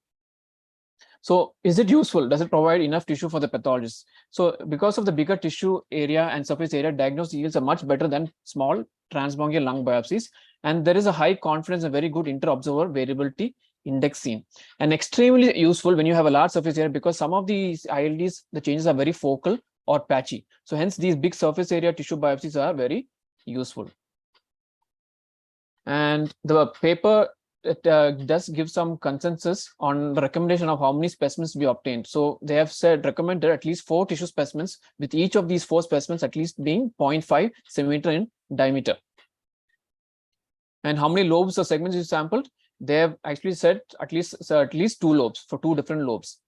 So is it useful? Does it provide enough tissue for the pathologist? So because of the bigger tissue area and surface area, diagnosed yields are much better than small transbronchial lung biopsies. And there is a high confidence and very good inter-observer variability index seen. And extremely useful when you have a large surface area, because some of these ILDs, the changes are very focal or patchy. So hence these big surface area tissue biopsies are very useful. And the paper, it does give some consensus on the recommendation of how many specimens to be obtained. So they have recommended at least 4 tissue specimens, with each of these 4 specimens at least being 0.5 centimeter in diameter. And how many lobes or segments you sampled? They have actually said at least 2 lobes for 2 different lobes.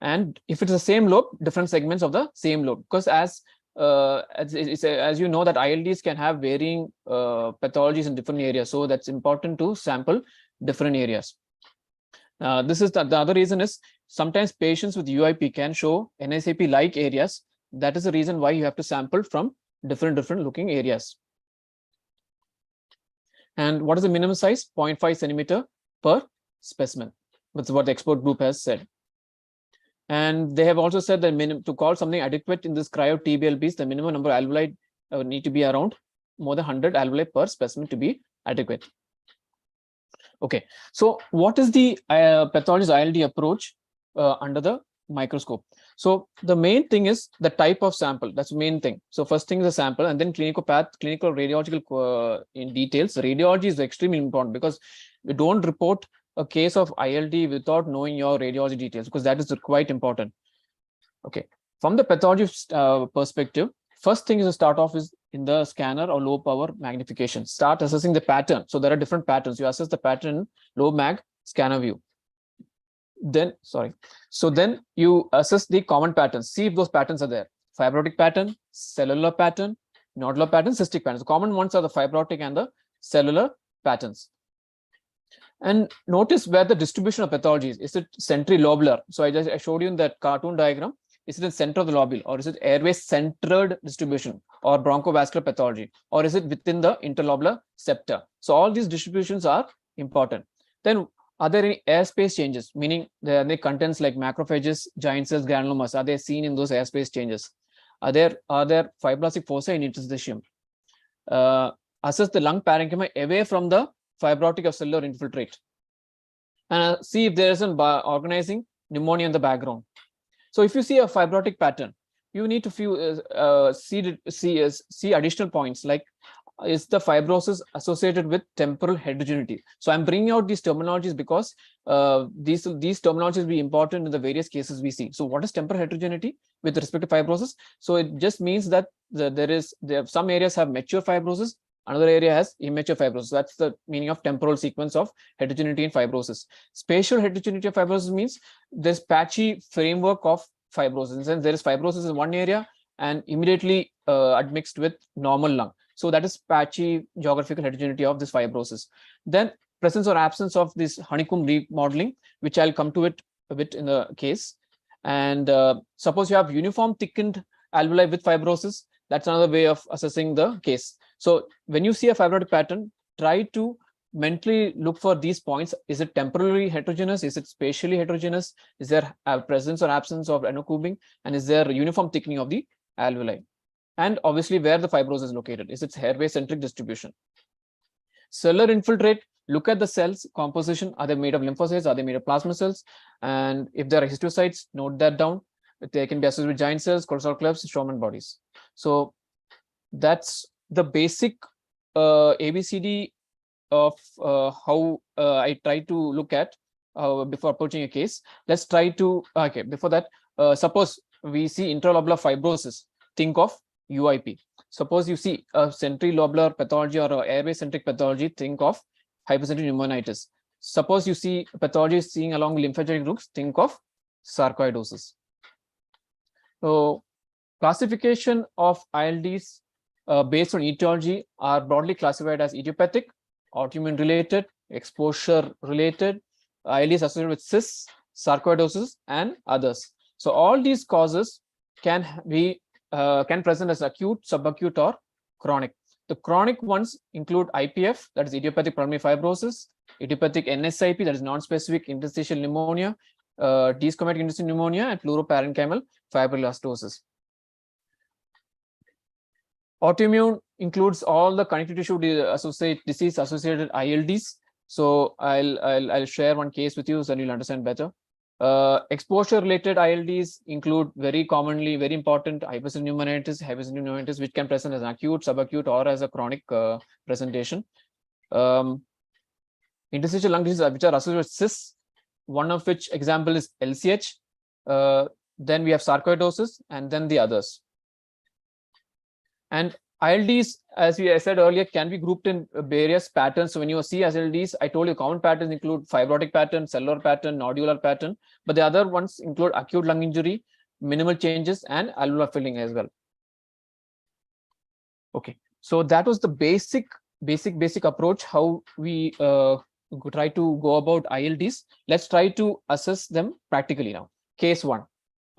And if it's the same lobe, different segments of the same lobe, because as you know that ILDs can have varying pathologies in different areas. So that's important to sample different areas. This is the other reason is sometimes patients with UIP can show NSAP-like areas. That is the reason why you have to sample from different looking areas. And what is the minimum size? 0.5 centimeter per specimen. That's what the expert group has said. And they have also said that to call something adequate in this cryo TBLBs, the minimum number of alveoli need to be around more than 100 alveoli per specimen to be adequate. Okay, so what is the pathologist ILD approach under the microscope? So the main thing is the type of sample. That's the main thing. So first thing is the sample, and then clinical radiological in details. Radiology is extremely important, because you don't report a case of ILD without knowing your radiology details, because that is quite important. Okay, from the pathologist perspective, first thing is to start off is in the scanner or low power magnification. Start assessing the pattern. So there are different patterns. You assess the pattern in low mag scanner view. Then you assess the common patterns. See if those patterns are there. Fibrotic pattern, cellular pattern, nodular pattern, cystic pattern. The common ones are the fibrotic and the cellular patterns. And notice where the distribution of pathology is. Is it centrilobular? So I showed you in that cartoon diagram. Is it in center of the lobule, or is it airway centered distribution, or bronchovascular pathology, or is it within the interlobular septa? So all these distributions are important. Then are there any airspace changes? Meaning there are any contents like macrophages, giant cells, granulomas. Are they seen in those airspace changes? Are there fibroblastic foci in interstitium? Assess the lung parenchyma away from the fibrotic or cellular infiltrate, and see if there is an organizing pneumonia in the background. So if you see a fibrotic pattern, you need to see additional points like, is the fibrosis associated with temporal heterogeneity? So I'm bringing out these terminologies because these terminologies will be important in the various cases we see. So what is temporal heterogeneity with respect to fibrosis? So it just means that some areas have mature fibrosis, another area has immature fibrosis. That's the meaning of temporal sequence of heterogeneity in fibrosis. Spatial heterogeneity of fibrosis means there's patchy framework of fibrosis. In the sense, there is fibrosis in one area and immediately admixed with normal lung. So that is patchy geographical heterogeneity of this fibrosis. Then presence or absence of this honeycomb remodeling, which I'll come to it a bit in the case. And suppose you have uniform thickened alveoli with fibrosis, that's another way of assessing the case. So when you see a fibrotic pattern, try to mentally look for these points. Is it temporally heterogeneous? Is it spatially heterogeneous? Is there a presence or absence of enocubing? And is there uniform thickening of the alveoli? And obviously where the fibrosis is located. Is it airway centric distribution? Cellular infiltrate, look at the cells composition. Are they made of lymphocytes? Are they made of plasma cells? And if there are histiocytes, note that down. They can be associated with giant cells, cortisol clubs, Stroman bodies. So that's the basic ABCD of how I try to look at before approaching a case. Let's try to, okay, before that, suppose we see intralobular fibrosis, think of UIP. Suppose you see a centrilobular pathology or airway centric pathology, think of hypersensitive pneumonitis. Suppose you see pathology seeing along lymphatic routes, think of sarcoidosis. So classification of ILDs based on etiology are broadly classified as idiopathic, autoimmune related, exposure related, ILDs associated with cysts, sarcoidosis, and others. So all these causes can be can present as acute, subacute, or chronic. The chronic ones include IPF, that is idiopathic pulmonary fibrosis, idiopathic NSIP, that is non-specific interstitial pneumonia, desquamatic interstitial pneumonia, and pleuroparenchymal fibroelastosis. Autoimmune includes all the connective tissue disease associated ILDs. So I'll share one case with you so that you'll understand better. Exposure related ILDs include very commonly, very important hypersensitivity pneumonitis, which can present as an acute, subacute, or as a chronic presentation. Interstitial lung diseases which are associated with cysts, one of which example is LCH. Then we have sarcoidosis, and then the others. And ILDs, as I said earlier, can be grouped in various patterns. So when you see as ILDs, I told you common patterns include fibrotic pattern, cellular pattern, nodular pattern, but the other ones include acute lung injury, minimal changes, and alveolar filling as well. Okay, so that was the basic approach how we try to go about ILDs. Let's try to assess them practically now. Case 1.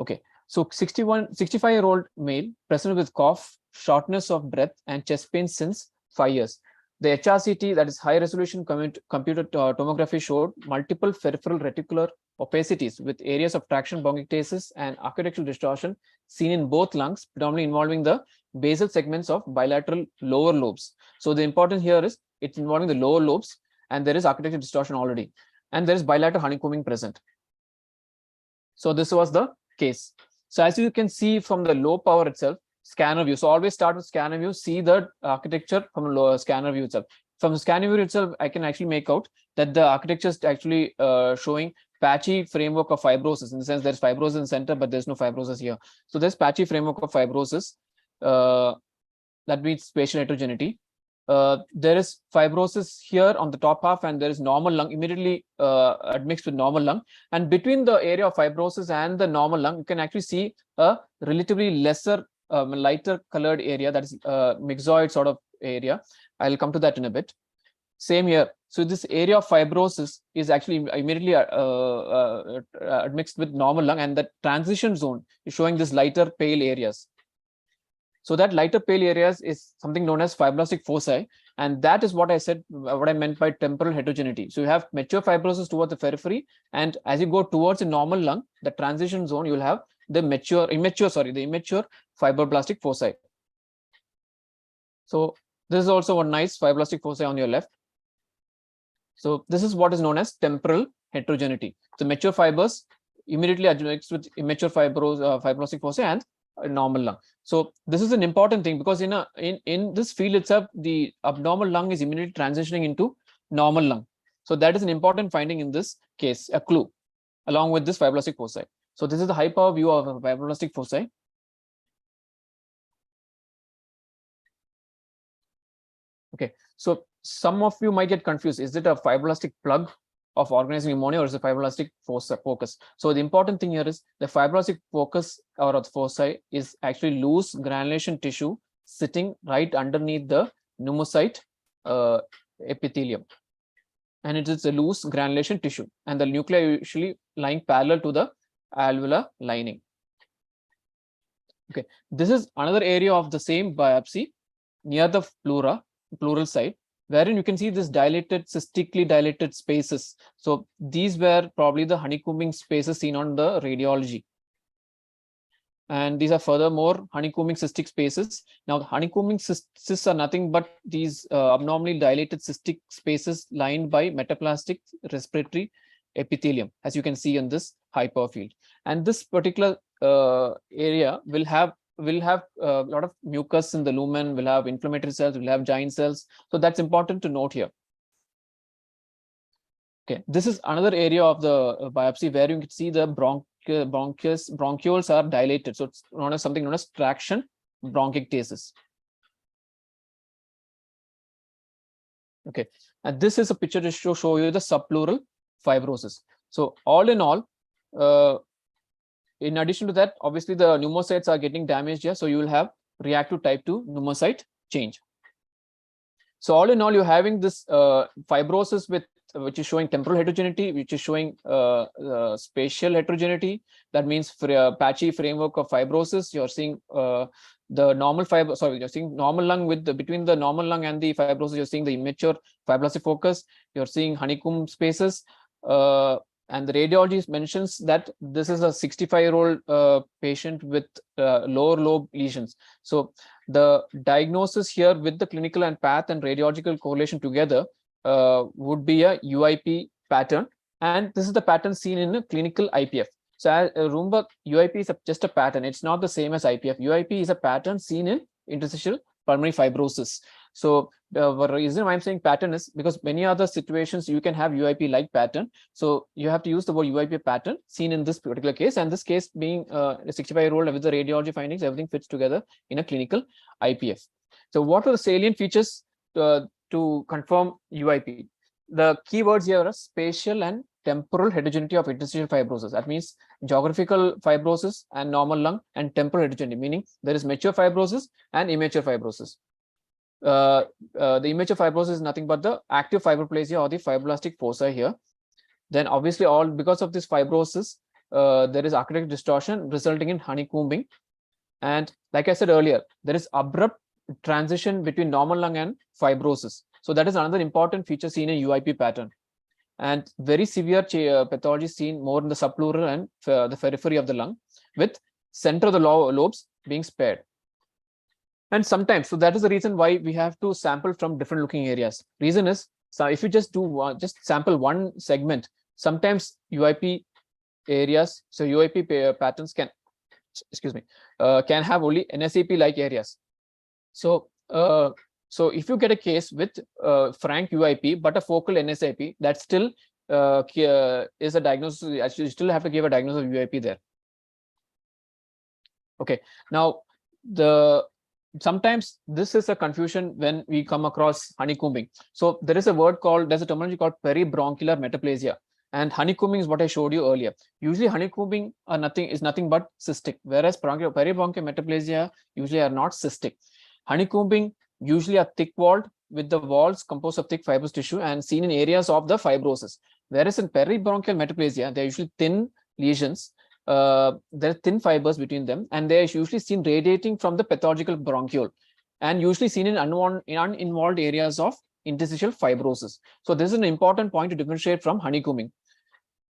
Okay, so 65-year-old male presented with cough, shortness of breath, and chest pain since 5 years. The HRCT, that is high resolution computed tomography, showed multiple peripheral reticular opacities with areas of traction bronchiectasis and architectural distortion seen in both lungs, predominantly involving the basal segments of bilateral lower lobes. So the important here is it's involving the lower lobes, and there is architectural distortion already, and there is bilateral honeycombing present. So this was the case. So as you can see from the low power itself, scanner view. So always start with scanner view, see the architecture from a lower scanner view itself. From the scanner view itself, I can actually make out that the architecture is actually showing patchy framework of fibrosis, in the sense there's fibrosis in the center, but there's no fibrosis here. So there's patchy framework of fibrosis. That means spatial heterogeneity. There is fibrosis here on the top half, and there is normal lung immediately admixed with normal lung. And between the area of fibrosis and the normal lung, you can actually see a relatively lesser, lighter colored area, that is myxoid sort of area. I'll come to that in a bit. Same here. So this area of fibrosis is actually immediately admixed with normal lung, and the transition zone is showing this lighter pale areas. So that lighter pale areas is something known as fibroblastic foci, and that is what I said, what I meant by temporal heterogeneity. So you have mature fibrosis towards the periphery, and as you go towards the normal lung, the transition zone, you will have the immature fibroblastic foci. So this is also one nice fibroblastic foci on your left. So this is what is known as temporal heterogeneity. The mature fibers immediately admixed with immature fibroblastic foci and normal lung. So this is an important thing, because in this field itself, the abnormal lung is immediately transitioning into normal lung. So that is an important finding in this case, a clue, along with this fibroblastic foci. So this is the high power view of a fibroblastic foci. Okay, so some of you might get confused. Is it a fibroblastic plug of organizing pneumonia, or is it fibroblastic focus? So the important thing here is the fibroblastic focus or the foci is actually loose granulation tissue sitting right underneath the pneumocyte epithelium, and it is a loose granulation tissue, and the nuclei usually lying parallel to the alveolar lining. Okay, this is another area of the same biopsy near the pleural side, wherein you can see this dilated, cystically dilated spaces. So these were probably the honeycombing spaces seen on the radiology. And these are furthermore honeycombing cystic spaces. Now, the honeycombing cysts are nothing but these abnormally dilated cystic spaces lined by metaplastic respiratory epithelium, as you can see in this high power field. And this particular area will have a lot of mucus in the lumen, will have inflammatory cells, will have giant cells. So that's important to note here. Okay, this is another area of the biopsy where you can see the bronchioles are dilated. So it's known as something known as traction bronchiectasis. Okay, and this is a picture to show you the subpleural fibrosis. So all in all, in addition to that, obviously the pneumocytes are getting damaged here. So you will have reactive type 2 pneumocyte change. So all in all, you're having this fibrosis with which is showing temporal heterogeneity, which is showing spatial heterogeneity. That means for a patchy framework of fibrosis, you're seeing the normal fiber. Sorry, you're seeing normal lung with between the normal lung and the fibrosis. You're seeing the immature fibroblastic focus. You're seeing honeycomb spaces. And the radiology mentions that this is a 65-year-old patient with lower lobe lesions. So the diagnosis here with the clinical and path and radiological correlation together would be a UIP pattern. And this is the pattern seen in a clinical IPF. So remember, UIP is just a pattern. It's not the same as IPF. UIP is a pattern seen in interstitial pulmonary fibrosis. So the reason why I'm saying pattern is because many other situations you can have UIP like pattern. So you have to use the word UIP pattern seen in this particular case. And this case being a 65-year-old with the radiology findings, everything fits together in a clinical IPF. So what are the salient features to confirm UIP? The keywords here are spatial and temporal heterogeneity of interstitial fibrosis. That means geographical fibrosis and normal lung, and temporal heterogeneity, meaning there is mature fibrosis and immature fibrosis. The immature fibrosis is nothing but the active fibroplasia or the fibroblastic foci here. Then obviously because of this fibrosis, there is architectural distortion resulting in honeycombing. And like I said earlier, there is abrupt transition between normal lung and fibrosis. So that is another important feature seen in UIP pattern. And very severe pathology seen more in the subpleural and the periphery of the lung, with center of the lobes being spared. And sometimes, so that is the reason why we have to sample from different looking areas. Reason is, so if you just do just sample one segment, sometimes UIP areas, so UIP patterns can, excuse me, can have only NSAP like areas. So if you get a case with frank UIP but a focal NSAP, that still is a diagnosis. Actually, you still have to give a diagnosis of UIP there. Okay, now sometimes this is a confusion when we come across honeycombing. So there is a word called, there's a terminology called peribronchial metaplasia, and honeycombing is what I showed you earlier. Usually honeycombing is nothing but cystic, whereas peribronchial metaplasia usually are not cystic. Honeycombing usually are thick walled with the walls composed of thick fibrous tissue and seen in areas of the fibrosis. Whereas in peribronchial metaplasia, they're usually thin lesions. There are thin fibers between them, and they are usually seen radiating from the pathological bronchiole, and usually seen in uninvolved areas of interstitial fibrosis. So this is an important point to differentiate from honeycombing.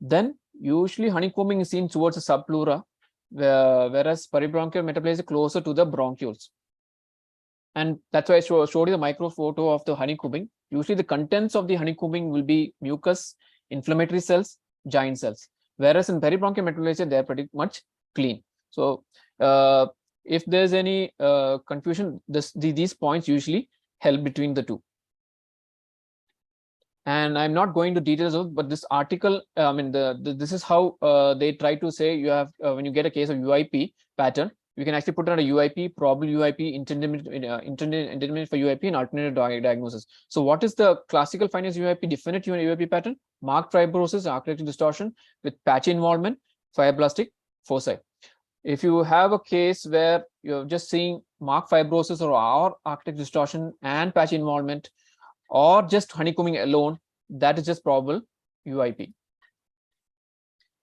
Then usually honeycombing is seen towards the subpleura, whereas peribronchial metaplasia closer to the bronchioles. And that's why I showed you the micro photo of the honeycombing. Usually the contents of the honeycombing will be mucus, inflammatory cells, giant cells. Whereas in peribronchial metaplasia, they are pretty much clean. So if there's any confusion, these points usually help between the two. And I'm not going to details of, but this article, I mean, this is how they try to say you have, when you get a case of UIP pattern, you can actually put on a UIP, probable UIP, indeterminate for UIP, and alternative diagnosis. So what is the classical findings of UIP? Definite UIP pattern, marked fibrosis, architectural distortion with patchy involvement, fibroblastic foci. If you have a case where you're just seeing marked fibrosis or architectural distortion and patchy involvement, or just honeycombing alone, that is just probable UIP.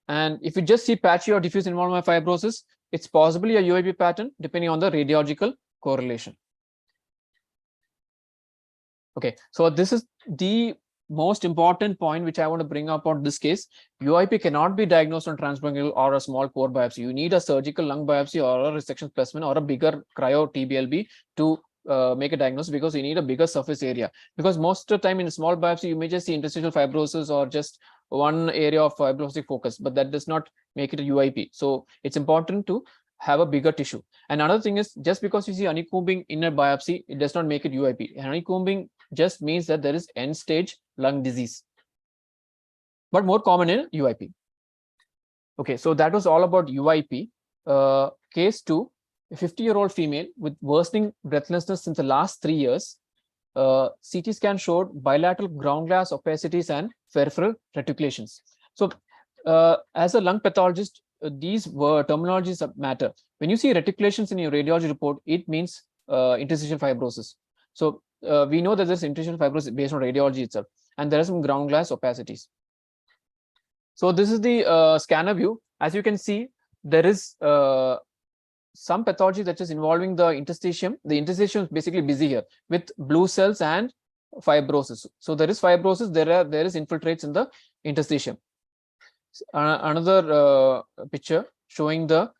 And if you just see patchy or diffuse involvement of fibrosis, it's possibly a UIP pattern depending on the radiological correlation. Okay, so this is the most important point which I want to bring up on this case. UIP cannot be diagnosed on transbronchial or a small core biopsy. You need a surgical lung biopsy or a resection specimen or a bigger cryo TBLB to make a diagnosis, because you need a bigger surface area. Because most of the time in a small biopsy, you may just see interstitial fibrosis or just one area of fibroblastic focus, but that does not make it a UIP. So it's important to have a bigger tissue. And another thing is, just because you see honeycombing in a biopsy, it does not make it UIP. Honeycombing just means that there is end stage lung disease, but more common in UIP. Okay, so that was all about UIP. Case 2, a 50-year-old female with worsening breathlessness since the last 3 years. CT scan showed bilateral ground glass opacities and peripheral reticulations. So as a lung pathologist, these terminologies matter. When you see reticulations in your radiology report, it means interstitial fibrosis. So we know that there's interstitial fibrosis based on radiology itself. and there are some ground glass opacities. So this is the scanner view. As you can see, there is some pathology that is involving the interstitium. The interstitium is basically busy here with blue cells and fibrosis. So there is fibrosis, there is infiltrates in the interstitium. Another picture showing the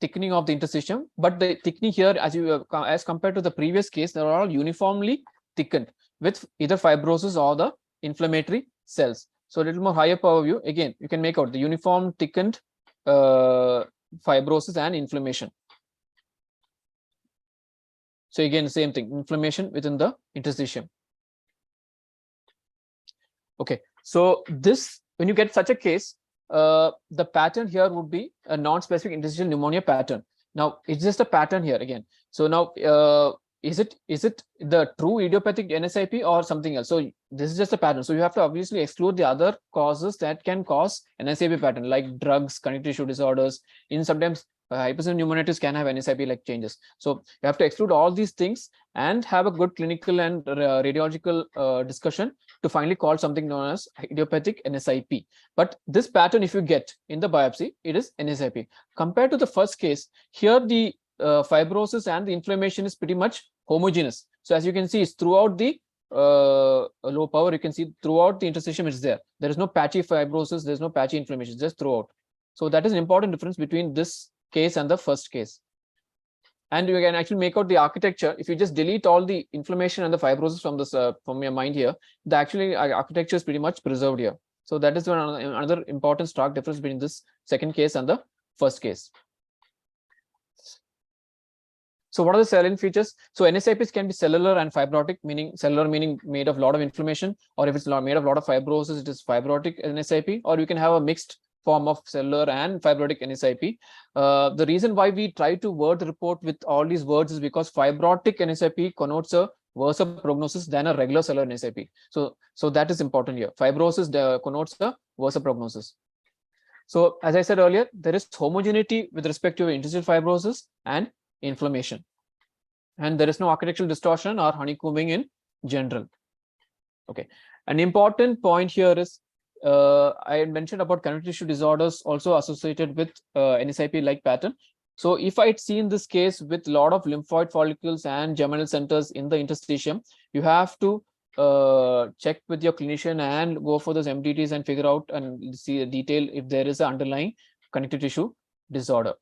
thickening of the interstitium, but the thickening here, as compared to the previous case, they are all uniformly thickened with either fibrosis or the inflammatory cells. So a little more higher power view. Again, you can make out the uniform thickened fibrosis and inflammation. So again, same thing, inflammation within the interstitium. Okay, so this, when you get such a case, the pattern here would be a non-specific interstitial pneumonia pattern. Now it's just a pattern here again. So now is it the true idiopathic NSIP or something else? So this is just a pattern. So you have to obviously exclude the other causes that can cause NSIP pattern, like drugs, connective tissue disorders. In sometimes hypersensitive pneumonitis can have NSIP like changes. So you have to exclude all these things and have a good clinical and radiological discussion to finally call something known as idiopathic NSIP. But this pattern, if you get in the biopsy, it is NSIP. Compared to the first case, here the fibrosis and the inflammation is pretty much homogeneous. So as you can see, it's throughout the low power, you can see throughout the interstitium it's there. There is no patchy fibrosis, there's no patchy inflammation, just throughout. So that is an important difference between this case and the first case. And you can actually make out the architecture. If you just delete all the inflammation and the fibrosis from this from your mind here, the actually architecture is pretty much preserved here. So that is another important stark difference between this second case and the first case. So what are the salient features? So NSIPs can be cellular and fibrotic, meaning cellular meaning made of a lot of inflammation, or if it's made of a lot of fibrosis, it is fibrotic NSIP, or you can have a mixed form of cellular and fibrotic NSIP. The reason why we try to word the report with all these words is because fibrotic NSIP connotes a worse prognosis than a regular cellular NSIP. So that is important here. Fibrosis connotes a worse prognosis. So as I said earlier, there is homogeneity with respect to interstitial fibrosis and inflammation, and there is no architectural distortion or honeycombing in general. Okay, an important point here is I mentioned about connective tissue disorders also associated with NSIP like pattern. So if I had seen this case with a lot of lymphoid follicles and germinal centers in the interstitium, you have to check with your clinician and go for those MDTs and figure out and see the detail if there is an underlying connective tissue disorder.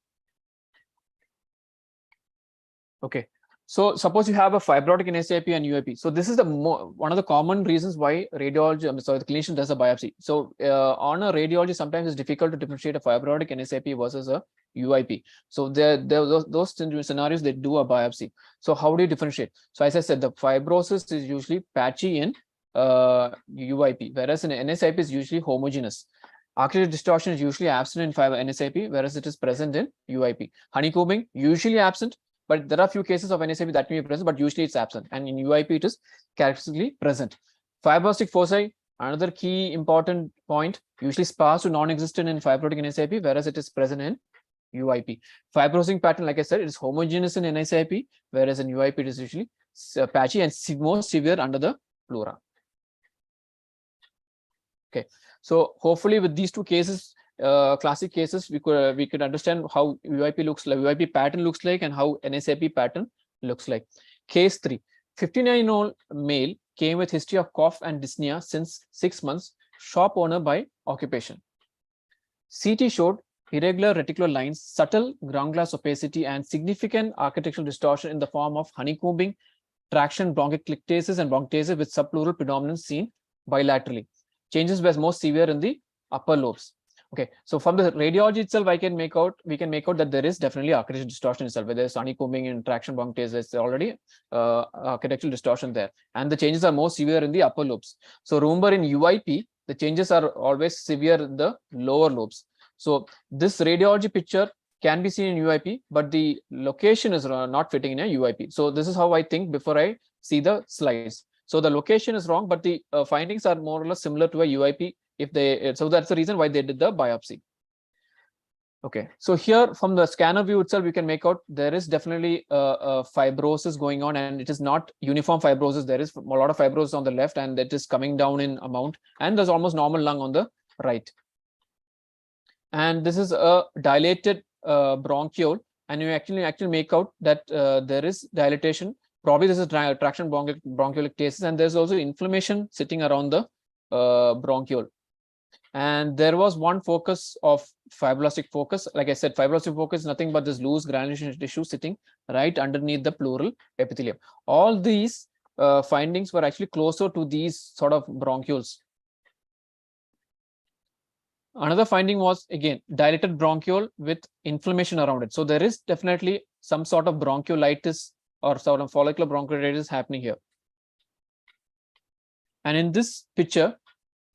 Okay, so suppose you have a fibrotic NSIP and UIP. So this is the one of the common reasons why radiology, the clinician does a biopsy. So on a radiology, sometimes it's difficult to differentiate a fibrotic NSIP versus a UIP. So those scenarios, they do a biopsy. So how do you differentiate? So as I said, the fibrosis is usually patchy in UIP, whereas in NSIP is usually homogeneous. Architectural distortion is usually absent in NSIP, whereas it is present in UIP. Honeycombing usually absent, but there are a few cases of NSIP that may be present, but usually it's absent. And in UIP, it is characteristically present. Fibroblastic foci, another key important point, usually sparse to non-existent in fibrotic NSIP, whereas it is present in UIP. Fibrosing pattern, like I said, it is homogeneous in NSIP, whereas in UIP, it is usually patchy and more severe under the pleura. Okay, so hopefully with these two cases, classic cases, we could understand how UIP looks like, UIP pattern looks like, and how NSIP pattern looks like. Case 3, 59-year-old male came with history of cough and dyspnea since 6 months, shop owner by occupation. CT showed irregular reticular lines, subtle ground glass opacity, and significant architectural distortion in the form of honeycombing, traction, bronchictasis, and bronchiectasis with subpleural predominance seen bilaterally. Changes were most severe in the upper lobes. Okay, so from the radiology itself, we can make out that there is definitely architectural distortion itself. Where there is honeycombing and traction bronchiectasis, there's already architectural distortion there, and the changes are more severe in the upper lobes. So remember, in UIP, the changes are always severe in the lower lobes. So this radiology picture can be seen in UIP, but the location is not fitting in a UIP. So this is how I think before I see the slides. So the location is wrong, but the findings are more or less similar to a UIP. So that's the reason why they did the biopsy. Okay, so here from the scanner view itself, you can make out there is definitely fibrosis going on, and it is not uniform fibrosis. There is a lot of fibrosis on the left, and it is coming down in amount, and there's almost normal lung on the right. And this is a dilated bronchiole, and you actually make out that there is dilatation. Probably this is traction bronchiolic cases, and there's also inflammation sitting around the bronchiole. And there was one focus of fibroblastic focus. Like I said, fibroblastic focus is nothing but this loose granulation tissue sitting right underneath the pleural epithelium. All these findings were actually closer to these sort of bronchioles. Another finding was, again, dilated bronchiole with inflammation around it. So there is definitely some sort of bronchiolitis or sort of follicular bronchiolitis happening here. And in this picture,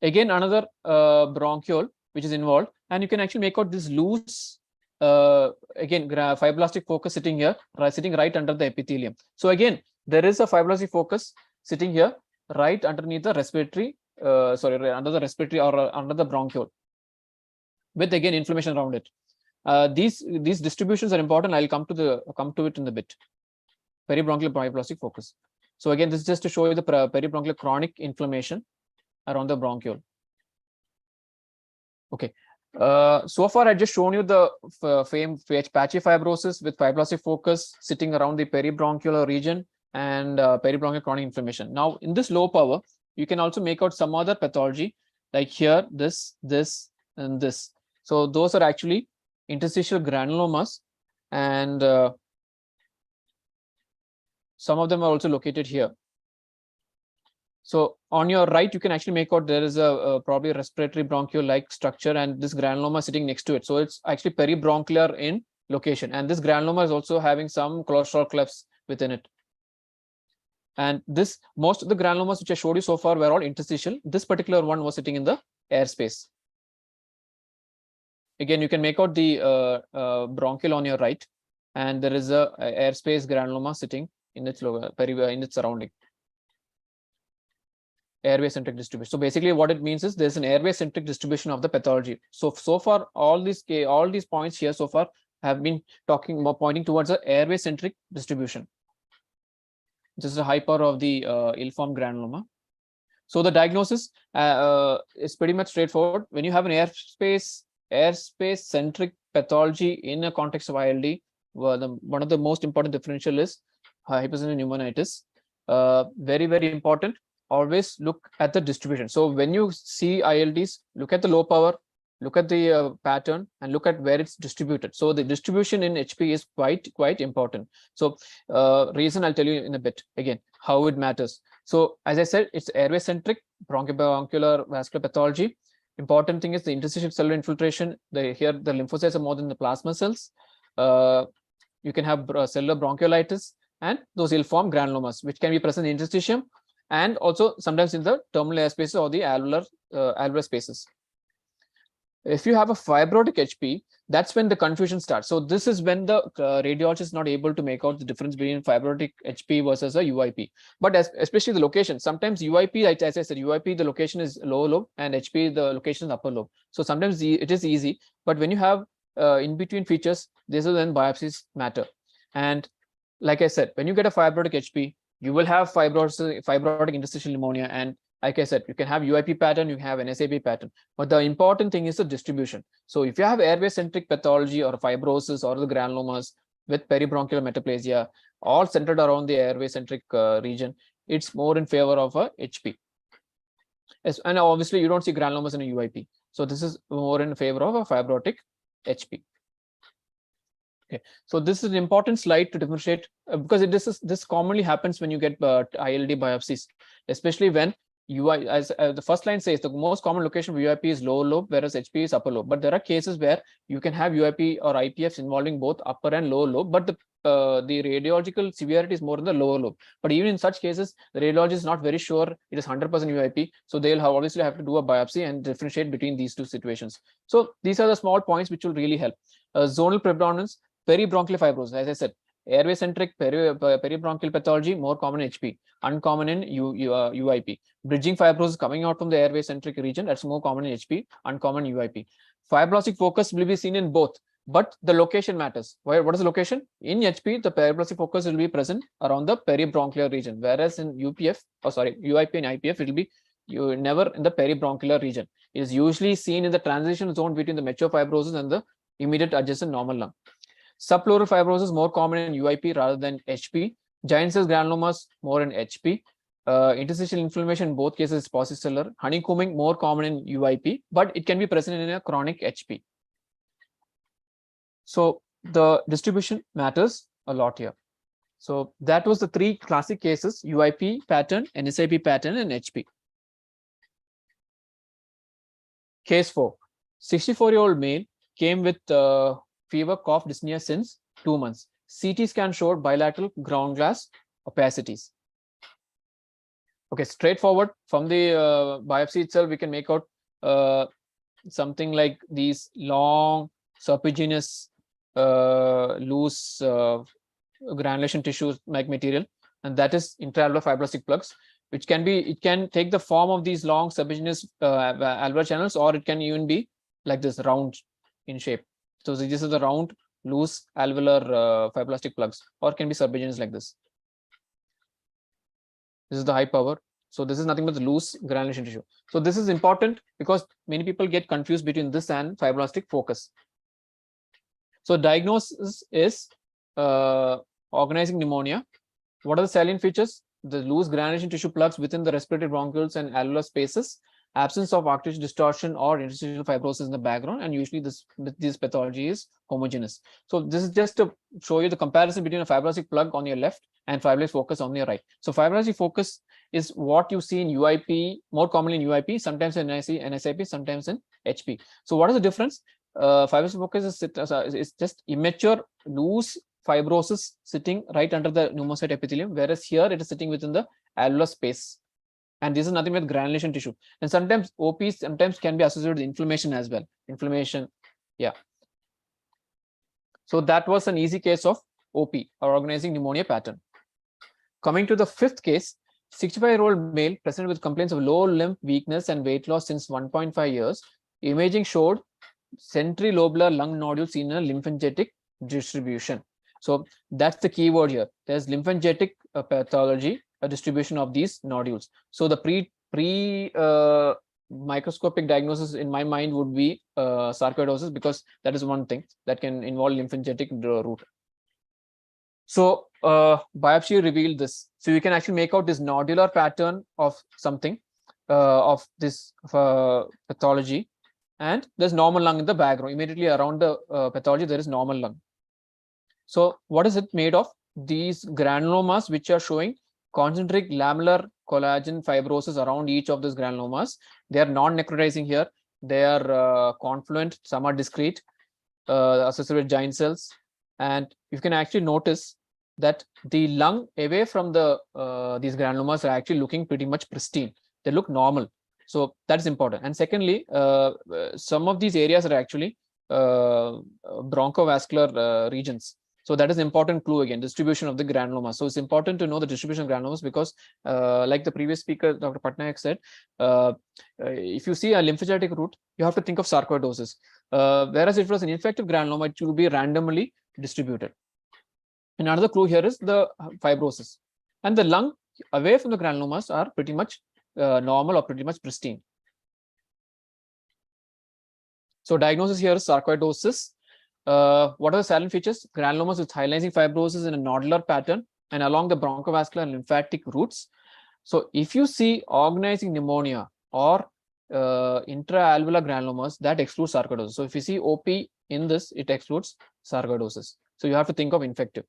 again, another bronchiole which is involved, and you can actually make out this loose, again, fibroblastic focus sitting here, sitting right under the epithelium. So again, there is a fibroblastic focus sitting here, right underneath the respiratory, under the respiratory or under the bronchiole, with again inflammation around it. These distributions are important. I'll come to it in a bit. Peribronchial fibroblastic focus. So again, this is just to show you the peribronchial chronic inflammation around the bronchiole. Okay. So far, I've just shown you the patchy fibrosis with fibroblastic focus sitting around the peribronchial region and peribronchial chronic inflammation. Now, in this low power, you can also make out some other pathology, like here, this, and this. So those are actually interstitial granulomas, and some of them are also located here. So on your right, you can actually make out there is a probably respiratory bronchiole-like structure, and this granuloma sitting next to it. So it's actually peribronchial in location, and this granuloma is also having some cholesterol clefts within it. And most of the granulomas which I showed you so far were all interstitial. This particular one was sitting in the airspace. Again, you can make out the bronchiole on your right, and there is a airspace granuloma sitting in its surrounding. Airway centric distribution. So basically what it means is there's an airway centric distribution of the pathology. So far all these points here so far have been pointing towards the airway centric distribution. This is a high power of the ill-formed granuloma. So the diagnosis is pretty much straightforward. When you have an airspace centric pathology in a context of ILD, one of the most important differential is hypersensitive pneumonitis. Very, very important. Always look at the distribution. So when you see ILDs, look at the low power, look at the pattern, and look at where it's distributed. So the distribution in HP is quite important. So reason I'll tell you in a bit, again, how it matters. So as I said, it's airway centric bronchiolar vascular pathology. Important thing is the interstitial cellular infiltration. Here the lymphocytes are more than the plasma cells. You can have cellular bronchiolitis and those ill-formed granulomas, which can be present in the interstitium, and also sometimes in the terminal air spaces or the alveolar spaces. If you have a fibrotic HP, that's when the confusion starts. So this is when the radiologist is not able to make out the difference between fibrotic HP versus a UIP. But especially the location, sometimes UIP, as I said, UIP, the location is lower lobe, and HP, the location is upper lobe. So sometimes it is easy, but when you have in between features, this is when biopsies matter. And like I said, when you get a fibrotic HP, you will have fibrotic interstitial pneumonia, and like I said, you can have UIP pattern, you have an SAP pattern, but the important thing is the distribution. So if you have airway centric pathology or fibrosis or the granulomas with peribronchial metaplasia, all centered around the airway centric region, it's more in favor of a HP. And obviously you don't see granulomas in a UIP. So this is more in favor of a fibrotic HP. Okay, so this is an important slide to differentiate because this commonly happens when you get ILD biopsies, especially when UI, as the first line says, the most common location for UIP is lower lobe, whereas HP is upper lobe. But there are cases where you can have UIP or IPFs involving both upper and lower lobe, but the radiological severity is more in the lower lobe. But even in such cases, the radiologist is not very sure it is 100% UIP, so they'll obviously have to do a biopsy and differentiate between these two situations. So these are the small points which will really help. Zonal predominance, peribronchial fibrosis, as I said, airway centric peribronchial pathology, more common in HP, uncommon in UIP. Bridging fibrosis coming out from the airway centric region, that's more common in HP, uncommon in UIP. Fibroblastic focus will be seen in both but the location matters. Why? What is the location? In HP, the periplastic focus will be present around the peribronchial region, whereas in UIP and IPF, it will be never in the peribronchial region. It is usually seen in the transition zone between the mature fibrosis and the immediate adjacent normal lung. Subpleural fibrosis more common in UIP rather than HP. Giant cell granulomas more in HP. Interstitial inflammation in both cases is paucicellular. Honeycombing more common in UIP, but it can be present in a chronic HP. So the distribution matters a lot here. So that was the three classic cases: UIP pattern, NSIP pattern, and HP. Case 4. 64-year-old male came with fever, cough, dyspnea since 2 months. CT scan showed bilateral ground glass opacities. Okay, straightforward from the biopsy itself, we can make out something like these long serpiginous loose granulation tissues like material, and that is intraalveolar fibroblastic plugs, which can be, it can take the form of these long serpiginous alveolar channels, or it can even be like this, round in shape. So this is the round loose alveolar fibroblastic plugs, or can be serpiginous like this. This is the high power. So this is nothing but the loose granulation tissue. So this is important because many people get confused between this and fibroblastic focus. So diagnosis is organizing pneumonia. What are the salient features? The loose granulation tissue plugs within the respiratory bronchioles and alveolar spaces, absence of artificial distortion or interstitial fibrosis in the background, and usually this pathology is homogeneous. So this is just to show you the comparison between a fibroblastic plug on your left and fibroblastic focus on your right. So fibroblastic focus is what you see in UIP, more commonly in UIP, sometimes in NSIP, sometimes in HP. So what is the difference? Fibroblastic focus is just immature loose fibrosis sitting right under the pneumocyte epithelium, whereas here it is sitting within the alveolar space. And this is nothing but granulation tissue. And sometimes OP sometimes can be associated with inflammation as well. Inflammation, yeah. So that was an easy case of OP, or organizing pneumonia pattern. Coming to the fifth case, 65-year-old male presented with complaints of lower limb weakness and weight loss since 1.5 years. Imaging showed centrilobular lung nodules in a lymphangitic distribution. So that's the key word here. There's lymphangitic pathology, a distribution of these nodules. So the pre microscopic diagnosis in my mind would be sarcoidosis, because that is one thing that can involve lymphangitic route. So biopsy revealed this. So you can actually make out this nodular pattern of something of this pathology, and there's normal lung in the background. Immediately around the pathology, there is normal lung. So what is it made of? These granulomas, which are showing concentric lamellar collagen fibrosis around each of those granulomas. They are non-necrotizing here. They are confluent. Some are discrete, associated with giant cells. And you can actually notice that the lung away from the these granulomas are actually looking pretty much pristine. They look normal. So that is important. And secondly, some of these areas are actually bronchovascular regions. So that is an important clue again, distribution of the granulomas. So it's important to know the distribution of granulomas because like the previous speaker, Dr. Patnaik said, if you see a lymphangitic route, you have to think of sarcoidosis. Whereas if it was an infective granuloma, it will be randomly distributed. Another clue here is the fibrosis. And the lung away from the granulomas are pretty much normal or pretty much pristine. So diagnosis here is sarcoidosis. What are the salient features? Granulomas with highlighting fibrosis in a nodular pattern and along the bronchovascular and lymphatic routes. So if you see organizing pneumonia or intraalveolar granulomas, that excludes sarcoidosis. So if you see OP in this, it excludes sarcoidosis. So you have to think of infective.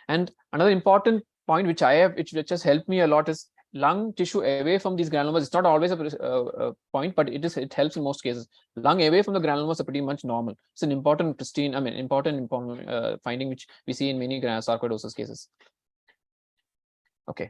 And another important point which has helped me a lot is lung tissue away from these granulomas. It's not always a point, but it helps in most cases. Lung away from the granulomas are pretty much normal. It's an important pristine, important finding which we see in many sarcoidosis cases. Okay.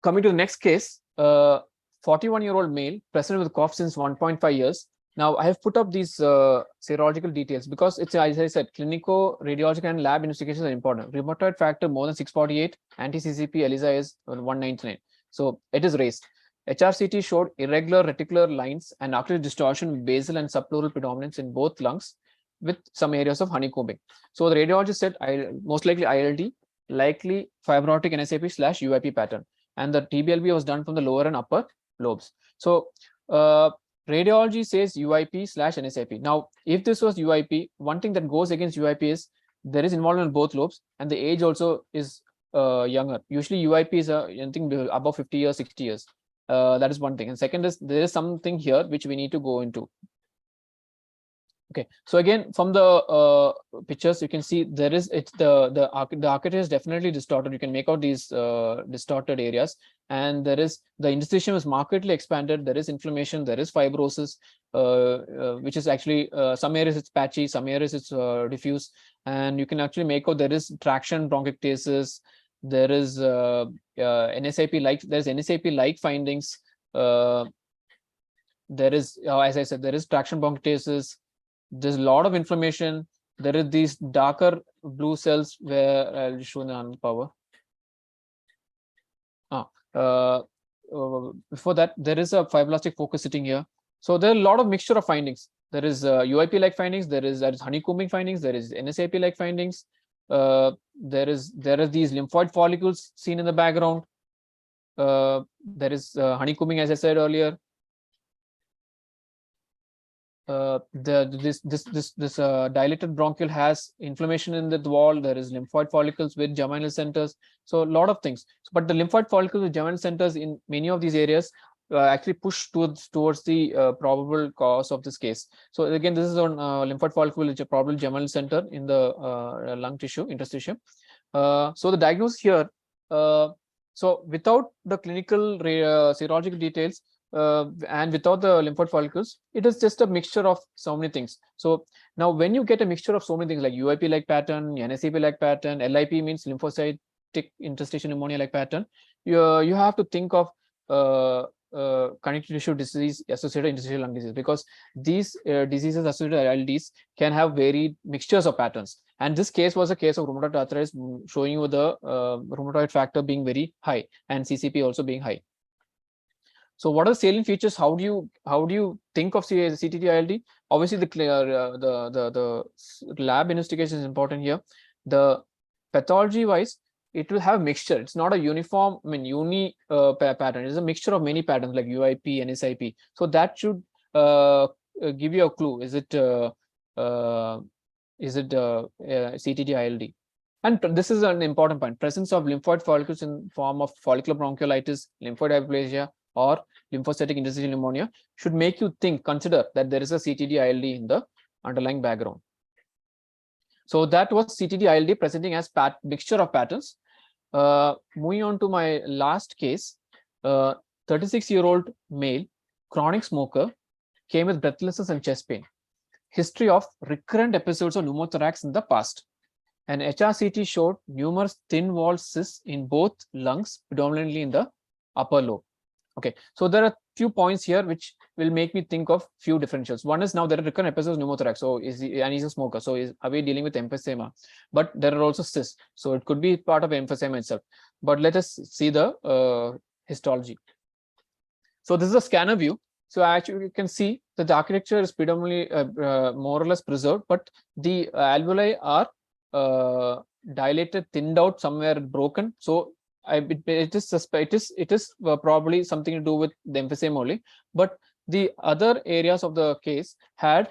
Coming to the next case, 41-year-old male presented with cough since 1.5 years. Now I have put up these serological details because it's, as I said, clinical, radiological, and lab investigations are important. Rheumatoid factor more than 648, anti-CCP ELISA is 199. So it is raised. HRCT showed irregular reticular lines and ocular distortion with basal and subpleural predominance in both lungs. with some areas of honeycombing. So the radiologist said most likely ILD, likely fibrotic NSAP/UIP pattern, and the TBLB was done from the lower and upper lobes. So radiology says UIP/NSAP. Now, if this was UIP, one thing that goes against UIP is there is involvement in both lobes, and the age also is younger. Usually UIP is anything above 50 years, 60 years. That is one thing. And second is there is something here which we need to go into. Okay, so again, from the pictures, you can see there is the architecture is definitely distorted. You can make out these distorted areas, and there is the interstitium is markedly expanded. There is inflammation. There is fibrosis, which is actually some areas it's patchy, some areas it's diffuse, and you can actually make out there is traction bronchiectasis. There is NSAP-like findings. There is, as I said, there is traction bronchiectasis. There's a lot of inflammation. There is these darker blue cells where I'll show the power. Before that, there is a fibroblastic focus sitting here. So there are a lot of mixture of findings. There is UIP-like findings. There is honeycombing findings. There is NSAP-like findings. There are these lymphoid follicles seen in the background. There is honeycombing, as I said earlier. This dilated bronchial has inflammation in the wall. There is lymphoid follicles with germinal centers. So a lot of things. But the lymphoid follicles with germinal centers in many of these areas actually push towards the probable cause of this case. So again, this is on lymphoid follicle, which is a probable germinal center in the lung tissue, interstitium. So the diagnosis here. So without the clinical serological details, and without the lymphoid follicles, it is just a mixture of so many things. So now when you get a mixture of so many things like UIP-like pattern, NSAP-like pattern, LIP means lymphocytic interstitial pneumonia-like pattern, you have to think of connective tissue disease associated interstitial lung disease, because these diseases associated ILDs can have varied mixtures of patterns. And this case was a case of rheumatoid arthritis, showing you the rheumatoid factor being very high and CCP also being high. So what are the salient features? How do you think of CTD-ILD? Obviously, the lab investigation is important here. The pathology-wise, it will have a mixture. It's not a uniform, pattern. It's a mixture of many patterns like UIP, NSIP. So that should give you a clue. Is it CTD-ILD? And this is an important point. Presence of lymphoid follicles in form of follicular bronchiolitis, lymphoid hyperplasia, or lymphocytic interstitial pneumonia should make you consider that there is a CTD-ILD in the underlying background. So that was CTD-ILD presenting as mixture of patterns. Moving on to my last case, 36-year-old male, chronic smoker, came with breathlessness and chest pain. History of recurrent episodes of pneumothorax in the past. An HRCT showed numerous thin wall cysts in both lungs, predominantly in the upper lobe. Okay, so there are few points here which will make me think of few differentials. One is now there are recurrent episodes of pneumothorax. So he's a smoker. So are we dealing with emphysema? But there are also cysts. So it could be part of emphysema itself. But let us see the histology. So this is a scanner view. So actually you can see that the architecture is predominantly more or less preserved, but the alveoli are dilated, thinned out, somewhere broken. So it is probably something to do with the emphysema only, but the other areas of the case had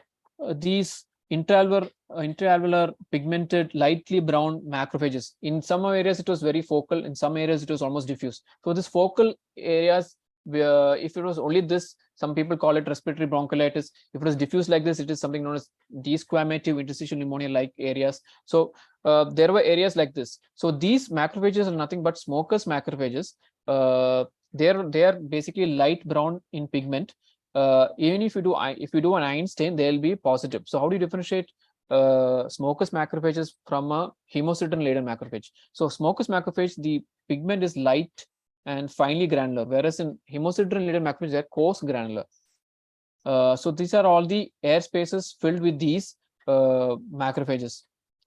these intraalveolar pigmented lightly brown macrophages. In some areas it was very focal, in some areas it was almost diffuse. So this focal areas, if it was only this, some people call it respiratory bronchiolitis. If it was diffuse like this, it is something known as desquamative interstitial pneumonia like areas. So there were areas like this. So these macrophages are nothing but smokers macrophages. They are basically light brown in pigment. Even if you do an iron stain, they'll be positive. So how do you differentiate smokers macrophages from a hemosiderin laden macrophage? So smokers macrophage, the pigment is light and finely granular, whereas in hemosiderin laden macrophages, they're coarse granular. So these are all the air spaces filled with these macrophages.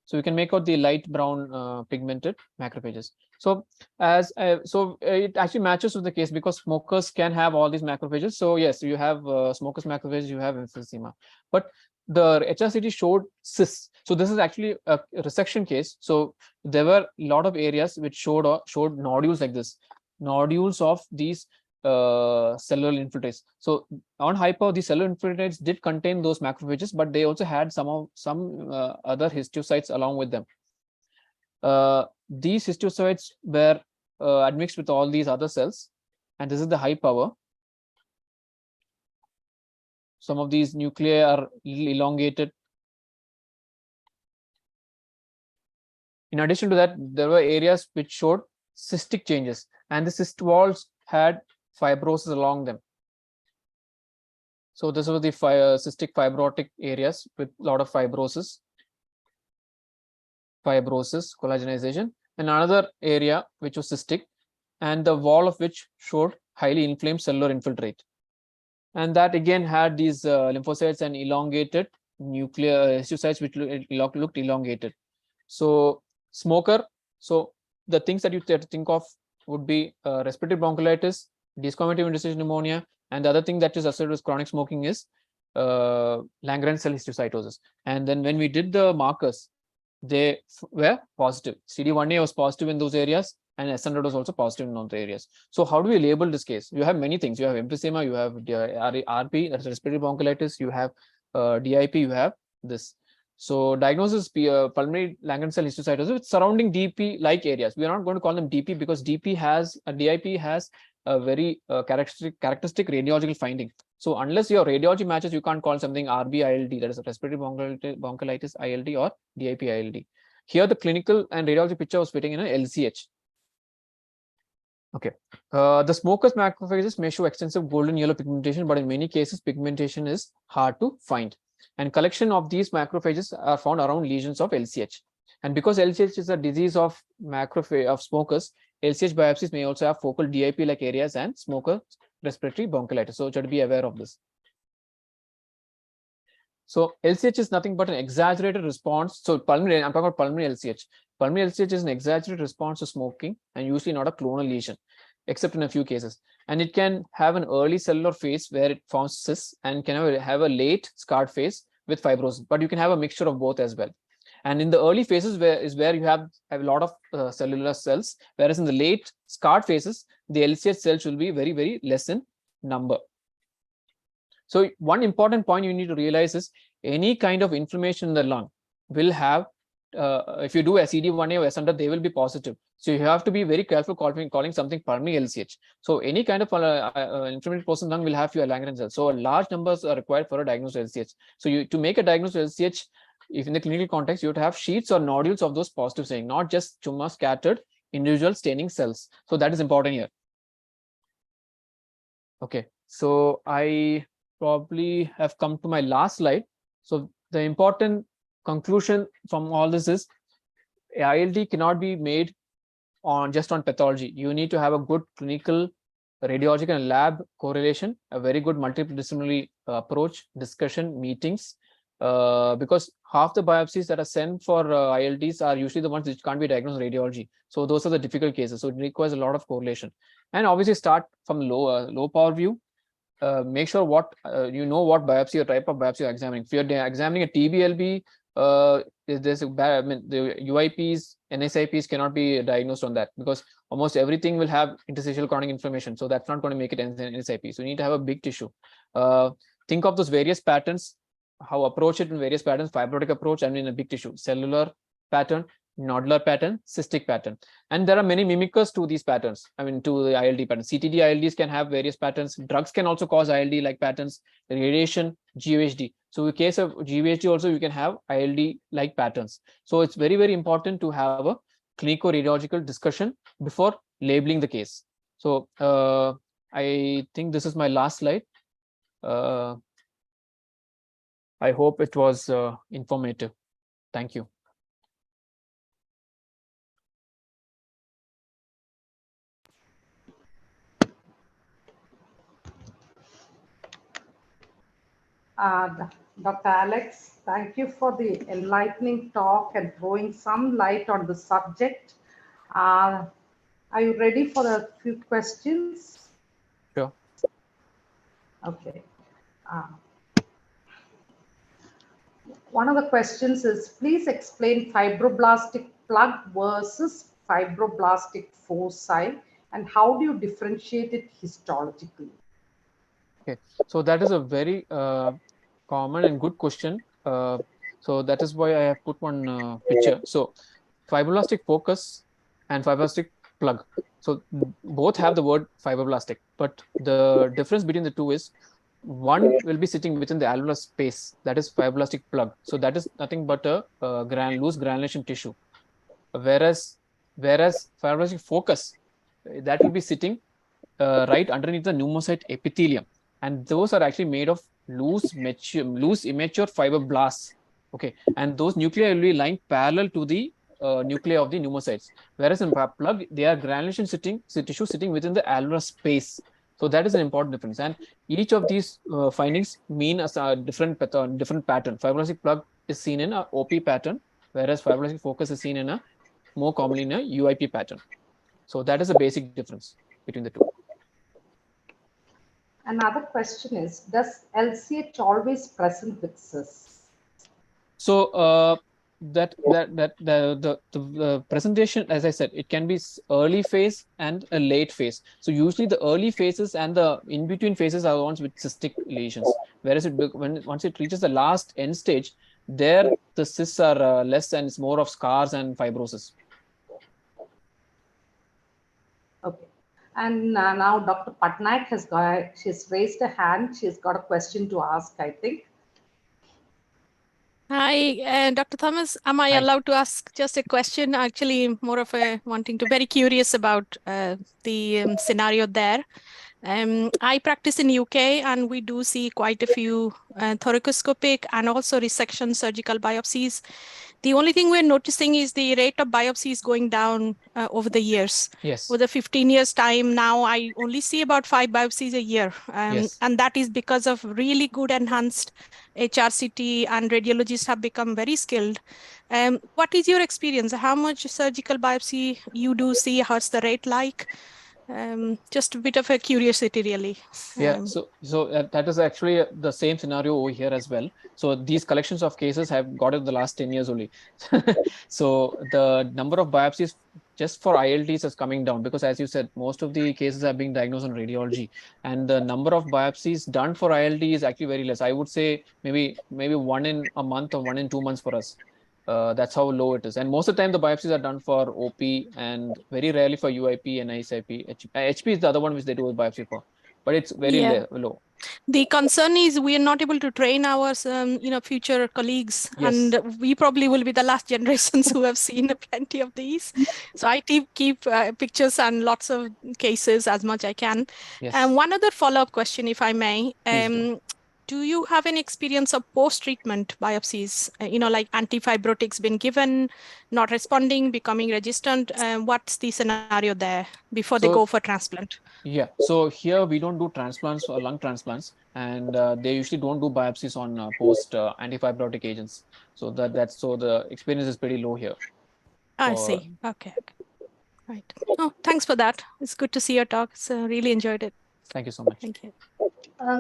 So you can make out the light brown pigmented macrophages. So it actually matches with the case because smokers can have all these macrophages. So yes, you have smokers macrophages, you have emphysema. But the HRCT showed cysts. So this is actually a resection case. So there were a lot of areas which showed nodules like this, nodules of these cellular infiltrates. So on high power, the cellular infiltrates did contain those macrophages, but they also had some other histiocytes along with them. These histiocytes were admixed with all these other cells, and this is the high power. Some of these nuclei are elongated. In addition to that, there were areas which showed cystic changes, and the cyst walls had fibrosis along them. So this was the cystic fibrotic areas with a lot of fibrosis, collagenization, and another area which was cystic, and the wall of which showed highly inflamed cellular infiltrate. And that again had these lymphocytes and elongated nuclear histiocytes which looked elongated. So smoker, so the things that you think of would be respiratory bronchiolitis, discontinuous interstitial pneumonia, and the other thing that is associated with chronic smoking is Langerhans cell histiocytosis. And then when we did the markers, they were positive. CD1A was positive in those areas, and S100 was also positive in those areas. So how do we label this case? You have many things. You have emphysema, you have RP, that's respiratory bronchiolitis, you have DIP, you have this. So diagnosis pulmonary Langerhans cell histiocytosis with surrounding DP-like areas. We are not going to call them DP because DIP has a very characteristic radiological finding. So unless your radiology matches, you can't call something RB-ILD, that is a respiratory bronchiolitis ILD or DIP-ILD. Here the clinical and radiology picture was fitting in an LCH. Okay. The smoker's macrophages may show extensive golden yellow pigmentation, but in many cases, pigmentation is hard to find. And collection of these macrophages are found around lesions of LCH. And because LCH is a disease of smokers, LCH biopsies may also have focal DIP-like areas and smoker respiratory bronchiolitis. So you have to be aware of this. So LCH is nothing but an exaggerated response. So pulmonary, I'm talking about pulmonary LCH. Pulmonary LCH is an exaggerated response to smoking and usually not a clonal lesion, except in a few cases. And it can have an early cellular phase where it forms cysts and can have a late scarred phase with fibrosis, but you can have a mixture of both as well. And in the early phases where you have a lot of cellular cells, whereas in the late scarred phases, the LCH cells will be very, very less in number. So one important point you need to realize is any kind of inflammation in the lung will have, if you do a CD1A or S100, they will be positive. So you have to be very careful calling something pulmonary LCH. So any kind of inflammatory process in the lung will have your Langerhans cells. So large numbers are required for a diagnosed LCH. So to make a diagnosed LCH, if in the clinical context, you have to have sheets or nodules of those positive staining, not just tumor scattered individual staining cells. So that is important here. Okay, so I probably have come to my last slide. So the important conclusion from all this is ILD cannot be made just on pathology. You need to have a good clinical, radiological and lab correlation, a very good multidisciplinary approach, discussion, meetings, because half the biopsies that are sent for ILDs are usually the ones which can't be diagnosed in radiology. So those are the difficult cases. So it requires a lot of correlation. And obviously start from low power view. Make sure what what biopsy or type of biopsy you're examining. If you're examining a TBLB, there's the UIPs, NSIPs cannot be diagnosed on that because almost everything will have interstitial chronic inflammation. So that's not going to make it NSIP. So you need to have a big tissue. Think of those various patterns, how approach it in various patterns, fibrotic approach, and in a big tissue, cellular pattern, nodular pattern, cystic pattern. And there are many mimickers to these patterns. I mean, to the ILD pattern. CTD ILDs can have various patterns. Drugs can also cause ILD-like patterns. Radiation, GVHD. So in case of GVHD also, you can have ILD-like patterns. So it's very, very important to have a clinico-radiological discussion before labeling the case. So I think this is my last slide. I hope it was informative. Thank you. Dr. Alex, thank you for the enlightening talk and throwing some light on the subject. Are you ready for a few questions? Sure. Okay. One of the questions is, please explain fibroblastic plug versus fibroblastic foci and how do you differentiate it histologically? Okay, so that is a very common and good question. So that is why I have put one picture. So fibroblastic focus and fibroblastic plug. So both have the word fibroblastic, but the difference between the two is one will be sitting within the alveolar space, that is fibroblastic plug. So that is nothing but a loose granulation tissue. Whereas fibroblastic focus, that will be sitting right underneath the pneumocyte epithelium, and those are actually made of loose immature fibroblasts. Okay, and those nuclei will be lying parallel to the nuclei of the pneumocytes. Whereas in plug, they are granulation tissue sitting within the alveolar space. So that is an important difference, and each of these findings mean a different pattern. Fibroblastic plug is seen in a OP pattern, whereas fibroblastic focus is seen in a more commonly in a UIP pattern. So that is a basic difference between the two. Another question is, does LCH always present with cysts? So the presentation, as I said, it can be early phase and a late phase. So usually the early phases and the in between phases are the ones with cystic lesions. Whereas once it reaches the last end stage, there the cysts are less and it's more of scars and fibrosis. Okay. And now Dr. Patnaik she's raised a hand. She's got a question to ask, I think. Hi, Dr. Thomas. Am I Hi. allowed to ask just a question? Actually, more of a very curious about the scenario there. I practice in UK and we do see quite a few thoracoscopic and also resection surgical biopsies. The only thing we're noticing is the rate of biopsies going down over the years. Yes. Over the 15 years time now, I only see about 5 biopsies a year. Yes. And that is because of really good enhanced HRCT, and radiologists have become very skilled. What is your experience? How much surgical biopsy you do see? How's the rate like? Just a bit of a curiosity, really. Yeah, so that is actually the same scenario over here as well. So these collections of cases have got it the last 10 years only. So the number of biopsies just for ILDs is coming down because, as you said, most of the cases are being diagnosed on radiology, and the number of biopsies done for ILD is actually very less. I would say maybe 1 in a month or 1 in 2 months for us. That's how low it is. And most of the time, the biopsies are done for OP and very rarely for UIP and ISIP. HP is the other one which they do a biopsy for, but it's very low. The concern is we are not able to train our future colleagues, Yes. and we probably will be the last generations who have seen plenty of these. So I keep pictures and lots of cases as much I can. Yes. And one other follow-up question, if I may. Please do you have any experience of post-treatment biopsies? Like antifibrotics been given, not responding, becoming resistant? What's the scenario there before they go for transplant? Yeah, so here we don't do transplants or lung transplants, and they usually don't do biopsies on post antifibrotic agents. So so the experience is pretty low here. I see. Okay. Right. Oh, thanks for that. It's good to see your talk. So really enjoyed it. Thank you so much. Thank you.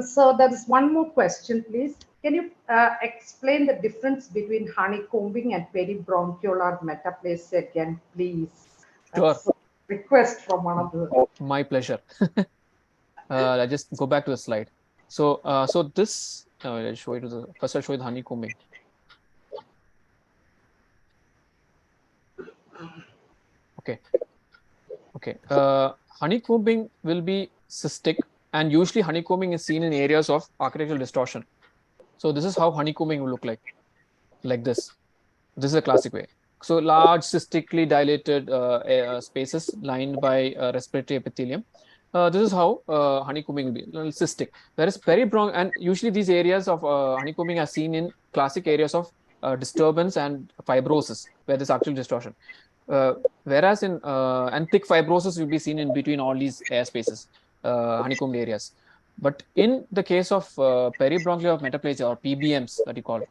So there is one more question, please. Can you explain the difference between honeycombing and peribronchial metaplasia again, please? Sure. That's a request from one of the. My pleasure. I just go back to the slide. So this I'll show you first. I'll show you the honeycombing. Okay. Honeycombing will be cystic, and usually honeycombing is seen in areas of architectural distortion. So this is how honeycombing will look like this. This is a classic way. So large cystically dilated spaces lined by respiratory epithelium. This is how honeycombing will be, cystic. Whereas and usually these areas of honeycombing are seen in classic areas of disturbance and fibrosis, where there's actual distortion. Whereas in and thick fibrosis will be seen in between all these air spaces, honeycombed areas. But in the case of peribronchial metaplasia, or PBMs that you call,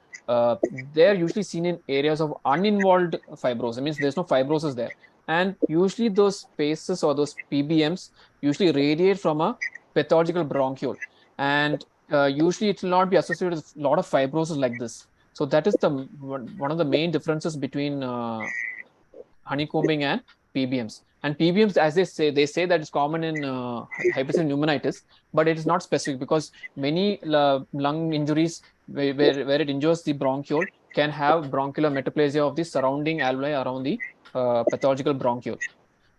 they're usually seen in areas of uninvolved fibrosis. It means there's no fibrosis there. And usually those spaces or those PBMs usually radiate from a pathological bronchiole. And usually it will not be associated with a lot of fibrosis like this. So that is the one of the main differences between honeycombing and PBMs. And PBMs, as they say that it's common in hypersensitive pneumonitis, but it is not specific, because many lung injuries where it injures the bronchiole can have bronchial metaplasia of the surrounding alveoli around the pathological bronchiole.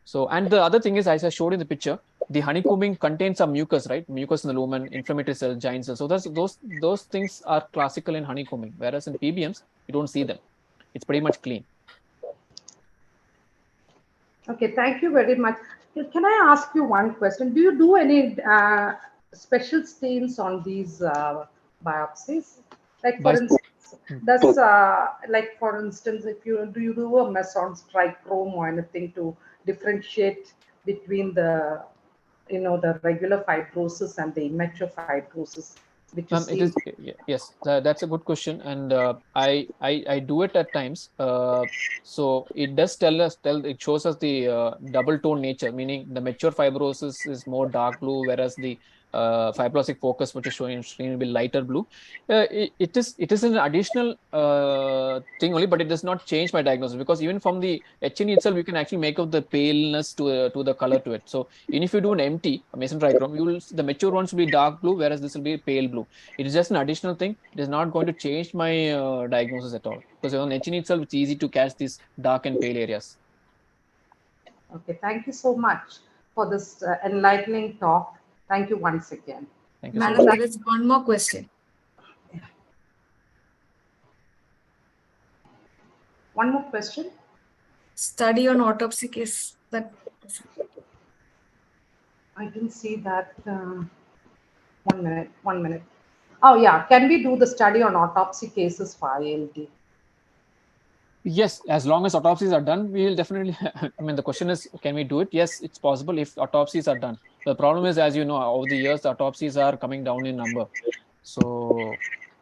So, and the other thing is, as I showed in the picture, the honeycombing contains some mucus, right? Mucus in the lumen, inflammatory cells, giant cells. So those things are classical in honeycombing, whereas in PBMs, you don't see them. It's pretty much clean. Okay, thank you very much. Can I ask you one question? Do you do any special stains on these biopsies? Like for instance, if you do a meson trichrome or anything to differentiate between the the regular fibrosis and the immature fibrosis, which you see? Yes, that's a good question, and I do it at times. So it does it shows us the double tone nature, meaning the mature fibrosis is more dark blue, whereas the fibroblastic focus, which is showing will be lighter blue. It is an additional thing only, but it does not change my diagnosis, because even from the H&E itself, you can actually make up the paleness to the color to it. So even if you do an empty Mason trichrome, the mature ones will be dark blue, whereas this will be pale blue. It is just an additional thing. It is not going to change my diagnosis at all, because on H&E itself, it's easy to catch these dark and pale areas. Okay, thank you so much for this enlightening talk. Thank you once again. Thank you. Madam, there is one more question. One more question. Study on autopsy case. I didn't see that. 1 minute. Oh yeah, can we do the study on autopsy cases for ILD? Yes, as long as autopsies are done, we will definitely. I mean, the question is, can we do it? Yes, it's possible if autopsies are done. The problem is, as you know, over the years, the autopsies are coming down in number. So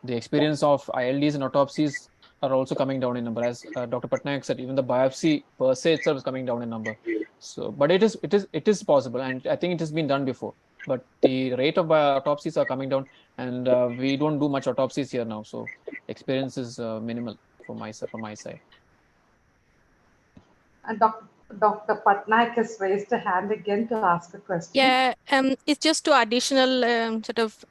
the experience of ILDs and autopsies are also coming down in number. As Dr. Patnaik said, even the biopsy per se itself is coming down in number. So, but it is possible, and I think it has been done before. But the rate of autopsies are coming down, and we don't do much autopsies here now. So experience is minimal from my side. And Dr. Patnaik has raised a hand again to ask a question. Yeah, it's just to additional sort of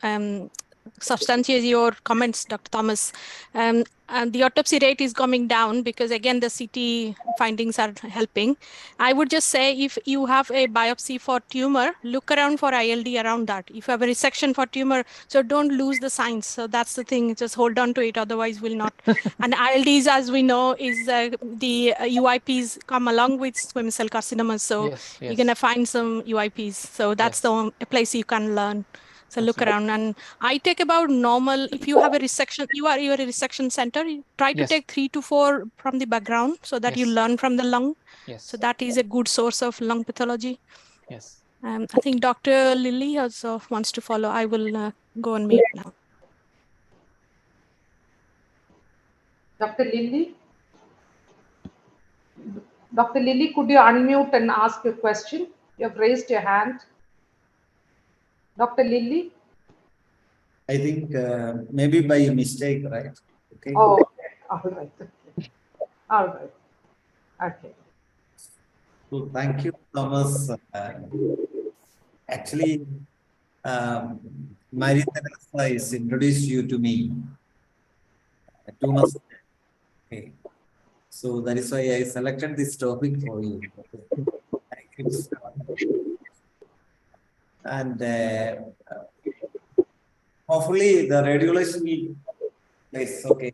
substantiate your comments, Dr. Thomas. And the autopsy rate is coming down because, again, the CT findings are helping. I would just say, if you have a biopsy for tumor, look around for ILD around that. If you have a resection for tumor, so don't lose the signs. So that's the thing, just hold on to it, otherwise will not. And ILDs, as we know, is the UIPs come along with squamous cell carcinomas. So yes. you're going to find some UIPs. So that's the place you can learn. So look around, and I take about normal. If you have a resection, you're a resection center, you try to take 3 to 4 from the background so that you learn from the lung. Yes. So that is a good source of lung pathology. Yes. I think Dr. Lily also wants to follow. I will go on mute now. Dr. Lily? Dr. Lily, could you unmute and ask your question? You have raised your hand. Dr. Lily? I think maybe by mistake, right? Okay. Oh, okay. All right. Okay. All right. Okay. So thank you, Thomas. Actually, Maria Teresa has introduced you to me 2 months ago. Okay. So that is why I selected this topic for you. And hopefully the radiologist will place. Okay.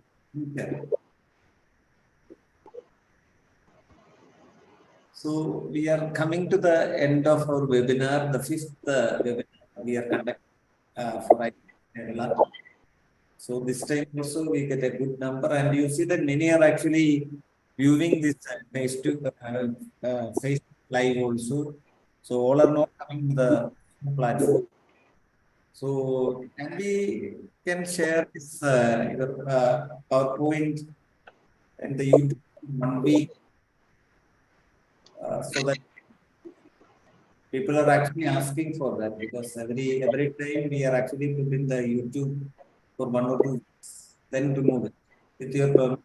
So we are coming to the end of our webinar, the 5th webinar we are conducting for IAPM Kerala. So this time also we get a good number, and you see that many are actually viewing this Facebook live also. So all are not coming to the platform. So can share this PowerPoint and the YouTube 1 week so that people are actually asking for that, because every time we are actually putting the YouTube for 1 or 2 weeks, then remove it. with your permission,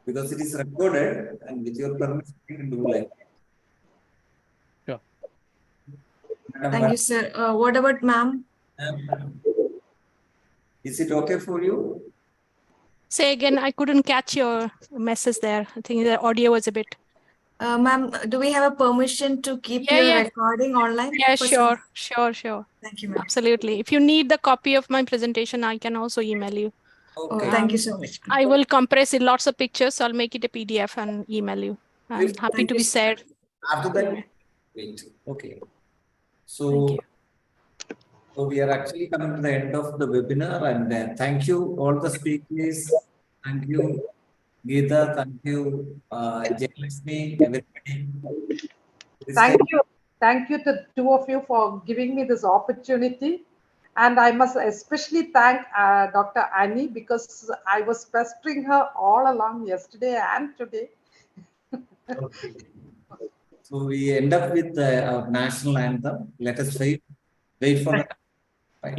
because it is recorded, and with your permission, you can do like. Sure. Thank you, sir. What about ma'am? Is it okay for you? Say again, I couldn't catch your message there. I think the audio was a bit. Ma'am, do we have a permission to keep Yeah, your yeah. recording online? Yeah, for sure, some- sure. Thank you, ma'am. Absolutely. If you need the copy of my presentation, I can also email you. Okay. Thank you so much. I will compress it, lots of pictures. So I'll make it a PDF and email you. I'm If- happy Thank to you, be sir. shared. After that, Yeah. wait. Okay. Thank So, you. so we are actually coming to the end of the webinar, and thank you all the speakers. Thank you, Geeta. Thank you, Jayalakshmi, everybody. Thank you to two of you for giving me this opportunity. And I must especially thank Dr. Annie, because I was pestering her all along yesterday and today. Okay. So we end up with our national anthem. Let us wait for the